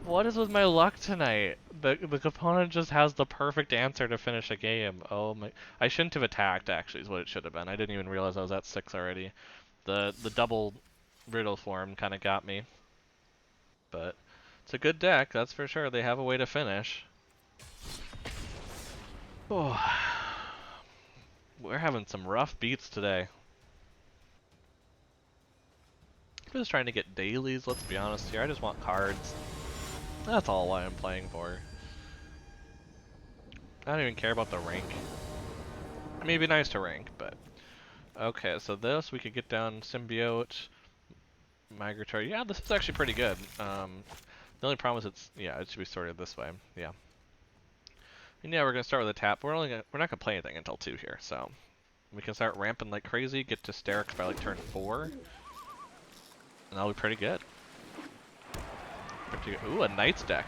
What is with my luck tonight? The opponent just has the perfect answer to finish a game. Oh my... I shouldn't have attacked, actually, is what it should have been. I didn't even realize I was at 6 already. The double riddle form kind of got me. But it's a good deck, that's for sure. They have a way to finish. Oh. We're having some rough beats today. I'm just trying to get dailies, let's be honest here. I just want cards. That's all I'm playing for. I don't even care about the rank. I mean, it'd be nice to rank, but... Okay, so this, we could get down Symbiote, Migratory. Yeah, this is actually pretty good. The only problem is it's... Yeah, it should be sorted this way. Yeah. And yeah, we're gonna start with a tap. We're not gonna play anything until 2 here, so... We can start ramping like crazy, get to Sterix by like turn 4. And that'll be pretty good. Ooh, a Knight's deck.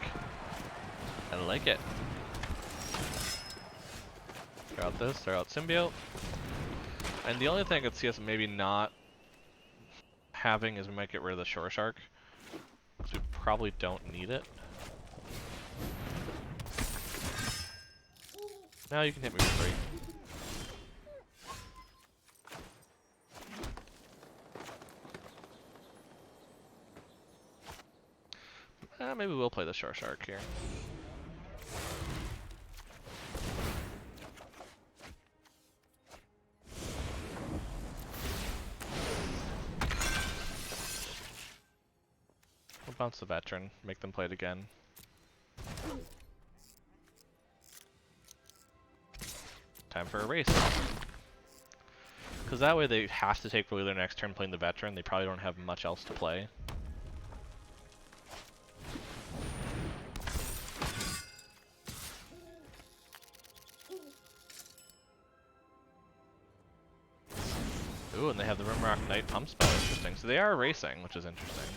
I like it. Throw out this, throw out Symbiote. And the only thing I could see us maybe not having is we might get rid of the Shore Shark. Because we probably don't need it. Now you can hit me for free. Maybe we'll play the Shore Shark here. We'll bounce the Veteran, make them play it again. Time for a race. Because that way they have to take probably their next turn playing the Veteran. They probably don't have much else to play. Ooh, and they have the Rimrock Knight pump spell. Interesting. So they are racing, which is interesting.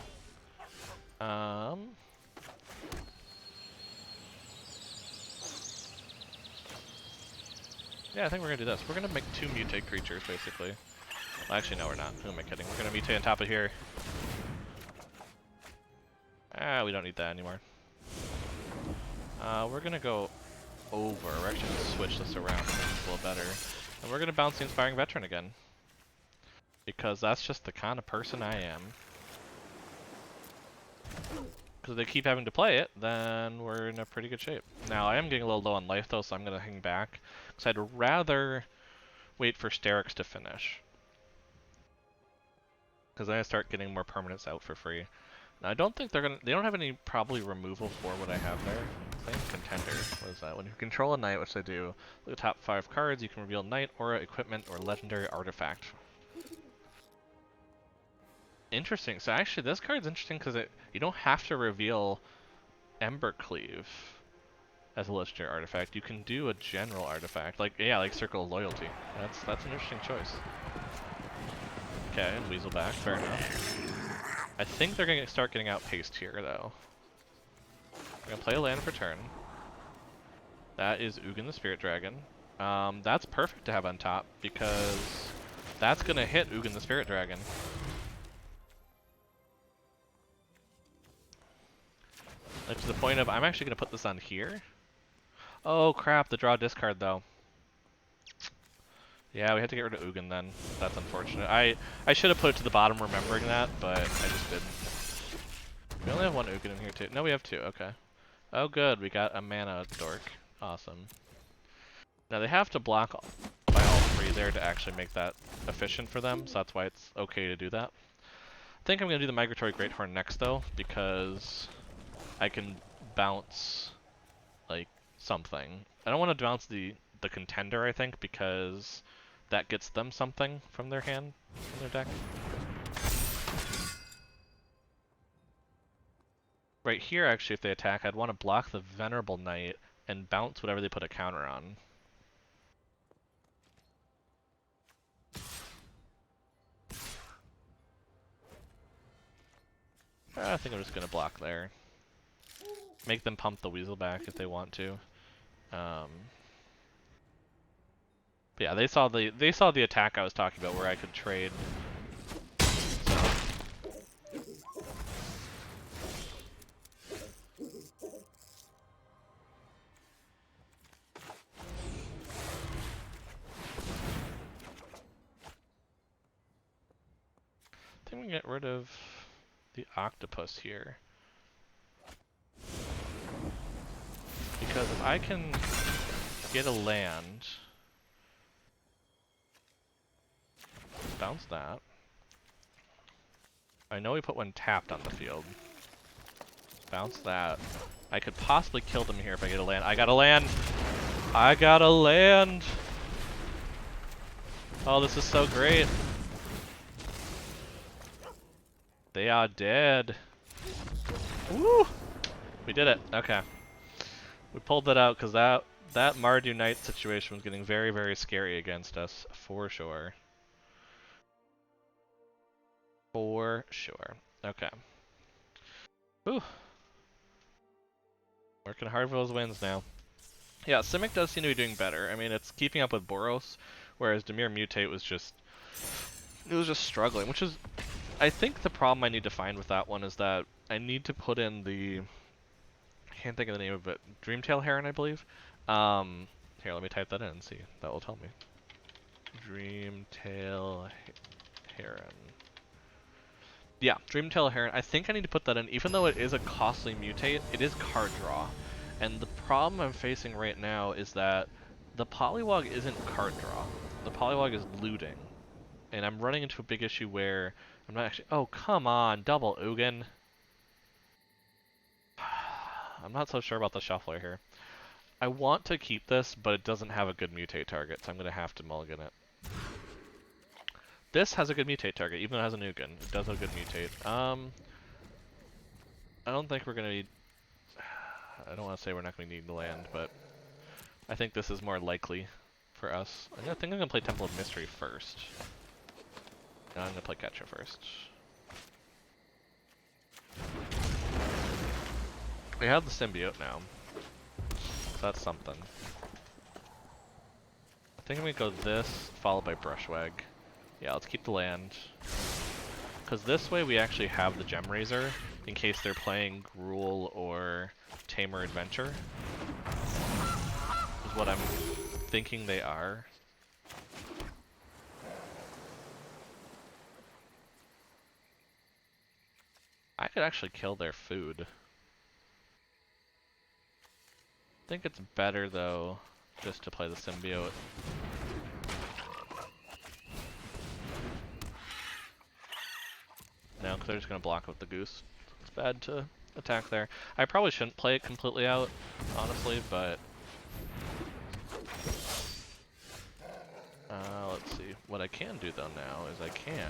Yeah, I think we're gonna do this. We're gonna make 2 mutate creatures, basically. Well, actually, no, we're not. Who am I kidding? We're gonna mutate on top of here. Ah, we don't need that anymore. We're gonna go over. We're actually gonna switch this around to make this a little better. And we're gonna bounce the Inspiring Veteran again. Because that's just the kind of person I am. because they keep having to play it, then we're in a pretty good shape. Now, I am getting a little low on life, though, so I'm going to hang back. Because I'd rather wait for Sterix to finish. Because then I start getting more permanents out for free. Now, I don't think they don't have any probably removal for what I have there. Claim Contender, what is that? When you control a knight, which they do, look at the top 5 cards, you can reveal knight, aura, equipment, or legendary artifact. Interesting. So actually, this card's interesting because you don't have to reveal Embercleave as a legendary artifact. You can do a general artifact, like like Circle of Loyalty. That's an interesting choice. Okay, and Weaselback, fair enough. I think they're gonna start getting outpaced here, though. We're gonna play a land for turn. That is Ugin the Spirit Dragon. That's perfect to have on top because that's gonna hit Ugin the Spirit Dragon. Like to the point of I'm actually gonna put this on here. Oh crap! The draw discard though. Yeah, we had to get rid of Ugin then. That's unfortunate. I should have put it to the bottom remembering that, but I just didn't. We only have one Ugin in here too. No, we have two. Okay. Oh good, we got a mana dork. Awesome. Now they have to block by all 3 there to actually make that efficient for them, so that's why it's okay to do that. I think I'm gonna do the Migratory Greathorn next though, because I can bounce like something. I don't want to bounce the Contender, I think, because that gets them something from their hand, from their deck. Right here, actually, if they attack, I'd want to block the Venerable Knight and bounce whatever they put a counter on. I think I'm just going to block there. Make them pump the Weasel back if they want to. But yeah, they saw the attack I was talking about where I could trade. I think we can get rid of the octopus here. Because if I can get a land, bounce that. I know we put one tapped on the field. Bounce that. I could possibly kill them here if I get a land. I got a land! I got a land! Oh, this is so great. They are dead. Woo! We did it. Okay. We pulled that out because that Mardu Knight situation was getting very, very scary against us, for sure. For sure. Okay. Whew. Working hard for those wins now. Yeah, Simic does seem to be doing better. I mean, it's keeping up with Boros, whereas Dimir Mutate was just struggling, which is, I think the problem I need to find with that one is that I need to put in the, I can't think of the name of it, Dreamtail Heron, I believe. Here, let me type that in and see. That will tell me. Dreamtail Heron. Yeah, Dreamtail Heron. I think I need to put that in. Even though it is a costly mutate, it is card draw. And the problem I'm facing right now is that the Polywog isn't card draw. The Polywog is looting. And I'm running into a big issue where I'm not actually... Oh, come on, double Ugin. I'm not so sure about the shuffler here. I want to keep this, but it doesn't have a good mutate target, so I'm going to have to mulligan it. This has a good mutate target, even though it has a Ugin. It does have a good mutate. I don't think we're going to need... I don't want to say we're not going to need land, but I think this is more likely for us. I think I'm going to play Temple of Mystery first. No, I'm going to play Ketcha first. We have the Symbiote now. So that's something. I think I'm going to go this, followed by Brushwag. Yeah, let's keep the land. Because this way we actually have the Gem Razor, in case they're playing Gruul or Tamer Adventure. Is what I'm thinking they are. I could actually kill their food. think it's better though just to play the symbiote. No, because they're just gonna block with the goose. It's bad to attack there. I probably shouldn't play it completely out, honestly, but let's see. What I can do though now is I can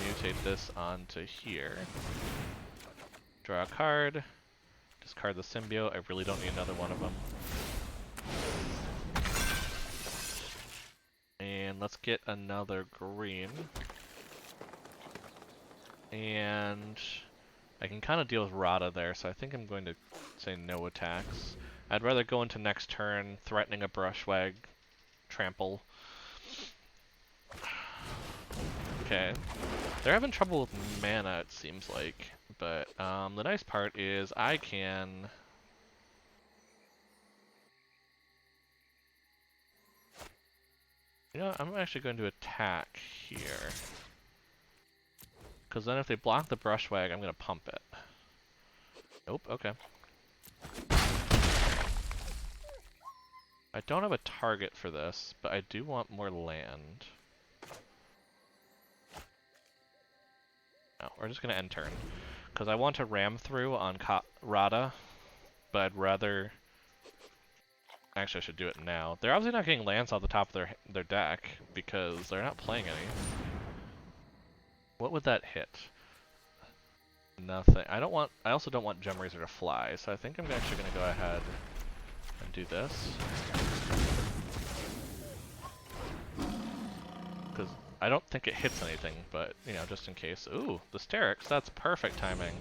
mutate this onto here. Draw a card. Discard the symbiote. I really don't need another one of them. And let's get another green. And I can kind of deal with Rada there, so I think I'm going to say no attacks. I'd rather go into next turn, threatening a Brushwag, trample. Okay. They're having trouble with mana, it seems like. But the nice part is I can... You know, I'm actually going to attack here. Because then if they block the Brushwag, I'm going to pump it. Nope, okay. I don't have a target for this, but I do want more land. No, we're just going to end turn. Because I want to ram through on Rada, but I'd rather... Actually, I should do it now. They're obviously not getting lands off the top of their deck, because they're not playing any. What would that hit? Nothing. I also don't want Gem Razor to fly, so I think I'm actually going to go ahead and do this. Because I don't think it hits anything, but, you know, just in case. Ooh, the Sterix, that's perfect timing.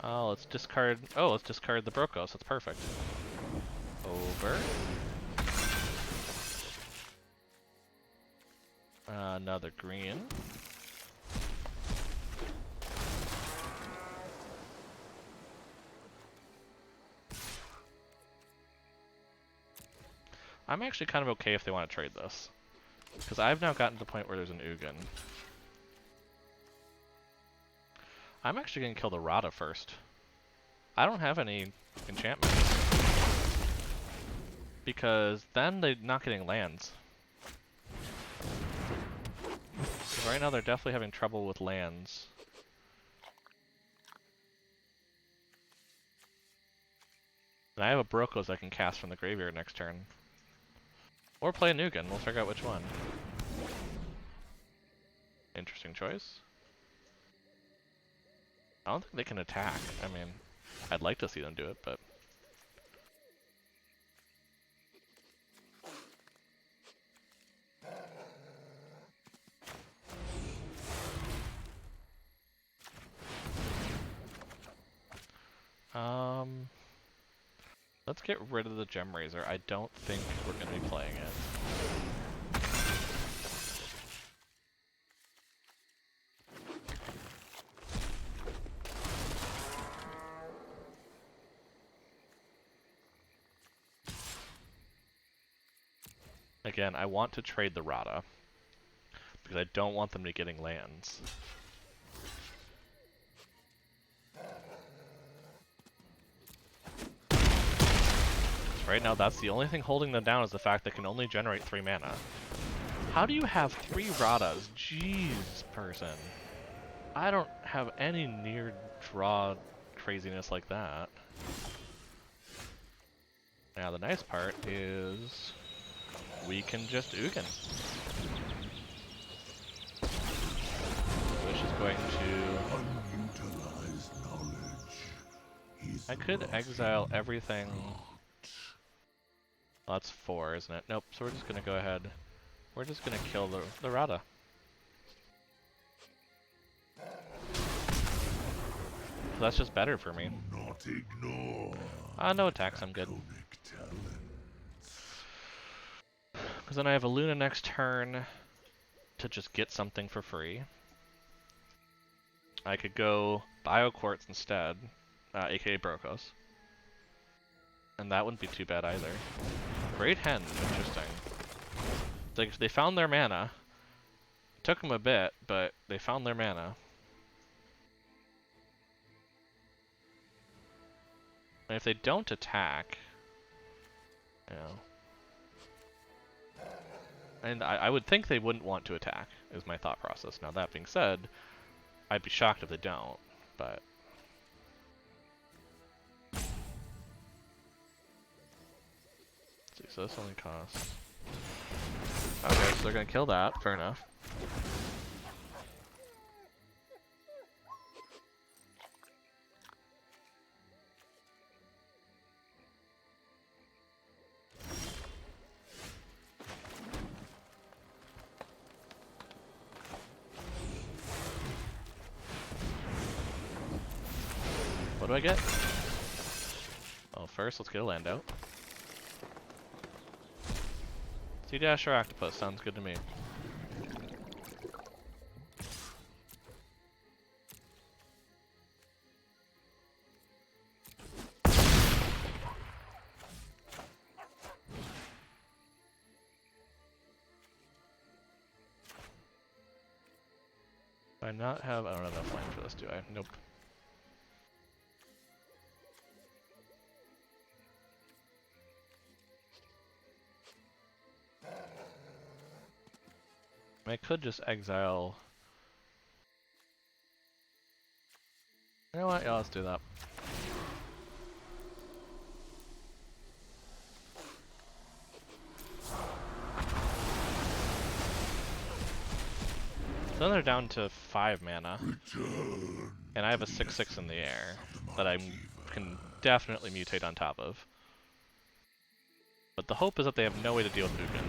Oh, let's discard the Brokos, that's perfect. Over. Another green. I'm actually kind of okay if they want to trade this. Because I've now gotten to the point where there's an Ugin. I'm actually going to kill the Rada first. I don't have any enchantments. Because then they're not getting lands. Right now they're definitely having trouble with lands. And I have a Brokos I can cast from the graveyard next turn. Or play a Nugan, we'll figure out which one. Interesting choice. I don't think they can attack. I mean, I'd like to see them do it, but... Let's get rid of the Gem Razor. I don't think we're going to be playing it. Again, I want to trade the Rada, because I don't want them to be getting lands. Right now, that's the only thing holding them down is the fact they can only generate 3 mana. How do you have 3 Radas? Jeez, person. I don't have any near draw craziness like that. Now, the nice part is we can just Ugin. Which is going to... Unutilized knowledge. I could exile everything... Well, that's 4, isn't it? Nope, so we're just gonna go ahead. We're just gonna kill the Rada. So that's just better for me. Not ignore. No attacks, I'm good. Because then I have a Luna next turn to just get something for free. I could go Bio Quartz instead, aka Brokos. And that wouldn't be too bad either. Great Hen, interesting. They found their mana. Took them a bit, but they found their mana. And if they don't attack, you know, and I would think they wouldn't want to attack, is my thought process. Now that being said, I'd be shocked if they don't, but... Let's see, so this only costs... Okay, so they're gonna kill that, fair enough. What do I get? Well, first, let's get a land out. Sea Dash or Octopus, sounds good to me. Do I not have... I don't have enough land for this, do I? Nope. I could just exile... You know what? Yeah, let's do that. So then they're down to 5 mana. And I have a 6/6 in the air that I can definitely mutate on top of. But the hope is that they have no way to deal with Ugin.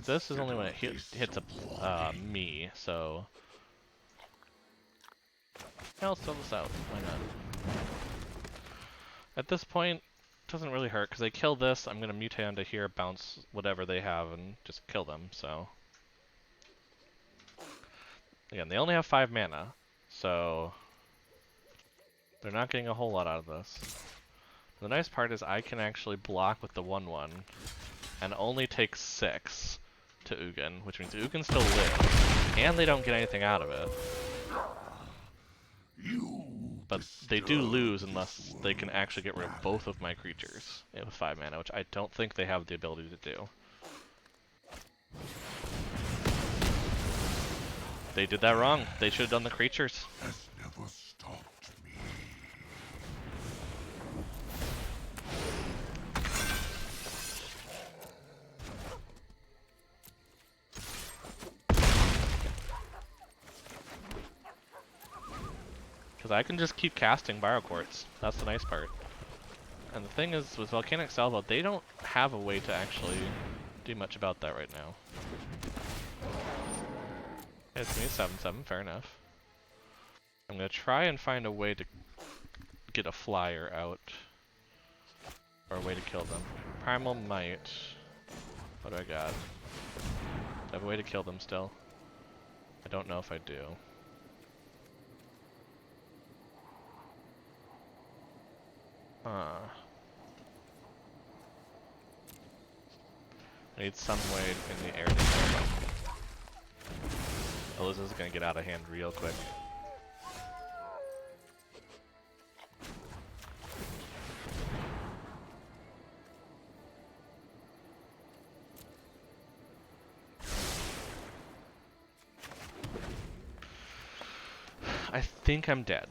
This is only when it hits me, so... Yeah, let's throw this out. Why not? At this point, it doesn't really hurt, because they kill this, I'm going to mutate onto here, bounce whatever they have, and just kill them, so... Again, they only have 5 mana, so... They're not getting a whole lot out of this. The nice part is I can actually block with the 1/1, and only take 6 to Ugin, which means Ugin still lives, and they don't get anything out of it. But they do lose unless they can actually get rid of both of my creatures with 5 mana, which I don't think they have the ability to do. They did that wrong. They should have done the creatures. Has never stopped me. Because I can just keep casting Borrow Quartz. That's the nice part. And the thing is, with Volcanic Salvo, they don't have a way to actually do much about that right now. It's me, 7/7, fair enough. I'm gonna try and find a way to get a flyer out. Or a way to kill them. Primal Might. What do I got? Do I have a way to kill them still? I don't know if I do. Huh. I need some way in the air to kill them. Oh, this is gonna get out of hand real quick. I think I'm dead.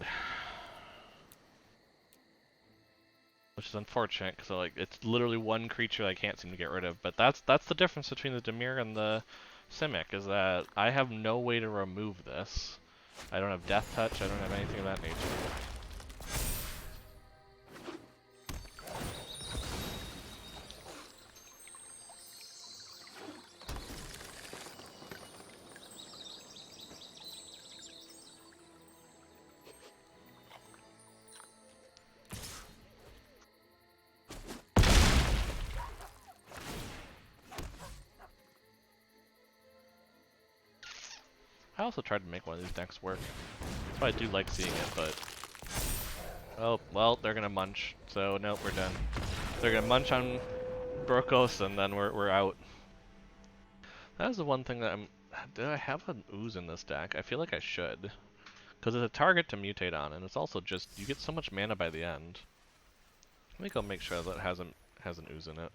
Which is unfortunate, because like it's literally one creature I can't seem to get rid of. But that's the difference between the Dimir and the Simic, is that I have no way to remove this. I don't have Death Touch, I don't have anything of that nature. I also tried to make one of these decks work. That's why I do like seeing it, but... Oh, well, they're gonna munch, so nope, we're done. They're gonna munch on Brokos, and then we're out. That is the one thing that I'm... Do I have an ooze in this deck? I feel like I should. Because it's a target to mutate on, and it's also just... You get so much mana by the end. Let me go make sure that it has an ooze in it.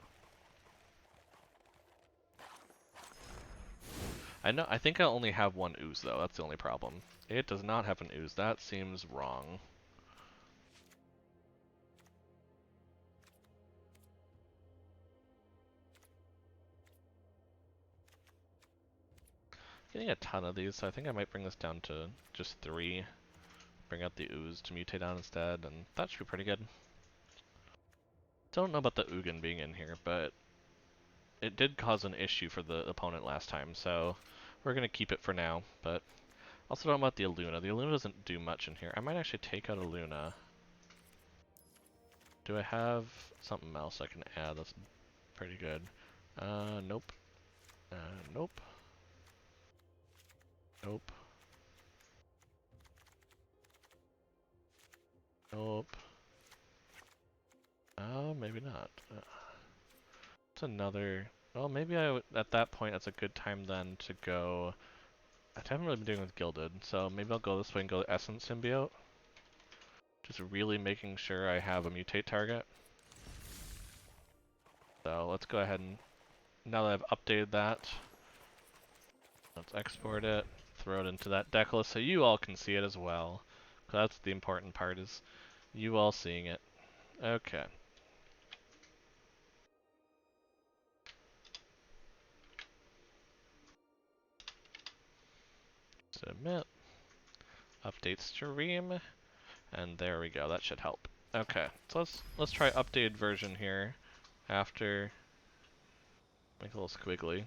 I think I only have one ooze, though. That's the only problem. It does not have an ooze. That seems wrong. Getting a ton of these, so I think I might bring this down to just 3. Bring out the ooze to mutate on instead, and that should be pretty good. Don't know about the Ugin being in here, but it did cause an issue for the opponent last time, so we're going to keep it for now. But also don't know about the Aluna. The Aluna doesn't do much in here. I might actually take out Aluna. Do I have something else I can add that's pretty good? Nope. Nope. Nope. Nope. Maybe not. It's another... Well, maybe at that point, it's a good time then to go... I haven't really been doing with Gilded, so maybe I'll go this way and go Essence Symbiote. Just really making sure I have a mutate target. So let's go ahead and... Now that I've updated that, let's export it, throw it into that deck list so you all can see it as well. That's the important part, is you all seeing it. Okay. Submit. Update stream. And there we go. That should help. Okay. So let's try updated version here. After make a little squiggly.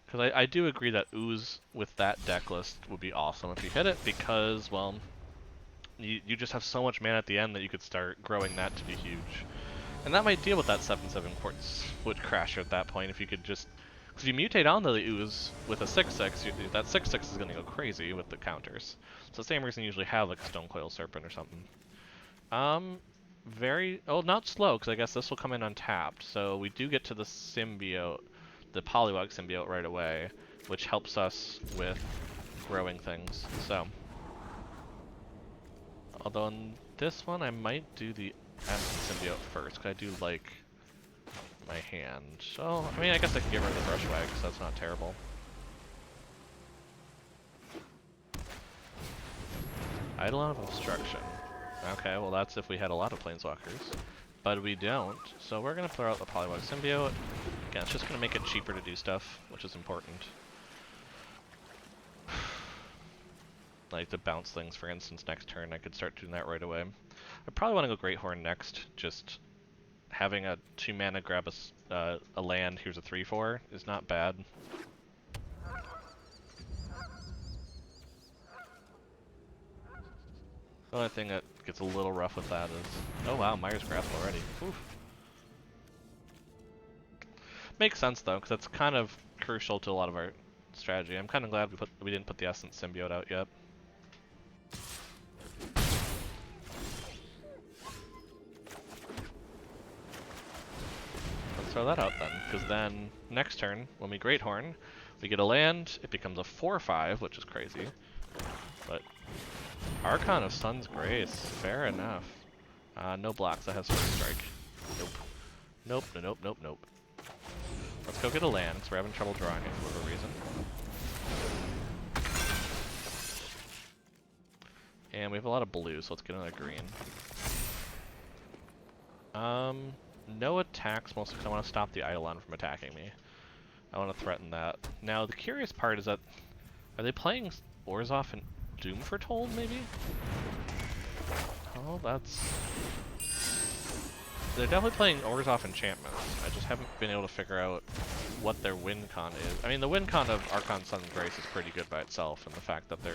Because I do agree that Ooze with that deck list would be awesome if you hit it, because, well, you just have so much mana at the end that you could start growing that to be huge. And that might deal with that 7/7 Quartz Wood Crasher at that point if you could just... Because if you mutate onto the Ooze with a 6/6, that 6/6 is going to go crazy with the counters. It's the same reason you usually have like a Stonecoil Serpent or something. Oh, not slow, because I guess this will come in untapped. So we do get to the Symbiote, the Poliwag Symbiote right away, which helps us with growing things. So, although in this one I might do the Essence Symbiote first, because I do like my hand. So, I mean, I guess I can get rid of the Brushwag, because that's not terrible. Eidolon of Obstruction. Okay, well that's if we had a lot of Planeswalkers. But we don't, so we're going to throw out the Poliwag Symbiote. Again, it's just going to make it cheaper to do stuff, which is important. Like to bounce things, for instance, next turn, I could start doing that right away. I probably want to go Great Horn next. Just having a 2 mana grab a land, here's a 3/4, is not bad. The only thing that gets a little rough with that is... Oh wow, Myers Grasp already. Oof. Makes sense though, because that's kind of crucial to a lot of our strategy. I'm kind of glad we didn't put the Essence Symbiote out yet. Let's throw that out then, because then next turn, when we Great Horn, we get a land, it becomes a 4/5, which is crazy. But Archon of Sun's Grace, fair enough. No blocks, that has First Strike. Nope. Nope, nope, nope, nope. Let's go get a land, because we're having trouble drawing it for whatever reason. And we have a lot of blue, so let's get another green. No attacks, mostly because I want to stop the Eidolon from attacking me. I want to threaten that. Now, the curious part is that, are they playing Orzhov and Doom Foretold, maybe? Oh, that's... They're definitely playing Orzhov Enchantments. I just haven't been able to figure out what their win con is. I mean, the win con of Archon Sun's Grace is pretty good by itself, and the fact that they're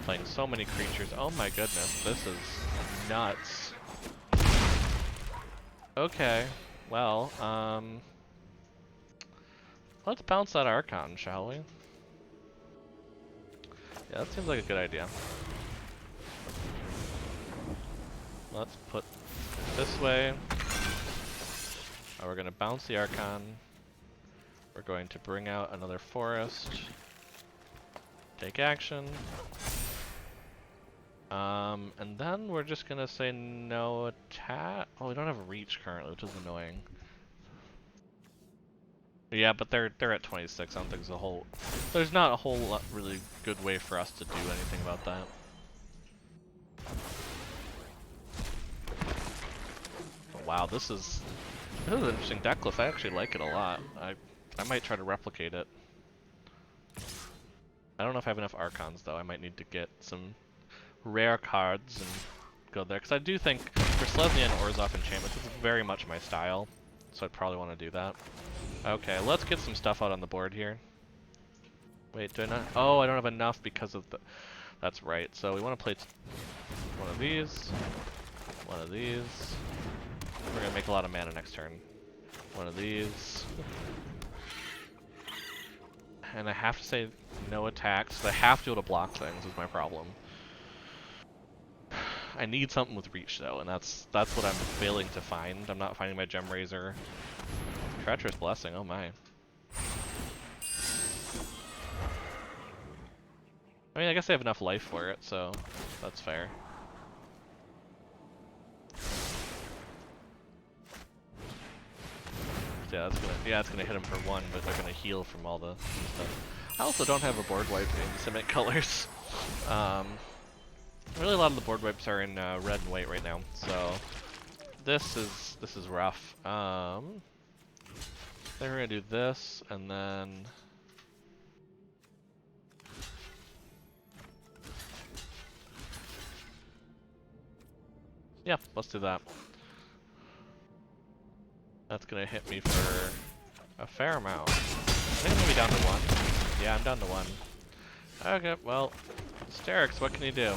playing so many creatures... Oh my goodness, this is nuts. Okay, well, let's bounce that Archon, shall we? Yeah, that seems like a good idea. Let's put it this way. We're going to bounce the Archon. We're going to bring out another forest. Take action. And then we're just going to say no attack. Oh, we don't have a reach currently, which is annoying. Yeah, but they're at 26. I don't think there's not a whole lot really good way for us to do anything about that. Oh, wow, this is an interesting deck list. I actually like it a lot. I might try to replicate it. I don't know if I have enough Archons though. I might need to get some rare cards and go there, because I do think for Selesnya and Orzhov enchantments, it's very much my style. So I'd probably want to do that. Okay, let's get some stuff out on the board here. Wait, do I not? Oh, I don't have enough because of the... That's right. So we want to play one of these. One of these. We're going to make a lot of mana next turn. One of these. And I have to say no attacks. I have to be able to block things is my problem. I need something with reach though, and that's what I'm failing to find. I'm not finding my Gem Razor. Treacherous Blessing, oh my. I mean, I guess I have enough life for it, so that's fair. Yeah, it's gonna hit him for one, but they're gonna heal from all the stuff. I also don't have a board wipe in Cement Colors. Really, a lot of the board wipes are in red and white right now, so this is rough. Then we're gonna do this, and then yeah, let's do that. That's gonna hit me for a fair amount. I think I'm gonna be down to 1. Yeah, I'm down to 1. Okay, well, Sterix, what can you do?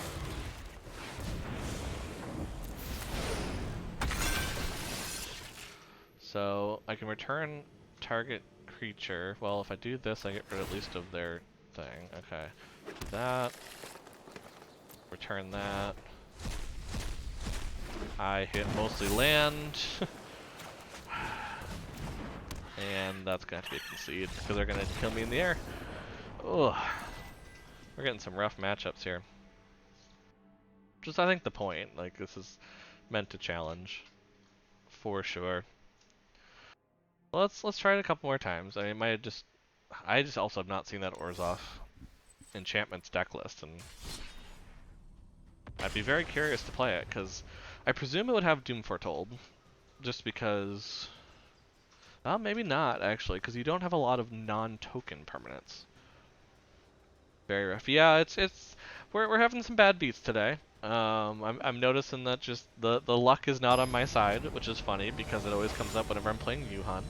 So I can return target creature. Well, if I do this, I get rid at least of their thing. Okay, that. Return that. I hit mostly land. And that's gonna have to be a concede because they're gonna kill me in the air. Ugh. We're getting some rough matchups here. Which is, I think, the point. Like, this is meant to challenge, for sure. Let's try it a couple more times. I mean, I just also have not seen that Orzhov enchantments deck list, and I'd be very curious to play it because I presume it would have Doom Foretold, just because. Maybe not actually, because you don't have a lot of non-token permanents. Very rough. Yeah, we're having some bad beats today. I'm noticing that just the luck is not on my side, which is funny because it always comes up whenever I'm playing Yuhan.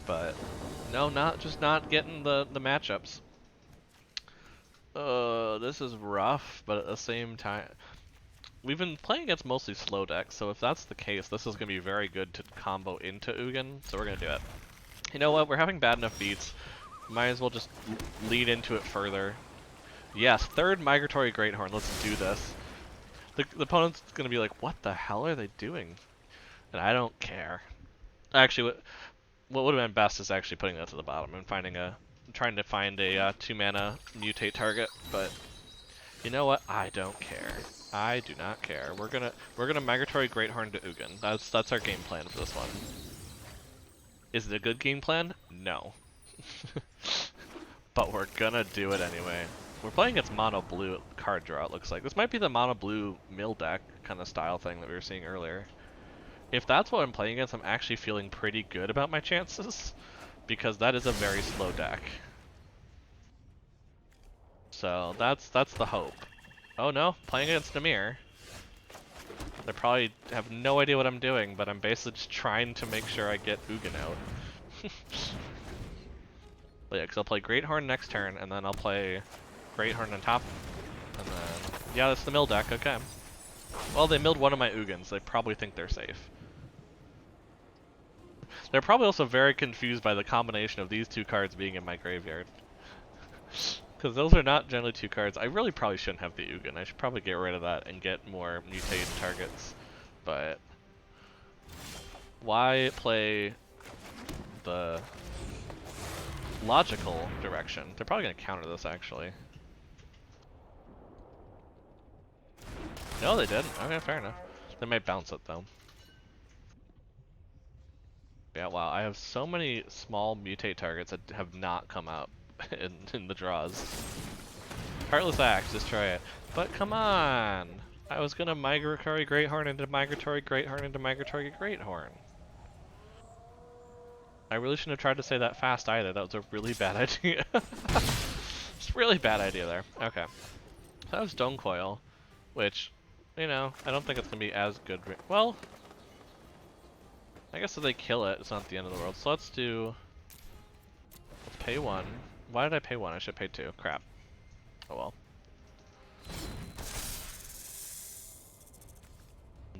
But no, not getting the matchups. This is rough, but at the same time, we've been playing against mostly slow decks, so if that's the case, this is gonna be very good to combo into Ugin. So we're gonna do it. You know what? We're having bad enough beats. Might as well just lead into it further. Yes, third Migratory Greathorn. Let's do this. The opponent's gonna be like, what the hell are they doing? And I don't care. Actually, what would have been best is actually putting that to the bottom and trying to find a 2-mana mutate target. But you know what? I don't care. I do not care. We're gonna Migratory Greathorn to Ugin. That's our game plan for this one. Is it a good game plan? No. But we're gonna do it anyway. We're playing against mono blue card draw, it looks like. This might be the mono blue mill deck kind of style thing that we were seeing earlier. If that's what I'm playing against, I'm actually feeling pretty good about my chances, because that is a very slow deck. So that's the hope. Oh no, playing against Namir. They probably have no idea what I'm doing, but I'm basically just trying to make sure I get Ugin out. But yeah, because I'll play Greathorn next turn, and then I'll play Greathorn on top. And then, yeah, that's the mill deck, okay. Well, they milled one of my Ugins. They probably think they're safe. They're probably also very confused by the combination of these two cards being in my graveyard. Because those are not generally 2 cards. I really probably shouldn't have the Ugin. I should probably get rid of that and get more mutated targets. But why play the logical direction? They're probably going to counter this, actually. No, they didn't. Okay, fair enough. They might bounce it, though. Yeah, wow. I have so many small mutate targets that have not come out in the draws. Heartless Axe, destroy it. But come on! I was gonna Migratory Greathorn into Migratory Greathorn into Migratory Greathorn. I really shouldn't have tried to say that fast either. That was a really bad idea. It's a really bad idea there. Okay. So that was Stone Coil, which, you know, I don't think it's gonna be as good. Well, I guess if they kill it, it's not the end of the world. So let's pay 1. Why did I pay 1? I should pay 2. Crap. Oh well.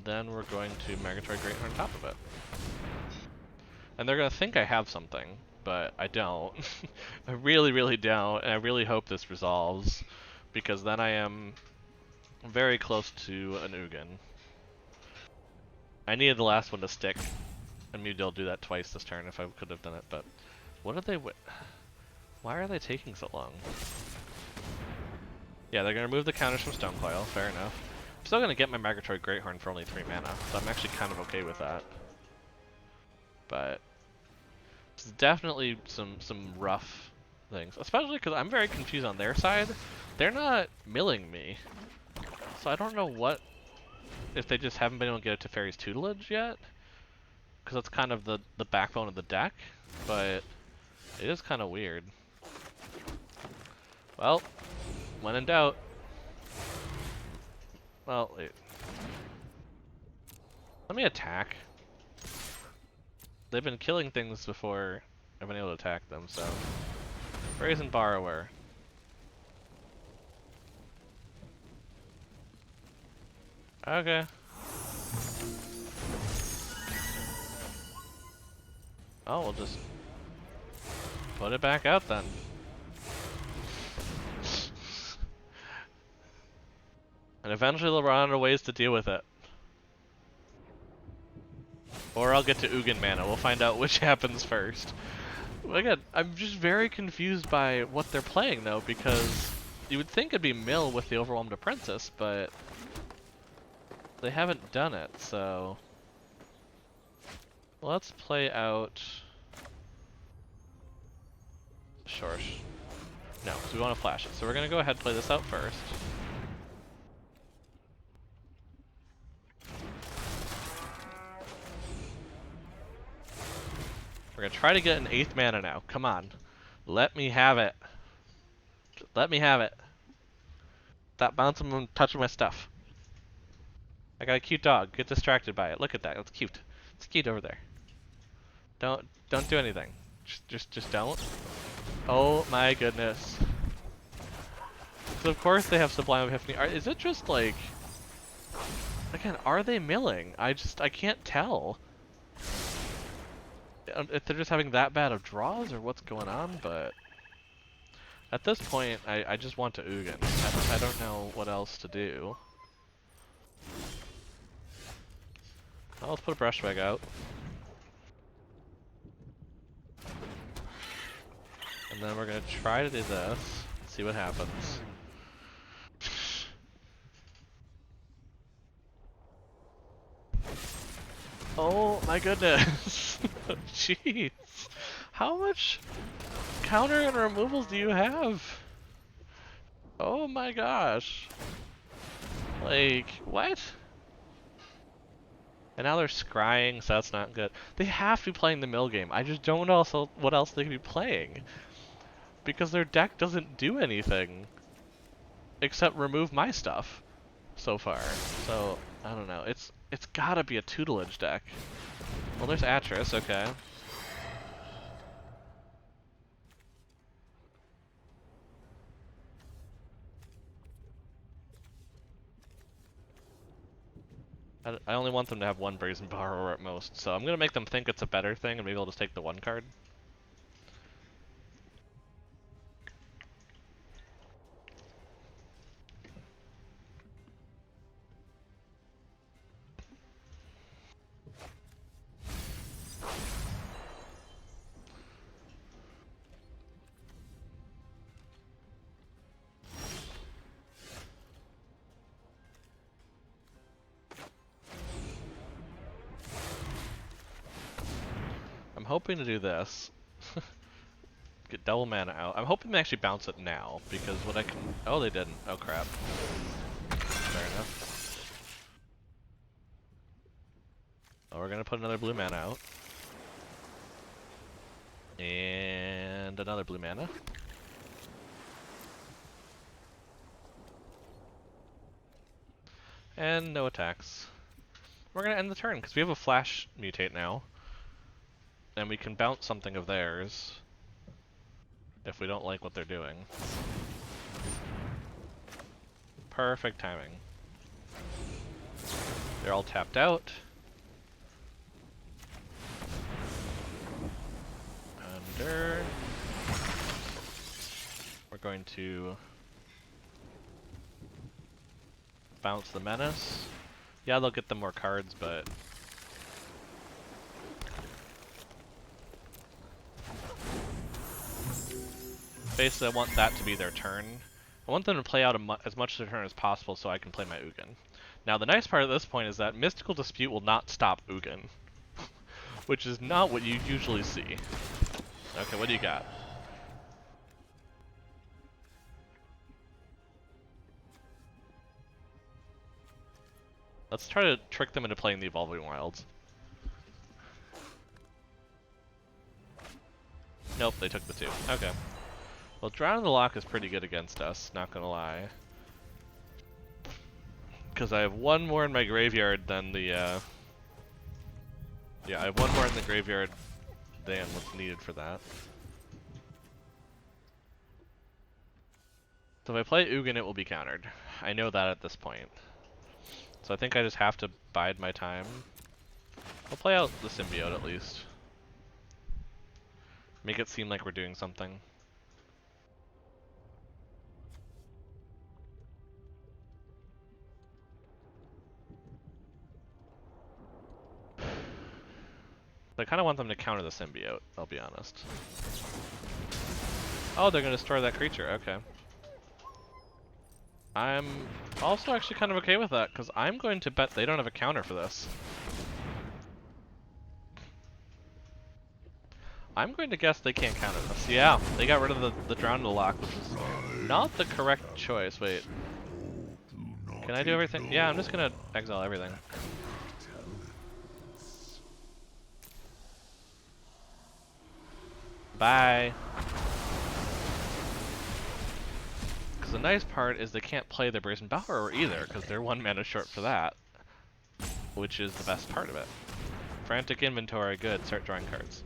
Then we're going to Migratory Greathorn on top of it. And they're gonna think I have something, but I don't. I really, really don't, and I really hope this resolves, because then I am very close to an Ugin. I needed the last one to stick, and maybe they'll do that twice this turn if I could have done it, but what did they why are they taking so long? Yeah, they're gonna remove the counters from Stone Coil, fair enough. I'm still gonna get my Migratory Greathorn for only 3 mana, so I'm actually kind of okay with that. But it's definitely some rough things, especially because I'm very confused on their side. They're not milling me, so I don't know if they just haven't been able to get it to Fairy's tutelage yet, because that's kind of the backbone of the deck. But it is kind of weird. Well, when in doubt. Well, wait. Let me attack. They've been killing things before I've been able to attack them, so. Brazen Borrower. Okay. Oh, we'll just put it back out then. And eventually they'll run out of ways to deal with it. Or I'll get to Ugin mana. We'll find out which happens first. Again, I'm just very confused by what they're playing though, because you would think it'd be Mill with the Overwhelmed Apprentice, but they haven't done it, so let's play out Shorsh. No, because we want to flash it. So we're going to go ahead and play this out first. We're going to try to get an 8th mana now. Come on. Let me have it. Let me have it. Stop bouncing and touching my stuff. I got a cute dog. Get distracted by it. Look at that. It's cute. It's cute over there. Don't do anything. Just don't. Oh my goodness. So of course they have Sublime Epiphany. Is it just like, again, are they milling? I can't tell. If they're just having that bad of draws or what's going on, but at this point I just want to Ugin. I don't know what else to do. Well, let's put a Brushwag out. And then we're gonna try to do this, see what happens. Oh my goodness! Jeez! How much counter and removals do you have? Oh my gosh! Like, what? And now they're scrying, so that's not good. They have to be playing the mill game. I just don't know what else they could be playing. Because their deck doesn't do anything except remove my stuff so far. So, I don't know. It's gotta be a tutelage deck. Well, there's Atris, okay. I only want them to have one Brazen Borrower at most, so I'm gonna make them think it's a better thing and maybe I'll just take the one card. hoping to do this. Get double mana out. I'm hoping they actually bounce it now, because what I can... Oh, they didn't. Oh, crap. Fair enough. Oh, we're gonna put another blue mana out. And another blue mana. And no attacks. We're gonna end the turn, because we have a flash mutate now. And we can bounce something of theirs if we don't like what they're doing. Perfect timing. They're all tapped out. Under. We're going to bounce the menace. Yeah, they'll get them more cards, but basically I want that to be their turn. I want them to play out as much of their turn as possible so I can play my Ugin. Now the nice part at this point is that Mystical Dispute will not stop Ugin, which is not what you usually see. Okay, what do you got? Let's try to trick them into playing the Evolving Wilds. Nope, they took the 2. Okay. Well, Drown in the Loch is pretty good against us, not gonna lie. Because I have one more in my graveyard than the, yeah, I have one more in the graveyard than what's needed for that. So if I play Ugin, it will be countered. I know that at this point. So I think I just have to bide my time. I'll play out the Symbiote at least. Make it seem like we're doing something. I kind of want them to counter the Symbiote, I'll be honest. Oh, they're going to destroy that creature, okay. I'm also actually kind of okay with that, because I'm going to bet they don't have a counter for this. I'm going to guess they can't counter this. Yeah, they got rid of the Drown in the Loch, which is not the correct choice. Wait. Can I do everything? Yeah, I'm just going to exile everything. Bye. Because the nice part is they can't play their Brazen Borrower either, because they're 1 mana short for that. Which is the best part of it. Frantic Inventory, good, start drawing cards.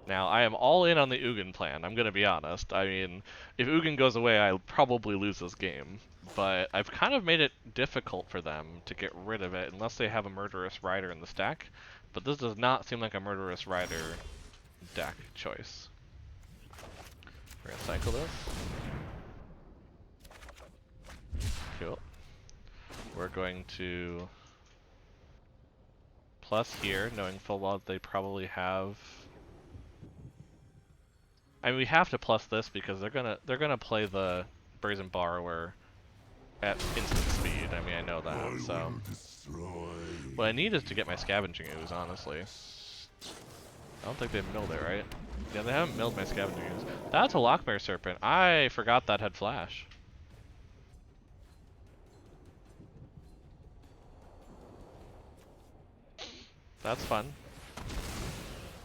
Now, I am all in on the Ugin plan, I'm gonna be honest. I mean, if Ugin goes away, I'll probably lose this game. But I've kind of made it difficult for them to get rid of it, unless they have a Murderous Rider in the stack. But this does not seem like a Murderous Rider deck choice. We're gonna cycle this. Cool. We're going to plus here, knowing full well that they probably have... I mean, we have to plus this because they're gonna play the Brazen Borrower at instant speed. I mean, I know that. So what I need is to get my Scavenging Ooze, honestly. I don't think they've milled it, right? Yeah, they haven't milled my Scavenging Ooze. That's a Lockmare Serpent. I forgot that had flash. That's fun.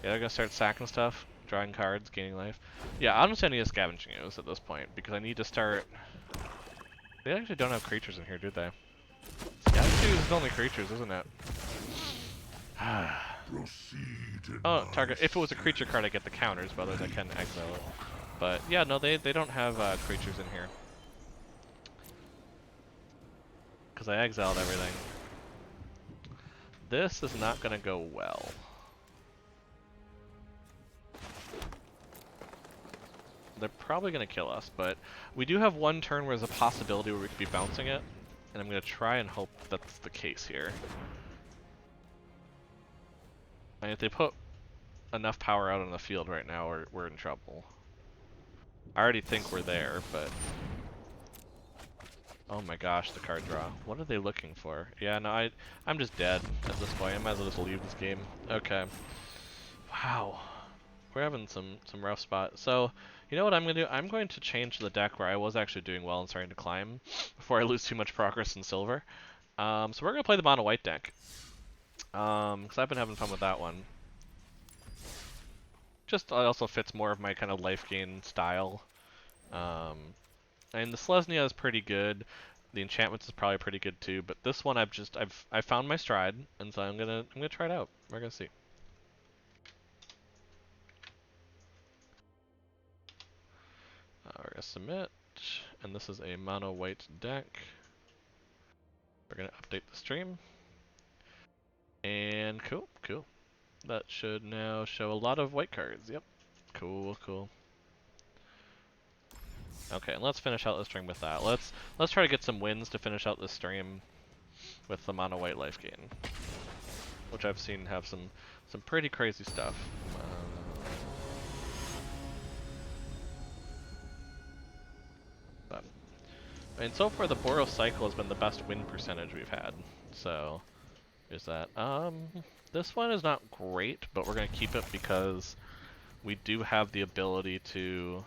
Yeah, they're gonna start sacking stuff. Drawing cards, gaining life. Yeah, honestly I need a Scavenging Ooze at this point, because I need to start... They actually don't have creatures in here, do they? Scavenging Ooze is only creatures, isn't it? Oh, target. If it was a creature card, I get the counters, but otherwise I can exile it. But yeah, no, they don't have creatures in here. Because I exiled everything. This is not gonna go well. They're probably going to kill us, but we do have one turn where there's a possibility where we could be bouncing it, and I'm going to try and hope that's the case here. And if they put enough power out on the field right now, we're in trouble. I already think we're there, but... Oh my gosh, the card draw. What are they looking for? Yeah, no, I'm just dead at this point. I might as well just leave this game. Okay. Wow. We're having some rough spots. So, you know what I'm going to do? I'm going to change the deck where I was actually doing well and starting to climb before I lose too much progress in silver. So we're going to play the mono white deck. Because I've been having fun with that one. Just it also fits more of my kind of life gain style. And the Selesnya is pretty good. The enchantments is probably pretty good too, but this one I found my stride, and so I'm gonna try it out. We're gonna see. We're gonna submit, and this is a mono white deck. We're gonna update the stream, and cool. That should now show a lot of white cards. Yep, cool. Okay, and let's finish out the stream with that. Let's try to get some wins to finish out the stream with the mono white life gain, which I've seen have some pretty crazy stuff. And so far the Boros cycle has been the best win percentage we've had. So there's that. This one is not great, but we're gonna keep it because we do have the ability to.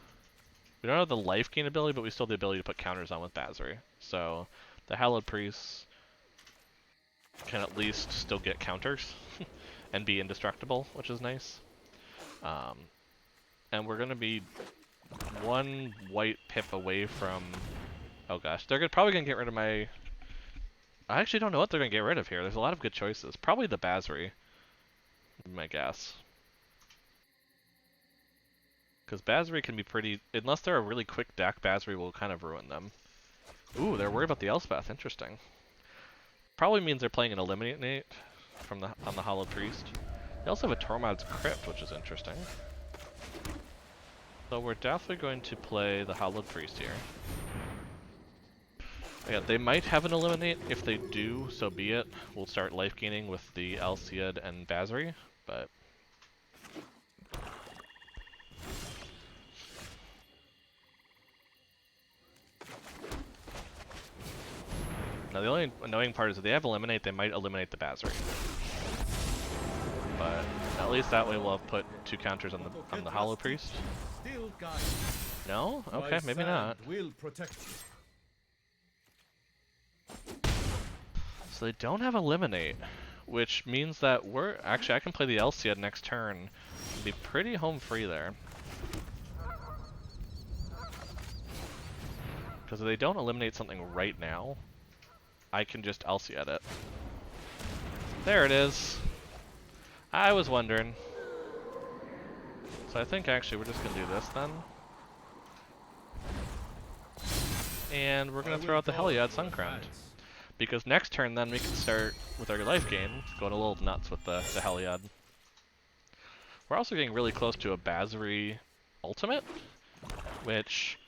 We don't have the life gain ability, but we still have the ability to put counters on with Basri. So the Hallowed Priest can at least still get counters and be indestructible, which is nice. And we're gonna be one white pip away from. Oh gosh, they're probably gonna get rid of my. I actually don't know what they're gonna get rid of here. There's a lot of good choices. Probably the Basri, my guess. Because Basri can be pretty. Unless they're a really quick deck, Basri will kind of ruin them. Ooh, they're worried about the Elspeth. Interesting. Probably means they're playing an Eliminate from on the Hollow Priest. They also have a Tormod's Crypt, which is interesting. So we're definitely going to play the Hallowed Priest here. Yeah, they might have an Eliminate. If they do, so be it. We'll start life gaining with the Alciad and Basri, but... Now the only annoying part is if they have Eliminate, they might eliminate the Basri. But at least that way we'll have put 2 counters on the Hollow Priest. No? Okay, maybe not. So they don't have Eliminate, which means that we're... Actually, I can play the Elciad next turn and be pretty home free there. Because if they don't eliminate something right now, I can just Elciad it. There it is. I was wondering. So I think actually we're just going to do this then. And we're going to throw out the Heliod Suncrowned. Because next turn then we can start with our life gain, going a little nuts with the Heliod. We're also getting really close to a Basri ultimate, which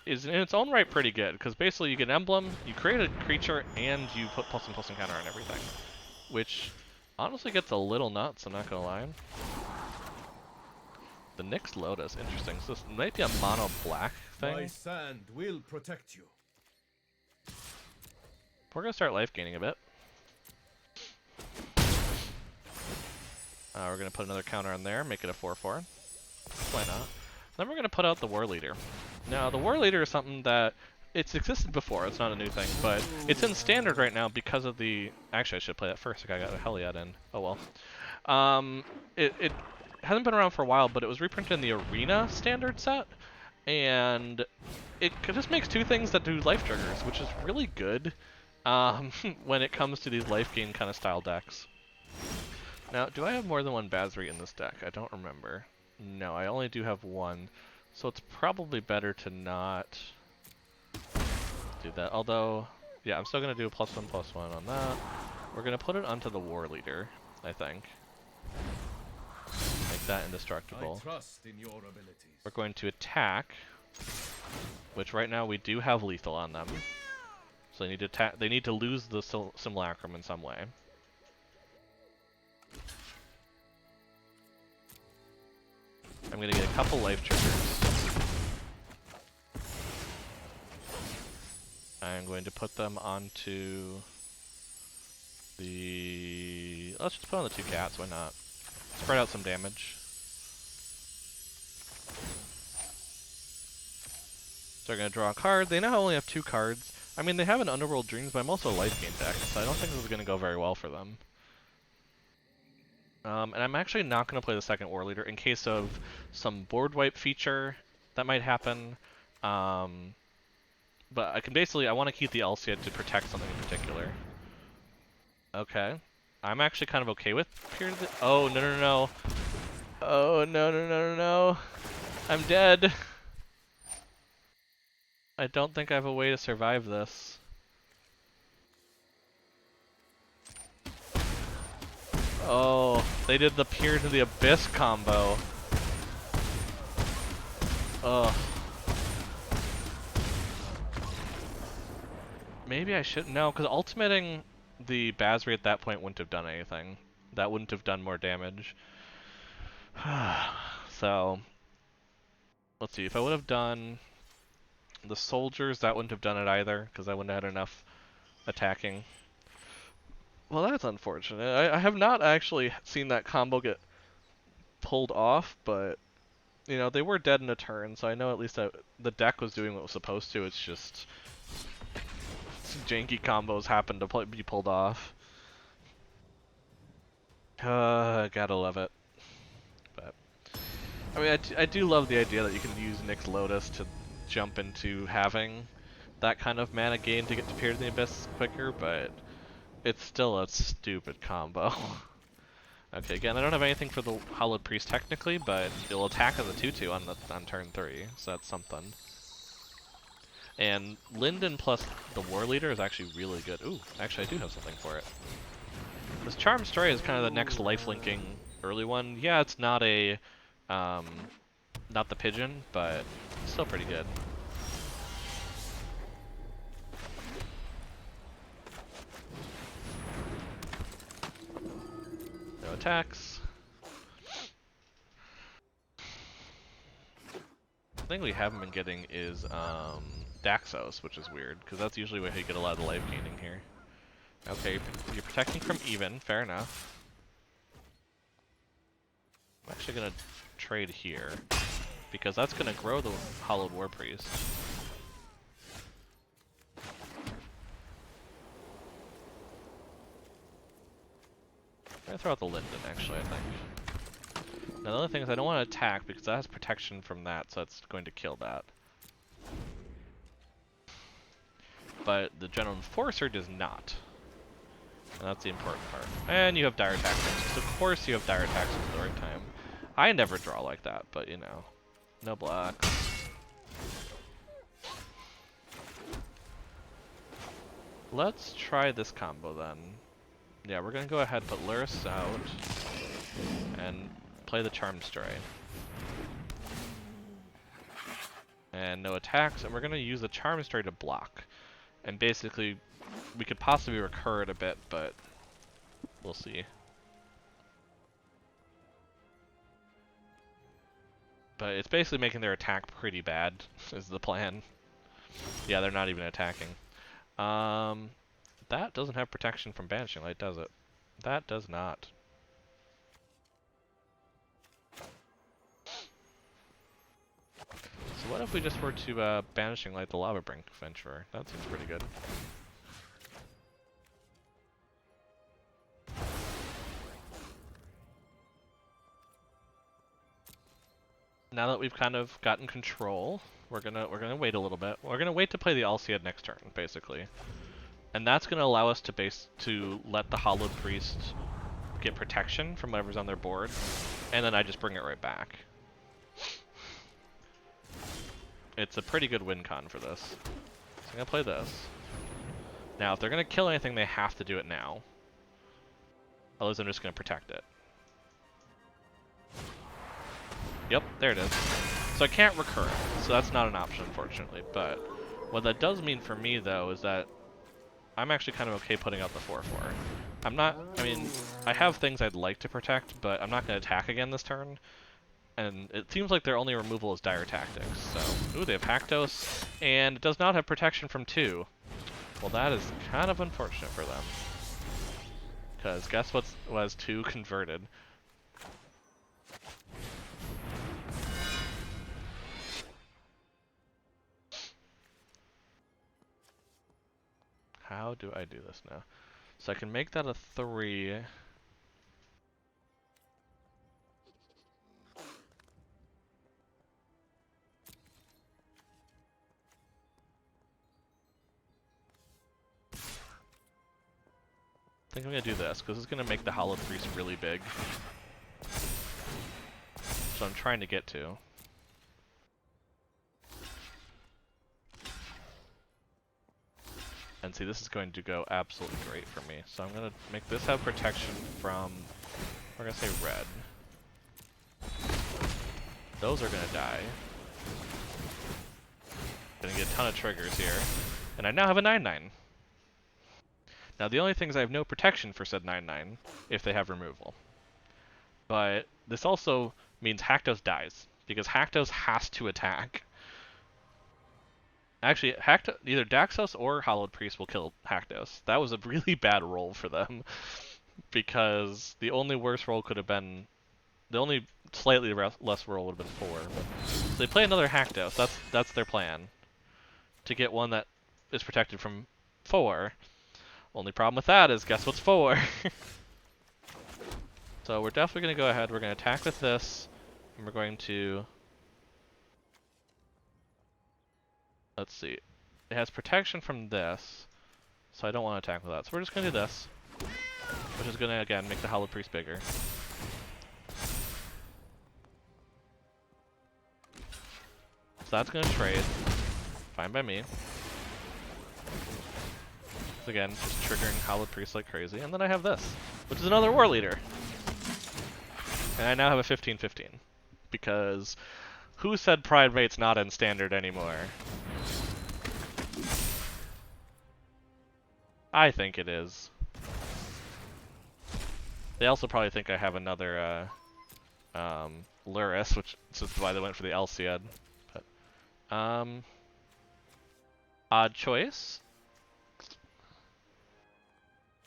is in its own right pretty good, because basically you get an emblem, you create a creature, and you put +1/+1 counter on everything. Which honestly gets a little nuts, I'm not going to lie. The Nyx Lotus, interesting. So this might be a mono black thing. My sand will protect you. We're going to start life gaining a bit. We're going to put another counter on there, make it a 4/4. Why not? Then we're going to put out the War Leader. Now, the War Leader is something that it's existed before. It's not a new thing, but it's in standard right now because of the... Actually, I should play that first. I got a Heliod in. Oh well. It hasn't been around for a while, but it was reprinted in the Arena standard set, and it just makes 2 things that do life triggers, which is really good when it comes to these life gain kind of style decks. Now, do I have more than 1 Basri in this deck? I don't remember. No, I only do have 1. So it's probably better to not do that. Although, yeah, I'm still going to do a +1/+1 on that. We're going to put it onto the War Leader, I think. Make that indestructible. I trust in your abilities. We're going to attack, which right now we do have lethal on them. So they need to attack. They need to lose the Simulacrum in some way. I'm gonna get a couple life triggers. I'm going to put them onto the... Let's just put on the 2 cats, why not? Spread out some damage. So they're going to draw a card. They now only have 2 cards. I mean, they have an Underworld Dreams, but I'm also a life gain deck, so I don't think this is going to go very well for them. And I'm actually not going to play the second War Leader in case of some board wipe feature that might happen. But I can basically, I want to keep the Elsia to protect something in particular. Okay. I'm actually kind of okay with Period of the... Oh, no, no, no. Oh, no, no, no, no, no. I'm dead. I don't think I have a way to survive this. Oh, they did the Peer to the Abyss combo. Ugh. Maybe I should... No, because ultimating the Basri at that point wouldn't have done anything. That wouldn't have done more damage. So, let's see. If I would have done the soldiers, that wouldn't have done it either, because I wouldn't have had enough attacking. Well, that's unfortunate. I have not actually seen that combo get pulled off, but, you know, they were dead in a turn, so I know at least the deck was doing what it was supposed to. It's just janky combos happen to be pulled off. Gotta love it. But I mean, I do love the idea that you can use Nyx Lotus to jump into having that kind of mana gain to get to Peer to the Abyss quicker, but it's still a stupid combo. Okay, again, I don't have anything for the Hallowed Priest technically, but it'll attack as a 2/2 on turn 3, so that's something. And Linden plus the War Leader is actually really good. Ooh, actually I do have something for it. This Charm Stray is kind of the next life-linking early one. Yeah, it's not a, not the Pigeon, but it's still pretty good. No attacks. The thing we haven't been getting is, Daxos, which is weird, because that's usually where you get a lot of the life gaining here. Okay, you're protecting from even, fair enough. I'm actually gonna trade here, because that's gonna grow the Hallowed War Priest. I'm gonna throw out the Linden, actually, I think. Now the other thing is I don't want to attack, because that has protection from that, so it's going to kill that. But the General Enforcer does not. And that's the important part. And you have Dire Tactics, so of course you have Dire Tactics at the right time. I never draw like that, but you know. No blocks. Let's try this combo then. Yeah, we're gonna go ahead and put Luris out and play the Charm Stray. And no attacks, and we're gonna use the Charm Stray to block. And basically, we could possibly recur it a bit, but we'll see. But it's basically making their attack pretty bad, is the plan. Yeah, they're not even attacking. That doesn't have protection from Banishing Light, does it? That does not. So what if we just were to Banishing Light the Lava Brink Venturer? That seems pretty good. Now that we've kind of gotten control, we're gonna wait a little bit. We're gonna wait to play the Alciad next turn, basically. And that's gonna allow us to let the Hallowed Priest get protection from whatever's on their board, and then I just bring it right back. It's a pretty good win con for this. So I'm gonna play this. Now, if they're gonna kill anything, they have to do it now. Otherwise, I'm just gonna protect it. Yep, there it is. So I can't recur it, so that's not an option, unfortunately. But what that does mean for me, though, is that I'm actually kind of okay putting out the 4/4. I'm not, I mean, I have things I'd like to protect, but I'm not going to attack again this turn. And it seems like their only removal is Dire Tactics, so... Ooh, they have Haktos, and it does not have protection from 2. Well, that is kind of unfortunate for them. Because guess what was 2 converted? How do I do this now? So I can make that a 3. I think I'm gonna do this, because it's gonna make the Hollow Priest really big. So I'm trying to get to. And see, this is going to go absolutely great for me. So I'm gonna make this have protection from, we're gonna say red. Those are gonna die. Gonna get a ton of triggers here. And I now have a 9/9. Now the only thing is I have no protection for said 9/9 if they have removal. But this also means Haktos dies, because Haktos has to attack. Actually, either Daxos or Hallowed Priest will kill Haktos. That was a really bad roll for them, because the only worse roll could have been, the only slightly less roll would have been 4. But, so they play another Haktos. That's their plan, to get one that is protected from 4. Only problem with that is, guess what's 4? So we're definitely going to go ahead, we're going to attack with this, and we're going to, let's see, it has protection from this, so I don't want to attack with that. So we're just going to do this, which is going to, again, make the Hollow Priest bigger. So that's going to trade, fine by me. So again, just triggering Hollow Priest like crazy, and then I have this, which is another War Leader. And I now have a 15/15, because who said Pride Rate's not in Standard anymore? I think it is. They also probably think I have another Luris, which is why they went for the Elsiad. But odd choice,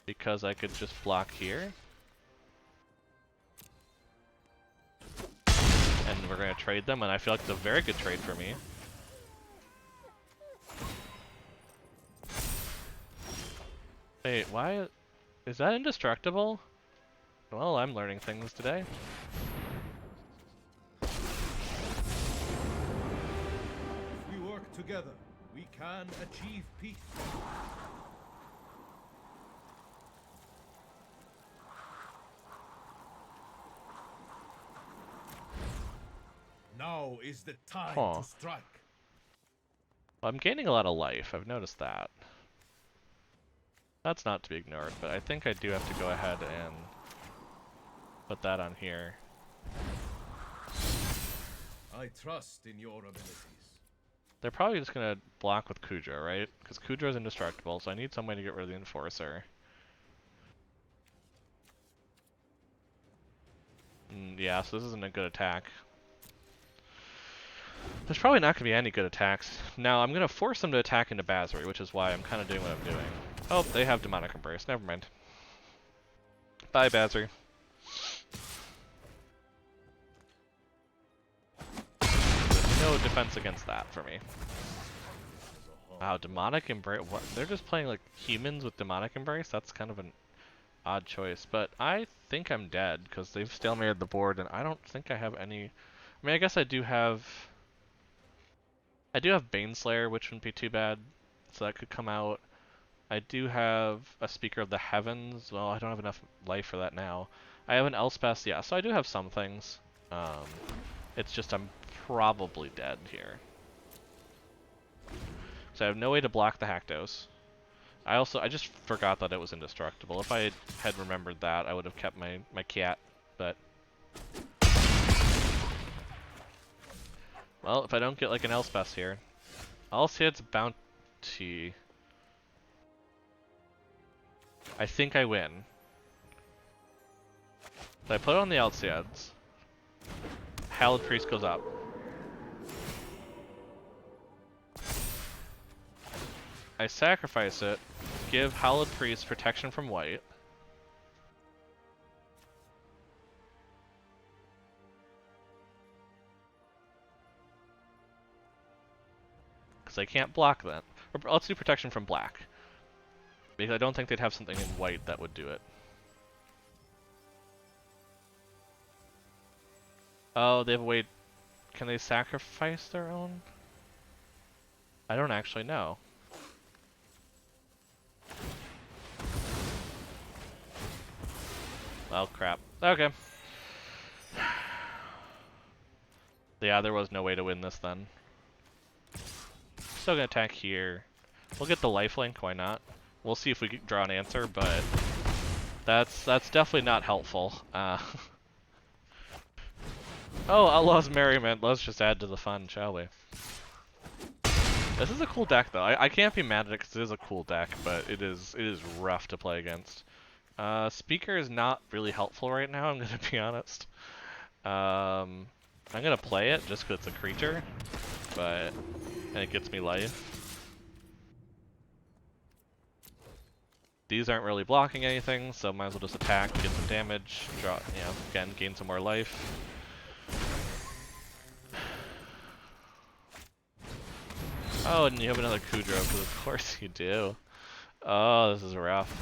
because I could just block here. And we're going to trade them, and I feel like it's a very good trade for me. Wait, why? Is that indestructible? Well, I'm learning things today. If we work together, we can achieve peace. Now is the time to strike. Well, I'm gaining a lot of life, I've noticed that. That's not to be ignored, but I think I do have to go ahead and put that on here. I trust in your abilities. They're probably just gonna block with Kudra, right? Because Kudra is indestructible, so I need some way to get rid of the Enforcer. Yeah, so this isn't a good attack. There's probably not going to be any good attacks. Now, I'm going to force them to attack into Basri, which is why I'm kind of doing what I'm doing. Oh, they have Demonic Embrace. Never mind. Bye, Basri. There's no defense against that for me. Wow, Demonic Embrace. What? They're just playing like humans with Demonic Embrace? That's kind of an odd choice. But I think I'm dead, because they've stalemated the board, and I don't think I have any... I mean, I guess I do have Baneslayer, which wouldn't be too bad, so that could come out. I do have a Speaker of the Heavens. Well, I don't have enough life for that now. I have an Elspeth, yeah, so I do have some things. It's just I'm probably dead here. So I have no way to block the Haktos. I just forgot that it was indestructible. If I had remembered that, I would have kept my cat, but... Well, if I don't get like an Elspeth here. Elsiad's Bounty. I think I win. So I put it on the Elsiads. Hallowed Priest goes up. I sacrifice it, give Hallowed Priest protection from white. Because I can't block that. Or let's do protection from black. Because I don't think they'd have something in white that would do it. Oh, they have a way... Can they sacrifice their own? I don't actually know. Well, crap. Okay. Yeah, there was no way to win this then. Still gonna attack here. We'll get the lifelink, why not? We'll see if we can draw an answer, but that's definitely not helpful. Oh, Outlaw's Merriment. Let's just add to the fun, shall we? This is a cool deck, though. I can't be mad at it because it is a cool deck, but it is rough to play against. Speaker is not really helpful right now, I'm gonna be honest. I'm gonna play it just because it's a creature, and it gets me life. These aren't really blocking anything, so might as well just attack, get some damage, draw, you know, again, gain some more life. Oh, and you have another Kudro, because of course you do. Oh, this is rough.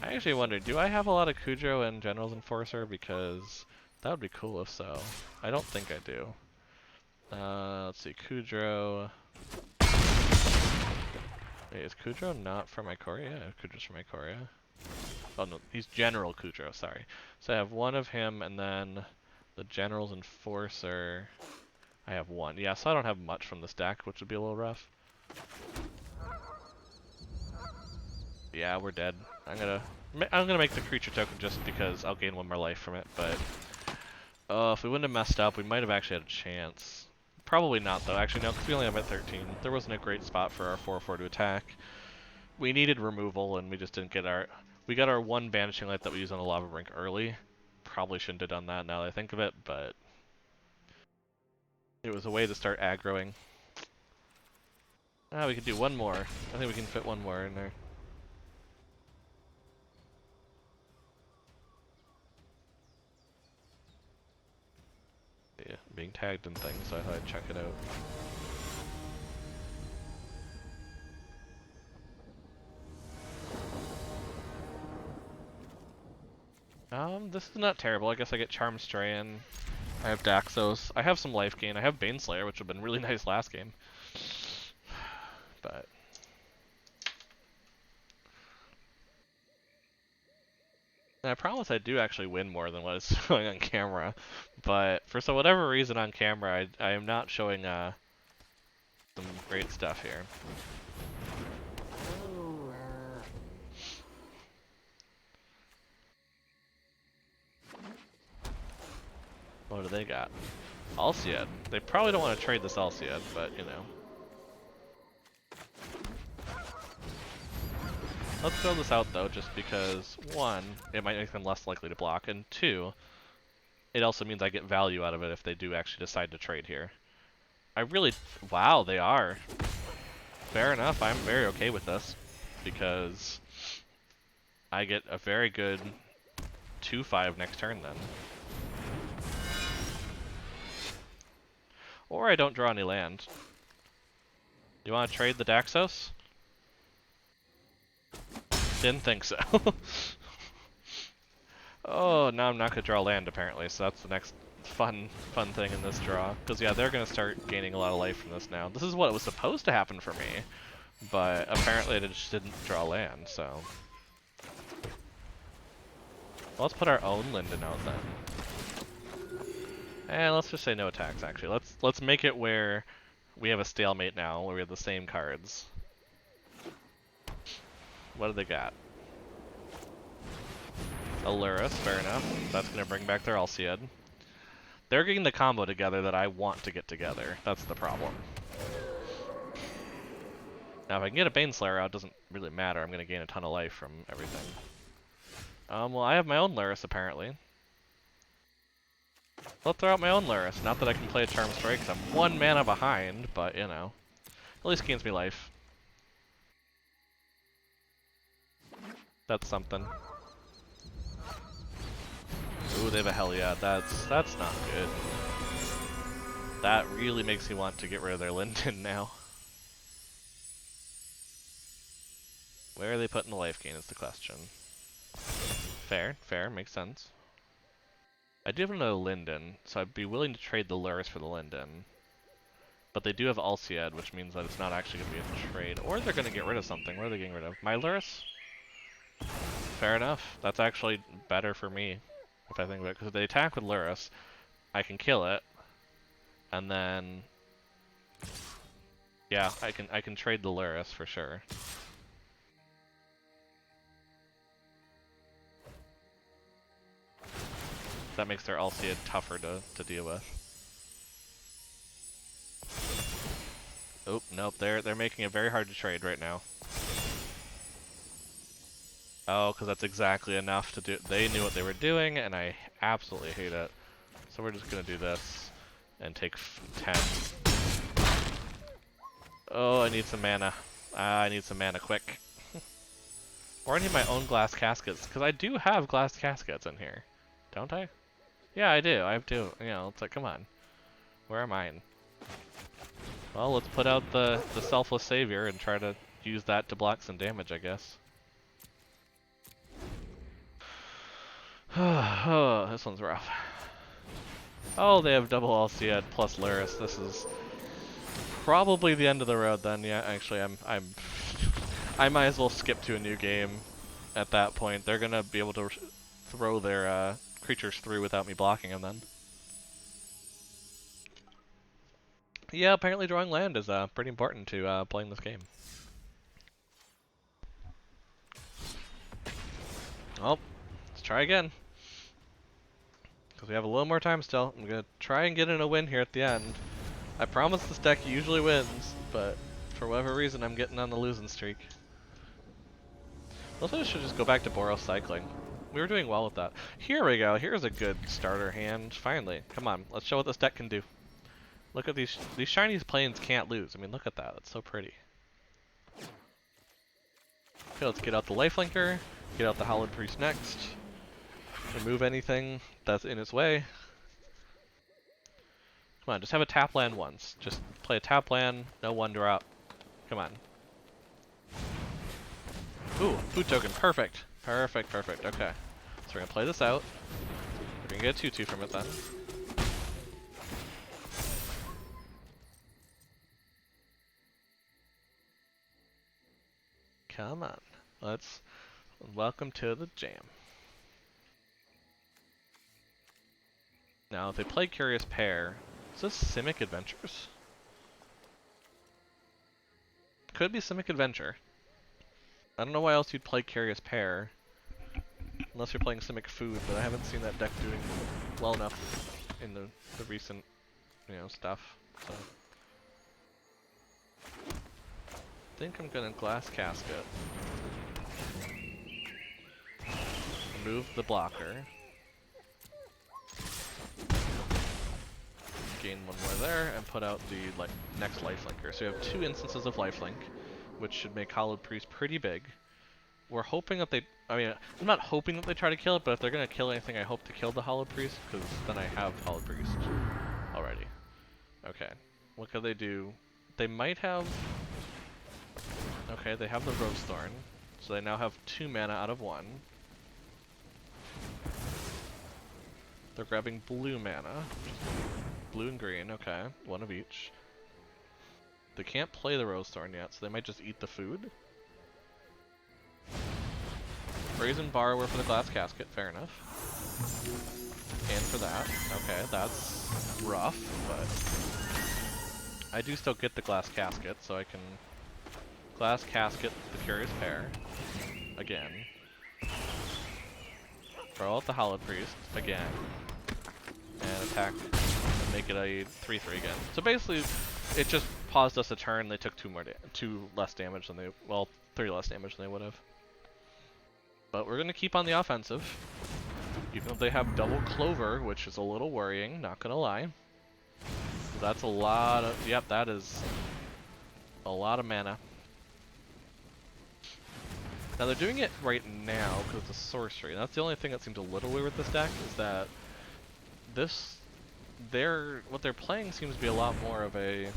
I actually wonder, do I have a lot of Kudro in General's Enforcer? Because that would be cool if so. I don't think I do. Let's see, Kudro. Wait, is Kudro not from Ikoria? Yeah, Kudro's from Ikoria. Oh no, he's General Kudro, sorry. So I have one of him, and then the General's Enforcer. I have one. Yeah, so I don't have much from this deck, which would be a little rough. Yeah, we're dead. I'm gonna make the creature token just because I'll gain one more life from it, but if we wouldn't have messed up, we might have actually had a chance. Probably not though. Actually no, because we only have at 13. There wasn't a great spot for our 4/4 to attack. We needed removal and we just didn't get our... We got our one Banishing Light that we used on the Lava Brink early. Probably shouldn't have done that now that I think of it, but it was a way to start aggroing. We could do one more. I think we can fit one more in there. Yeah, being tagged and things, so I thought I'd check it out. This is not terrible. I guess I get Charm Strain. I have Daxos. I have some life gain. I have Baneslayer, which would have been really nice last game. But and I promise I do actually win more than what is showing on camera. But for whatever reason on camera, I am not showing some great stuff here. What do they got? Alciad. They probably don't want to trade this Alciad, but you know. Let's throw this out though, just because, one, it might make them less likely to block, and two, it also means I get value out of it if they do actually decide to trade here. Wow, they are. Fair enough, I'm very okay with this, because I get a very good 2/5 next turn then. Or I don't draw any land. You want to trade the Daxos? Didn't think so. Oh, now I'm not going to draw land apparently, so that's the next fun thing in this draw. Because yeah, they're going to start gaining a lot of life from this now. This is what was supposed to happen for me, but apparently I just didn't draw land, so... Well, let's put our own Linden out then. And let's just say no attacks actually. Let's make it where we have a stalemate now, where we have the same cards. What do they got? Aluris, fair enough. That's going to bring back their Alciad. They're getting the combo together that I want to get together. That's the problem. Now if I can get a Baneslayer out, it doesn't really matter. I'm going to gain a ton of life from everything. Well, I have my own Luris apparently. I'll throw out my own Luris. Not that I can play a Charm Strike, because I'm 1 mana behind, but you know. At least gains me life. That's something. Ooh, they have a Heliod. That's not good. That really makes me want to get rid of their Linden now. Where are they putting the life gain is the question. Fair, fair, makes sense. I do have another Linden, so I'd be willing to trade the Lurrus for the Linden. But they do have Alciad, which means that it's not actually going to be a trade. Or they're going to get rid of something. What are they getting rid of? My Lurrus? Fair enough. That's actually better for me, if I think about it. Because if they attack with Lurrus, I can kill it. And then... yeah, I can trade the Lurrus for sure. That makes their Alciad tougher to deal with. Oh, nope, they're making it very hard to trade right now. Oh, because that's exactly enough to do. They knew what they were doing, and I absolutely hate it. So we're just gonna do this and take 10. Oh, I need some mana. I need some mana quick. Or I need my own glass caskets, because I do have glass caskets in here, don't I? Yeah, I do. I have two. You know, it's like, come on. Where are mine? Well, let's put out the selfless savior and try to use that to block some damage, I guess. Oh, this one's rough. Oh, they have double Alciad plus Lurrus. This is probably the end of the road then. Yeah, actually, I might as well skip to a new game at that point. They're gonna be able to throw their creatures through without me blocking them then. Yeah, apparently drawing land is pretty important to playing this game. Oh, let's try again. Because we have a little more time still. I'm going to try and get in a win here at the end. I promise this deck usually wins, but for whatever reason I'm getting on the losing streak. Also, I should just go back to Boros Cycling. We were doing well with that. Here we go. Here's a good starter hand. Finally. Come on. Let's show what this deck can do. Look at these shiny plains can't lose. I mean, look at that. That's so pretty. Okay, let's get out the Lifelinker. Get out the Hallowed Priest next. Remove anything that's in its way. Come on, just have a tap land once. Just play a tap land, no one drop. Come on. Ooh, food token, perfect. Perfect, perfect, okay. So we're gonna play this out. We're gonna get a 2-2 from it then. Come on, welcome to the jam. Now, if they play Curious Pair, is this Simic Adventures? Could be Simic Adventure. I don't know why else you'd play Curious Pair, unless you're playing Simic Food, but I haven't seen that deck doing well enough in the recent, stuff. So, I think I'm gonna Glass Casket. Remove the blocker. Gain one more there, and put out the next Lifelinker. So you have 2 instances of Lifelink, which should make Hallowed Priest pretty big. We're hoping that I'm not hoping that they try to kill it, but if they're going to kill anything, I hope to kill the Hallowed Priest, because then I have Hallowed Priest already. Okay, what could they do? They might have... okay, they have the Rose Thorn, so they now have 2 mana out of 1. They're grabbing blue mana. Blue and green, okay. 1 of each. They can't play the Rose Thorn yet, so they might just eat the food. Brazen Borrower for the Glass Casket, fair enough. And for that. Okay, that's rough, but... I do still get the Glass Casket, so I can... Glass Casket the Curious Pair. Again. Throw out the Hallowed Priest, again. And attack. Make it a 3/3 again. So basically, it just paused us a turn. They took 2 less damage than they, well, 3 less damage than they would have. But we're gonna keep on the offensive, even if they have double Clover, which is a little worrying. Not gonna lie. That's a lot of, yep, that is a lot of mana. Now they're doing it right now because it's a sorcery. And that's the only thing that seems a little weird with this deck is that what they're playing seems to be a lot more of a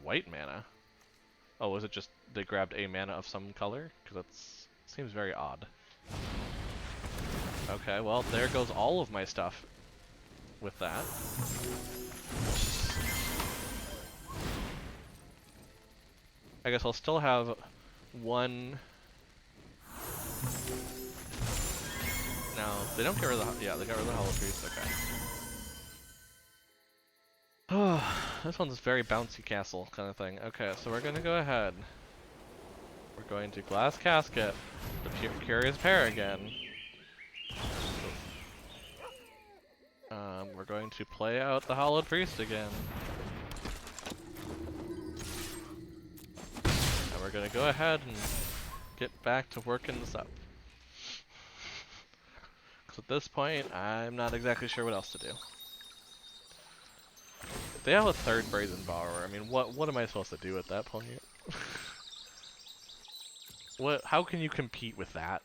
white mana. Oh, was it just they grabbed a mana of some color? Because that seems very odd. Okay, well there goes all of my stuff with that. I guess I'll still have one. No, they don't get rid of the. Yeah, they got rid of the Hollow Priest. Okay. Oh, this one's very bouncy castle kind of thing. Okay, so we're gonna go ahead. We're going to Glass Casket, the Curious Pair again. We're going to play out the Hollowed Priest again. And we're gonna go ahead and get back to working this up. Because at this point, I'm not exactly sure what else to do. If they have a third Brazen Borrower, I mean, what am I supposed to do at that point? How can you compete with that?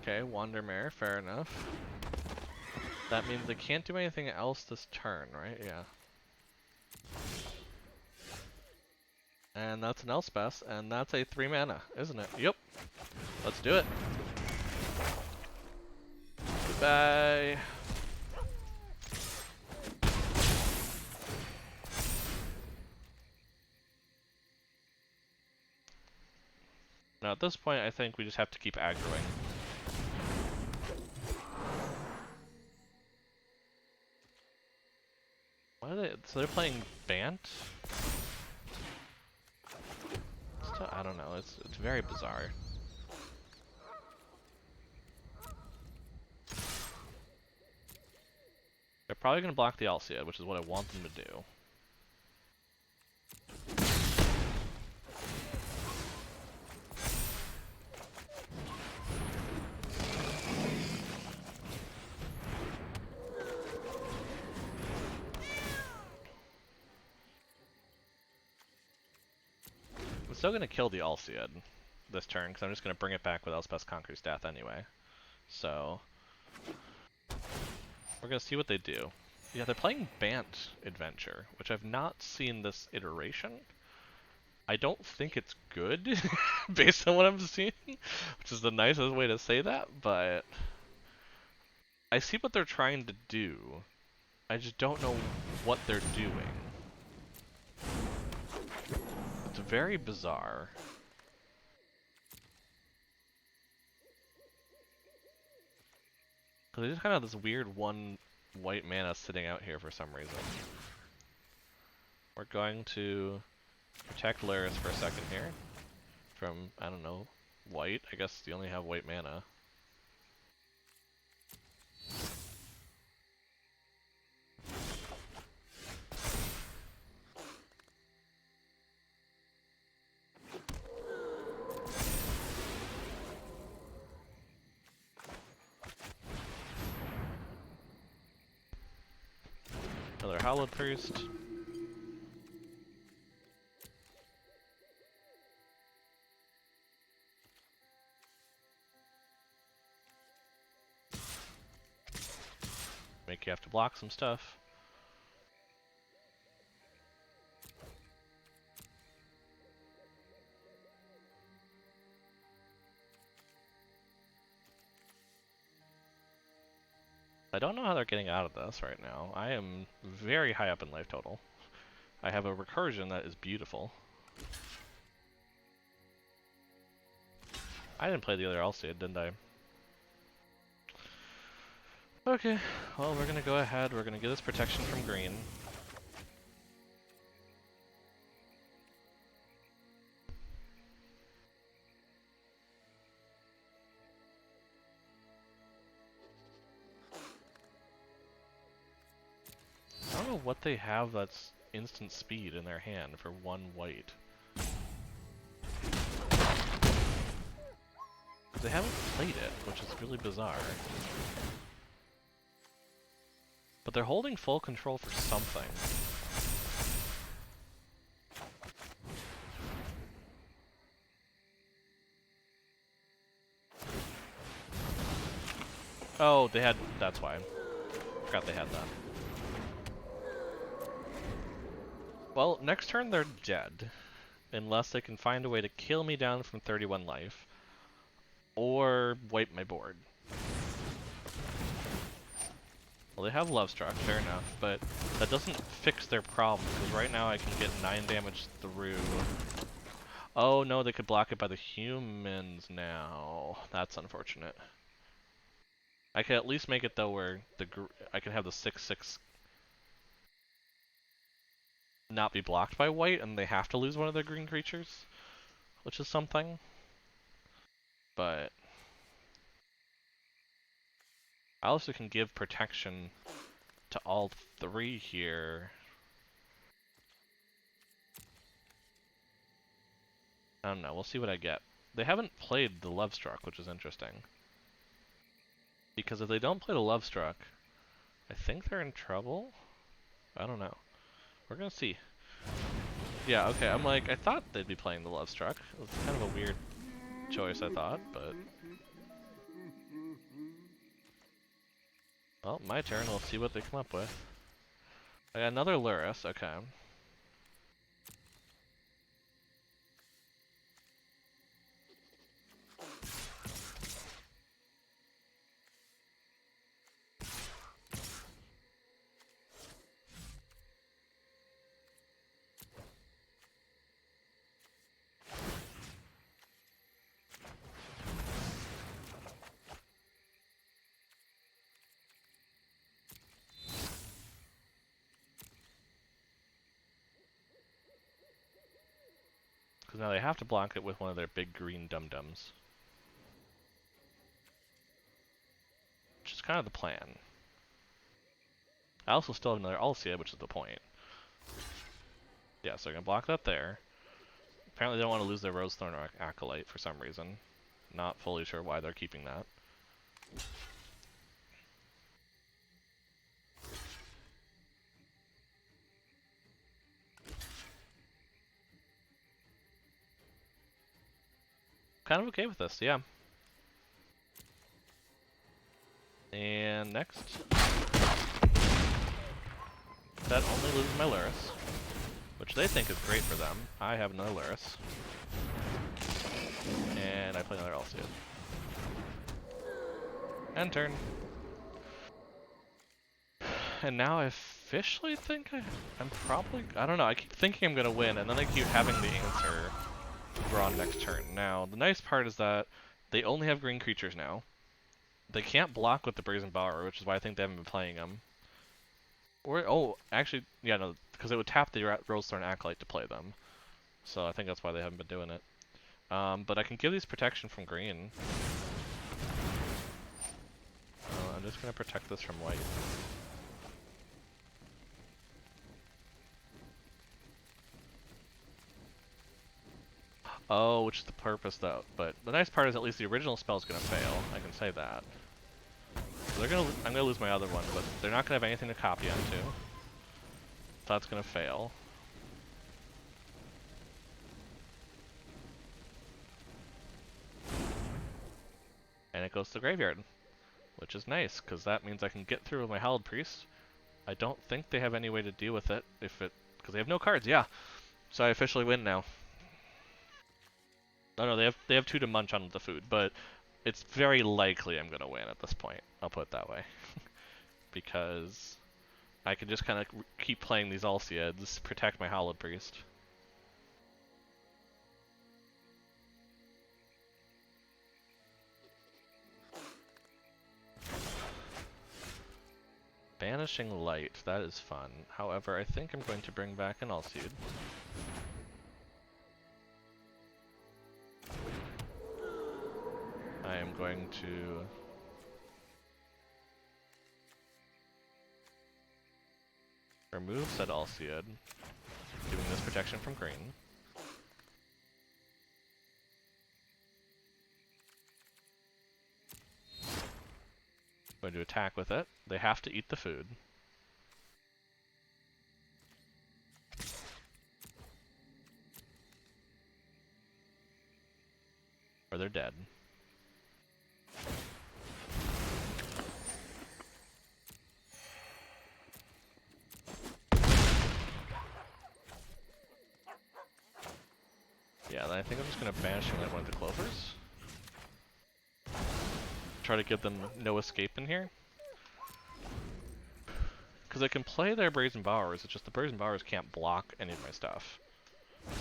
Okay, Wandermare, fair enough. That means they can't do anything else this turn, right? Yeah. And that's an Elspeth, and that's a 3 mana, isn't it? Yep. Let's do it. Goodbye. Now at this point, I think we just have to keep aggroing. Why are they? So they're playing Bant? I don't know. It's very bizarre. They're probably gonna block the Alseid, which is what I want them to do. I'm still gonna kill the Alseid this turn, because I'm just gonna bring it back with Elspeth's Conqueror's Death anyway. So we're gonna see what they do. Yeah, they're playing Bant Adventure, which I've not seen this iteration. I don't think it's good, based on what I'm seeing, which is the nicest way to say that, but I see what they're trying to do. I just don't know what they're doing. It's very bizarre. Because they just kind of have this weird one white mana sitting out here for some reason. We're going to protect Laris for a second here. From, I don't know, white? I guess you only have white mana. Another Hallowed Priest. Make you have to block some stuff. I don't know how they're getting out of this right now. I am very high up in life total. I have a recursion that is beautiful. I didn't play the other Alseid, didn't I? Okay, well we're gonna go ahead, we're gonna get this protection from green. I don't know what they have that's instant speed in their hand for one white. They haven't played it, which is really bizarre. But they're holding full control for something. Oh, they had. That's why. Forgot they had that. Well, next turn they're dead. Unless they can find a way to kill me down from 31 life. Or wipe my board. Well, they have Love Struck, fair enough, but that doesn't fix their problem, because right now I can get 9 damage through. Oh no, they could block it by the humans now. That's unfortunate. I could at least make it though where I can have the 6/6 not be blocked by white, and they have to lose one of their green creatures, which is something. But I also can give protection to all 3 here. I don't know, we'll see what I get. They haven't played the Love Struck, which is interesting. Because if they don't play the Love Struck, I think they're in trouble? I don't know. We're gonna see. Yeah, okay, I'm like, I thought they'd be playing the Love Struck. It was kind of a weird choice, I thought, but... Well, my turn, we'll see what they come up with. I got another Lurrus, okay. Because now they have to block it with one of their big green dum-dums. Which is kind of the plan. I also still have another Alcia, which is the point. Yeah, so they're gonna block that there. Apparently they don't want to lose their Rosethorn or Acolyte for some reason. Not fully sure why they're keeping that. Kind of okay with this, yeah. And next. That only loses my Lurrus, which they think is great for them. I have another Lurrus. And I play another Alcia. End turn. And now I officially think I'm probably... I don't know, I keep thinking I'm gonna win, and then I keep having the answer drawn next turn. Now, the nice part is that they only have green creatures now. They can't block with the Brazen Borrower, which is why I think they haven't been playing them. Or, oh, actually, yeah, no, because it would tap the Rosethorn Acolyte to play them. So I think that's why they haven't been doing it. But I can give these protection from green. I'm just going to protect this from white. Oh, which is the purpose though. But the nice part is at least the original spell is going to fail. I can say that. So I'm going to lose my other one, but they're not going to have anything to copy onto. So that's going to fail. And it goes to the graveyard, which is nice, because that means I can get through with my Hallowed Priest. I don't think they have any way to deal with it, because they have no cards, yeah. So I officially win now. No, no, they have 2 to munch on the food, but it's very likely I'm gonna win at this point. I'll put it that way, because I can just kind of keep playing these Alciads, protect my Hallowed Priest. Banishing Light, that is fun. However, I think I'm going to bring back an Alcide. I am going to... remove said Alcide, giving this protection from green. I'm going to attack with it. They have to eat the food. Or they're dead. gonna Banishing Light one of the Clovers. Try to give them no escape in here. Because I can play their Brazen Bowers, it's just the Brazen Bowers can't block any of my stuff.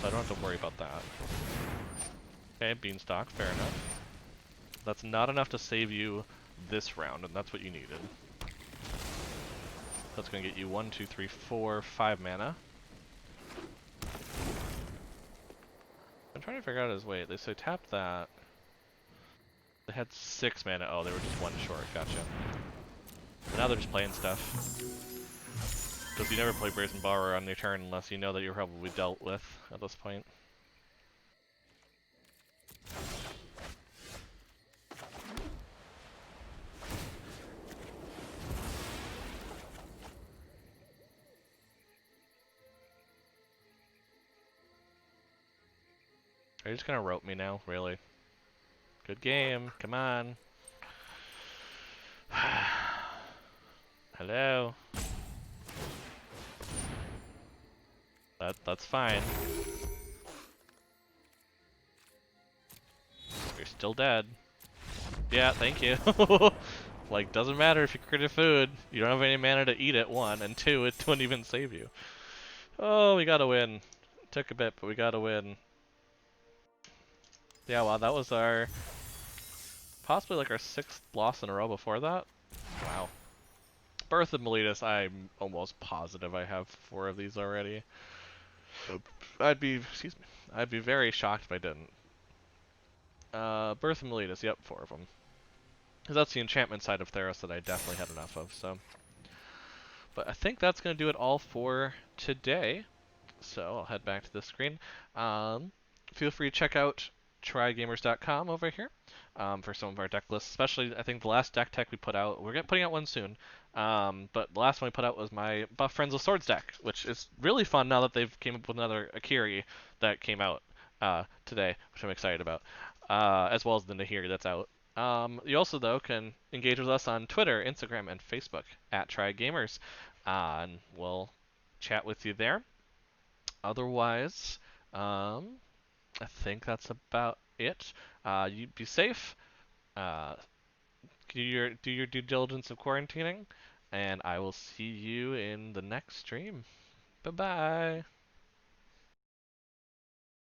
So I don't have to worry about that. Okay, Beanstalk, fair enough. That's not enough to save you this round, and that's what you needed. That's gonna get you 1, 2, 3, 4, 5 mana. I'm trying to figure out his weight. They say tap that. They had 6 mana. Oh, they were just 1 short. Gotcha. And now they're just playing stuff. Because you never play Brazen Borrower on your turn unless you know that you're probably dealt with at this point. Are you just gonna rope me now? Really? Good game. Come on. Hello. That's fine. You're still dead. Yeah, thank you. Like, doesn't matter if you crit food. You don't have any mana to eat it, 1, and 2, it wouldn't even save you. Oh, we gotta win. Took a bit, but we gotta win. Yeah, well, that was our... possibly like our 6th loss in a row before that. Wow. Birth of Meletus, I'm almost positive I have 4 of these already. I'd be, excuse me, I'd be very shocked if I didn't. Birth of Meletus, yep, 4 of them. Because that's the enchantment side of Theros that I definitely had enough of, so. But I think that's going to do it all for today. So I'll head back to the screen. Feel free to check out trygamers.com over here for some of our deck lists. Especially, I think the last deck tech we put out, we're putting out one soon. But the last one we put out was my Buff Friends with Swords deck, which is really fun now that they've came up with another Akiri that came out today, which I'm excited about, as well as the Nahiri that's out. You also, though, can engage with us on Twitter, Instagram, and Facebook at TryGamers, and we'll chat with you there. Otherwise, I think that's about it. You be safe. Uh, do your due diligence of quarantining, and I will see you in the next stream. Bye bye.